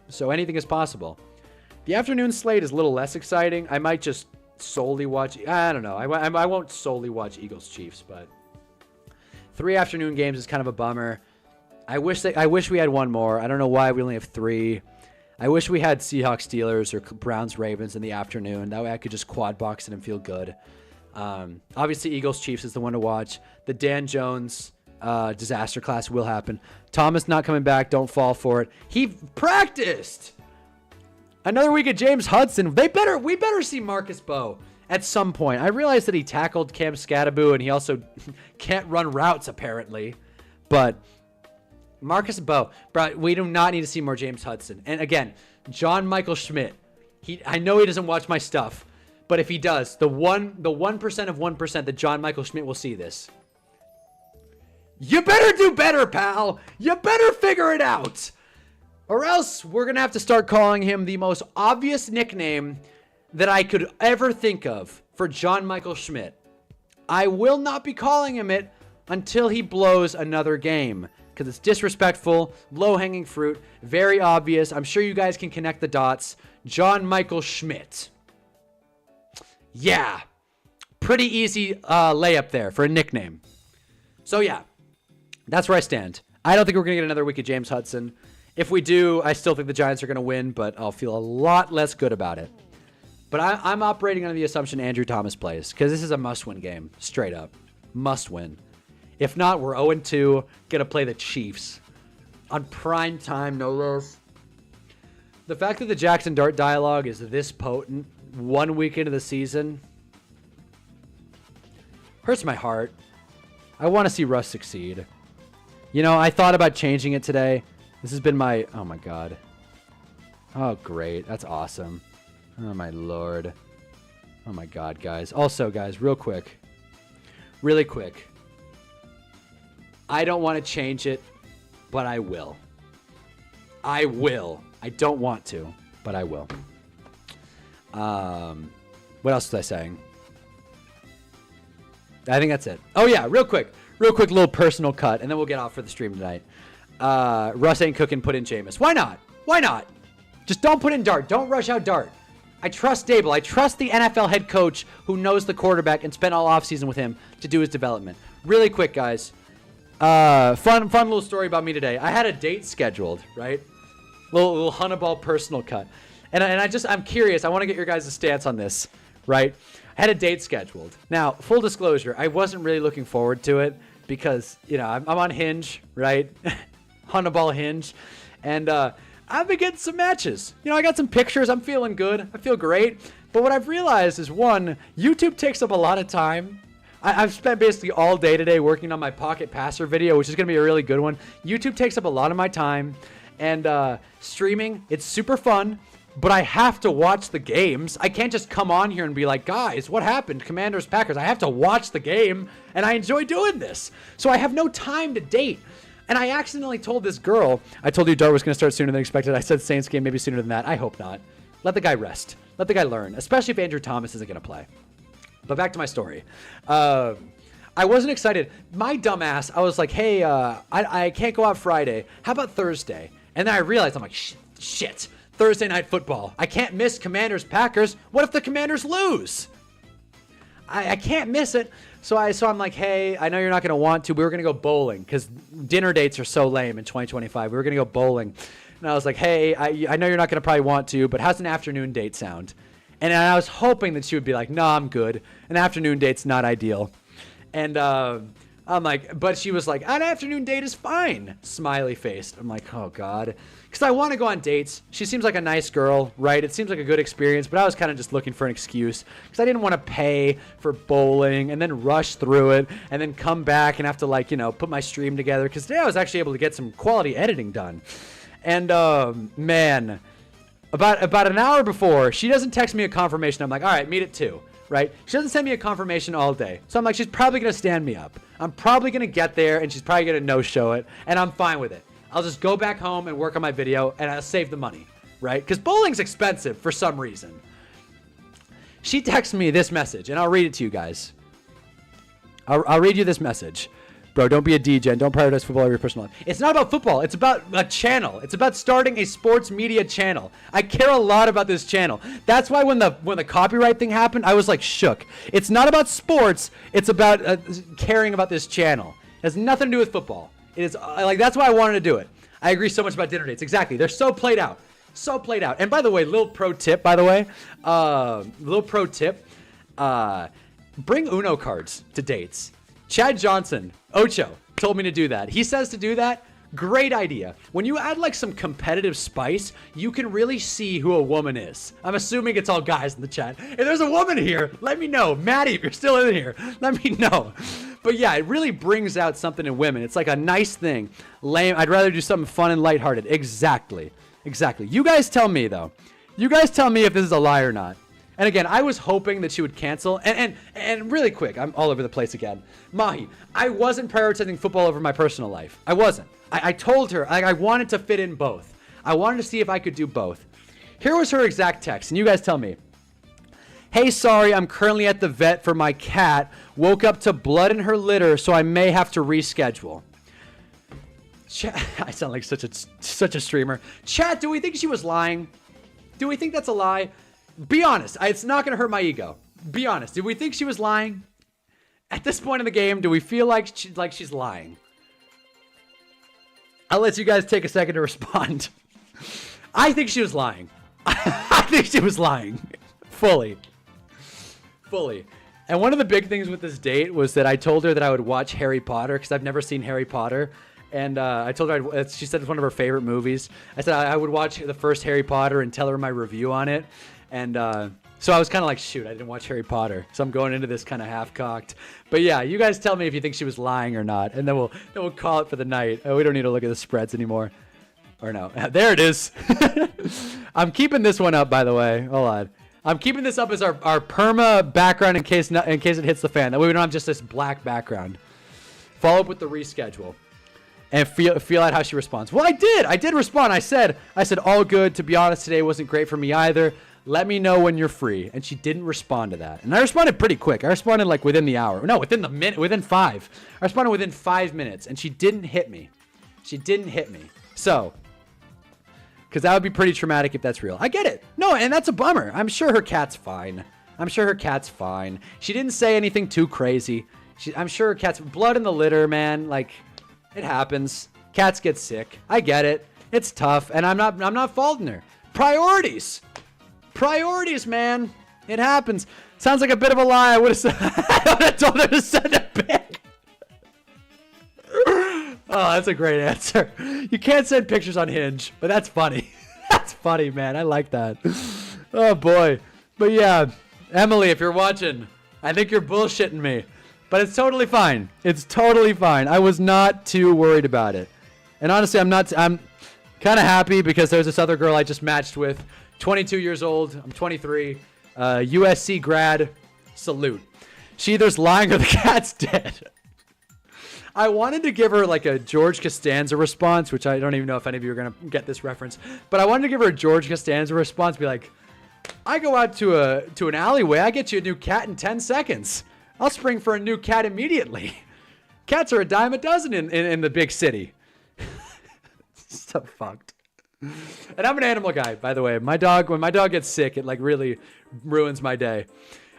So anything is possible. The afternoon slate is a little less exciting. I might just solely watch... I don't know. I won't solely watch Eagles Chiefs, but 3 afternoon games is kind of a bummer. I wish we had one more. I don't know why we only have 3. I wish we had Seahawks Steelers or Browns Ravens in the afternoon. That way I could just quad box it and feel good. Obviously, Eagles Chiefs is the one to watch. The Dan Jones disaster class will happen. Thomas not coming back. Don't fall for it. He practiced. Another week of James Hudson. We better see Marcus Bowe at some point. I realize that he tackled Cam Scattaboo and he also can't run routes apparently, but Marcus Bowe, bro, we do not need to see more James Hudson. And again, John Michael Schmidt. I know he doesn't watch my stuff, but if he does, the 1% of 1% that John Michael Schmidt will see this. You better do better, pal. You better figure it out. Or else we're going to have to start calling him the most obvious nickname that I could ever think of for John Michael Schmidt. I will not be calling him it until he blows another game. Because it's disrespectful, low-hanging fruit, very obvious. I'm sure you guys can connect the dots. John Michael Schmidt. Yeah. Pretty easy layup there for a nickname. So, yeah. That's where I stand. I don't think we're going to get another week of James Hudson. If we do, I still think the Giants are going to win, but I'll feel a lot less good about it. But I'm operating under the assumption Andrew Thomas plays, because this is a must-win game. Straight up. Must win. If not, we're 0-2, going to play the Chiefs. On prime time, no less. The fact that the Jackson Dart dialogue is this potent 1 week into the season hurts my heart. I want to see Russ succeed. You know, I thought about changing it today. This has been my... Oh, my God. Oh, great. That's awesome. Oh, my Lord. Oh, my God, guys. Also, guys, real quick. Really quick. I don't want to change it, but I will. I will. I don't want to, but I will. What else was I saying? I think that's it. Oh, yeah, real quick little personal cut, and then we'll get off for the stream tonight. Russ ain't cooking, put in Jameis. Why not? Why not? Just don't put in Dart. Don't rush out Dart. I trust Dable. I trust the NFL head coach who knows the quarterback and spent all offseason with him to do his development. Really quick, guys. Fun little story about me today. I had a date scheduled, right? Little Hunnaball personal cut. And I'm curious. I want to get your guys' stance on this, right? I had a date scheduled. Now, full disclosure, I wasn't really looking forward to it because, I'm on Hinge, right? Hunnaball Hinge. And I've been getting some matches. I got some pictures. I'm feeling good. I feel great. But what I've realized is, one, YouTube takes up a lot of time. I've spent basically all day today working on my pocket passer video, which is going to be a really good one. YouTube takes up a lot of my time. And streaming, it's super fun. But I have to watch the games. I can't just come on here and be like, guys, what happened? Commanders, Packers. I have to watch the game, and I enjoy doing this. So I have no time to date. And I accidentally told this girl, I told you Dart was going to start sooner than expected. I said Saints game maybe sooner than that. I hope not. Let the guy rest. Let the guy learn, especially if Andrew Thomas isn't going to play. But back to my story. I wasn't excited. My dumbass, I was like, hey, I can't go out Friday. How about Thursday? And then I realized, I'm like, shit. Thursday night football. I can't miss Commanders Packers. What if the Commanders lose? I can't miss it. So I'm like, hey, I know you're not going to want to. We were going to go bowling because dinner dates are so lame in 2025. We were going to go bowling. And I was like, hey, I know you're not going to probably want to, but how's an afternoon date sound? And I was hoping that she would be like, no, I'm good. An afternoon date's not ideal. And I'm like, but she was like, an afternoon date is fine. Smiley faced. I'm like, oh, God. Because I want to go on dates. She seems like a nice girl, right? It seems like a good experience, but I was kind of just looking for an excuse because I didn't want to pay for bowling and then rush through it and then come back and have to, put my stream together. Because today I was actually able to get some quality editing done. And, man, about an hour before, she doesn't text me a confirmation. I'm like, all right, meet at 2, right? She doesn't send me a confirmation all day. So I'm like, she's probably going to stand me up. I'm probably going to get there, and she's probably going to no-show it, and I'm fine with it. I'll just go back home and work on my video, and I'll save the money, right? Because bowling's expensive for some reason. She texts me this message, and I'll read it to you guys. I'll read you this message. Bro, don't be a DJ and don't prioritize football over your personal life. It's not about football. It's about a channel. It's about starting a sports media channel. I care a lot about this channel. That's why when the copyright thing happened, I was like shook. It's not about sports. It's about caring about this channel. It has nothing to do with football. It is that's why I wanted to do it. I agree so much about dinner dates. Exactly. They're so played out. So played out. And by the way, little pro tip, bring Uno cards to dates. Chad Johnson, Ocho, told me to do that. He says to do that. Great idea. When you add some competitive spice, you can really see who a woman is. I'm assuming it's all guys in the chat. If there's a woman here, let me know. Maddie, if you're still in here, let me know. But yeah, it really brings out something in women. It's like a nice thing. Lame. I'd rather do something fun and lighthearted. Exactly. You guys tell me, though. You guys tell me if this is a lie or not. And again, I was hoping that she would cancel. And really quick, I'm all over the place again. Mahi, I wasn't prioritizing football over my personal life. I wasn't. I told her I wanted to fit in both. I wanted to see if I could do both. Here was her exact text, and you guys tell me. Hey, sorry, I'm currently at the vet for my cat. Woke up to blood in her litter, so I may have to reschedule. I sound like such a streamer. Chat, do we think she was lying? Do we think that's a lie? Be honest. It's not going to hurt my ego. Be honest. Did we think she was lying? At this point in the game, do we feel like she's lying? I'll let you guys take a second to respond. I think she was lying. I think she was lying. Fully. And one of the big things with this date was that I told her that I would watch Harry Potter because I've never seen Harry Potter. And I told her, she said it's one of her favorite movies. I said I would watch the first Harry Potter and tell her my review on it. And so I was kind of like, shoot, I didn't watch Harry Potter. So I'm going into this kind of half-cocked. But yeah, you guys tell me if you think she was lying or not. And then we'll call it for the night. We don't need to look at the spreads anymore. Or no. There it is. I'm keeping this one up, by the way. Hold on. I'm keeping this up as our perma background in case it hits the fan. That way we don't have just this black background. Follow up with the reschedule. and feel out how she responds. Well, I did respond. I said, all good. To be honest, today wasn't great for me either. Let me know when you're free. And she didn't respond to that. And I responded pretty quick. I responded like within the hour. No, within the minute, within 5. I responded within 5 minutes, and she didn't hit me. So, because that would be pretty traumatic if that's real. I get it. No, and that's a bummer. I'm sure her cat's fine. She didn't say anything too crazy. I'm sure her cat's blood in the litter, man. Like, it happens. Cats get sick. I get it. It's tough, and I'm not faulting her. Priorities, man. It happens. Sounds like a bit of a lie. I would have told her to send a pic. Oh, that's a great answer. You can't send pictures on Hinge, but that's funny. That's funny, man. I like that. Oh, boy. But yeah, Emily, if you're watching, I think you're bullshitting me. But it's totally fine. I was not too worried about it. And honestly, I'm kind of happy because there's this other girl I just matched with. 22 years old. I'm 23. USC grad. Salute. She either's lying or the cat's dead. I wanted to give her like a George Costanza response, which I don't even know if any of you are going to get this reference. But I wanted to give her a George Costanza response. Be like, I go out to an alleyway. I get you a new cat in 10 seconds. I'll spring for a new cat immediately. Cats are a dime a dozen in the big city. So fucked. And I'm an animal guy, by the way. When my dog gets sick, it like really ruins my day.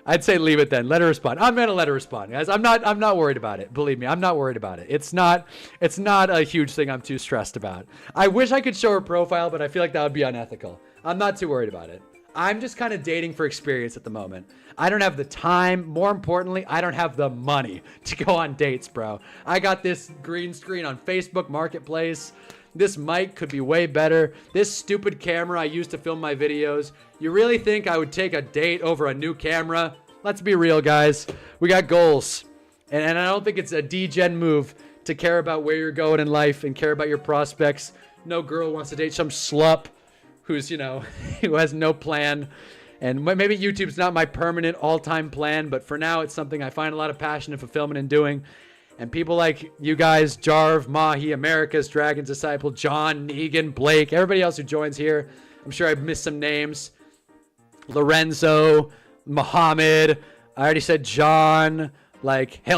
I'd say leave it then. Let her respond. I'm gonna let her respond, guys. I'm not worried about it. Believe me, I'm not worried about it. It's not a huge thing I'm too stressed about. I wish I could show her profile, but I feel like that would be unethical. I'm not too worried about it. I'm just kind of dating for experience at the moment. I don't have the time. More importantly, I don't have the money to go on dates, bro. I got this green screen on Facebook Marketplace. This mic could be way better. This stupid camera I use to film my videos. You really think I would take a date over a new camera? Let's be real, guys. We got goals. And I don't think it's a degen move to care about where you're going in life and care about your prospects. No girl wants to date some schlup who's, who has no plan. And maybe YouTube's not my permanent all-time plan, but for now it's something I find a lot of passion and fulfillment in doing. And people like you guys, Jarv, Mahi, America's Dragon's Disciple, John, Negan, Blake, everybody else who joins here. I'm sure I've missed some names. Lorenzo, Muhammad, I already said John,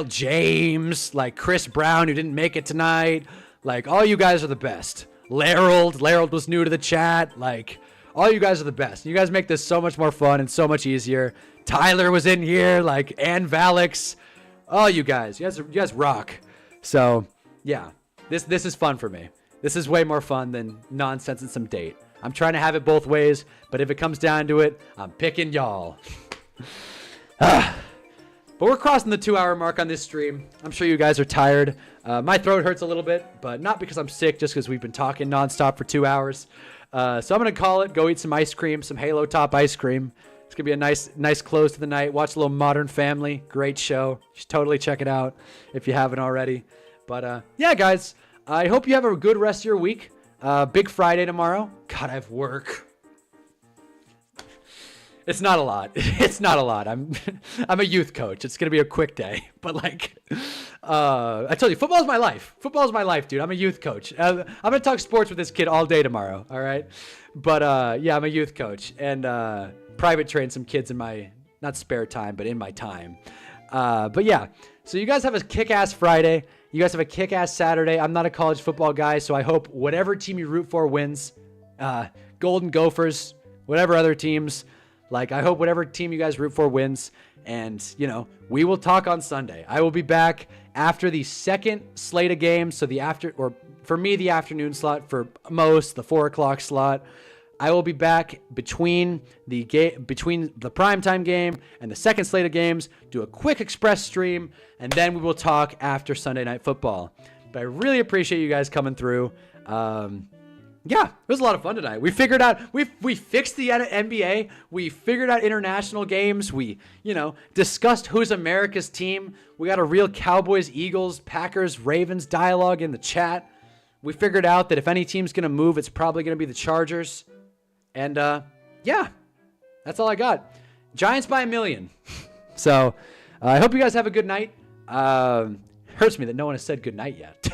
James, Chris Brown who didn't make it tonight. All you guys are the best. Larold was new to the chat. All you guys are the best. You guys make this so much more fun and so much easier. Tyler was in here, Ann Valix. All you guys rock. So, yeah, this is fun for me. This is way more fun than nonsense and some date. I'm trying to have it both ways, but if it comes down to it, I'm picking y'all. But we're crossing the 2-hour mark on this stream. I'm sure you guys are tired. My throat hurts a little bit, but not because I'm sick, just because we've been talking nonstop for 2 hours. So I'm going to call it, go eat some ice cream, some Halo Top ice cream. It's going to be a nice close to the night. Watch a little Modern Family. Great show. You should totally check it out if you haven't already. But yeah, guys, I hope you have a good rest of your week. Big Friday tomorrow. God, I have work. It's not a lot. I'm a youth coach. It's going to be a quick day. But I told you, football's my life. Football's my life, dude. I'm a youth coach. I'm going to talk sports with this kid all day tomorrow. All right. But yeah, I'm a youth coach. And private train some kids in my, not spare time, but in my time. But yeah, so you guys have a kick-ass Friday. You guys have a kick-ass Saturday. I'm not a college football guy, so I hope whatever team you root for wins. Golden Gophers, whatever other teams. I hope whatever team you guys root for wins. And, we will talk on Sunday. I will be back after the second slate of games. So for me, the afternoon slot, for most, the 4 o'clock slot. I will be back between the primetime game and the second slate of games, do a quick express stream, and then we will talk after Sunday Night Football. But I really appreciate you guys coming through. Yeah, it was a lot of fun tonight. We figured out, we fixed the NBA. We figured out international games. We, discussed who's America's team. We got a real Cowboys, Eagles, Packers, Ravens dialogue in the chat. We figured out that if any team's going to move, it's probably going to be the Chargers. And, yeah, that's all I got. Giants by 1,000,000. So, I hope you guys have a good night. Hurts me that no one has said good night yet.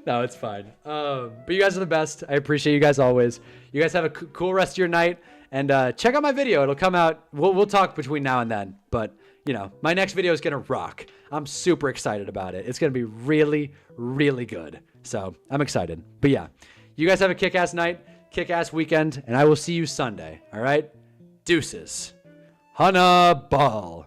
No, it's fine. But you guys are the best. I appreciate you guys always. You guys have a cool rest of your night. And check out my video. It'll come out. We'll talk between now and then. But, you know, my next video is going to rock. I'm super excited about it. It's going to be really, really good. So I'm excited. But yeah, you guys have a kick-ass night, kick-ass weekend, and I will see you Sunday. All right? Deuces. Hunnaball.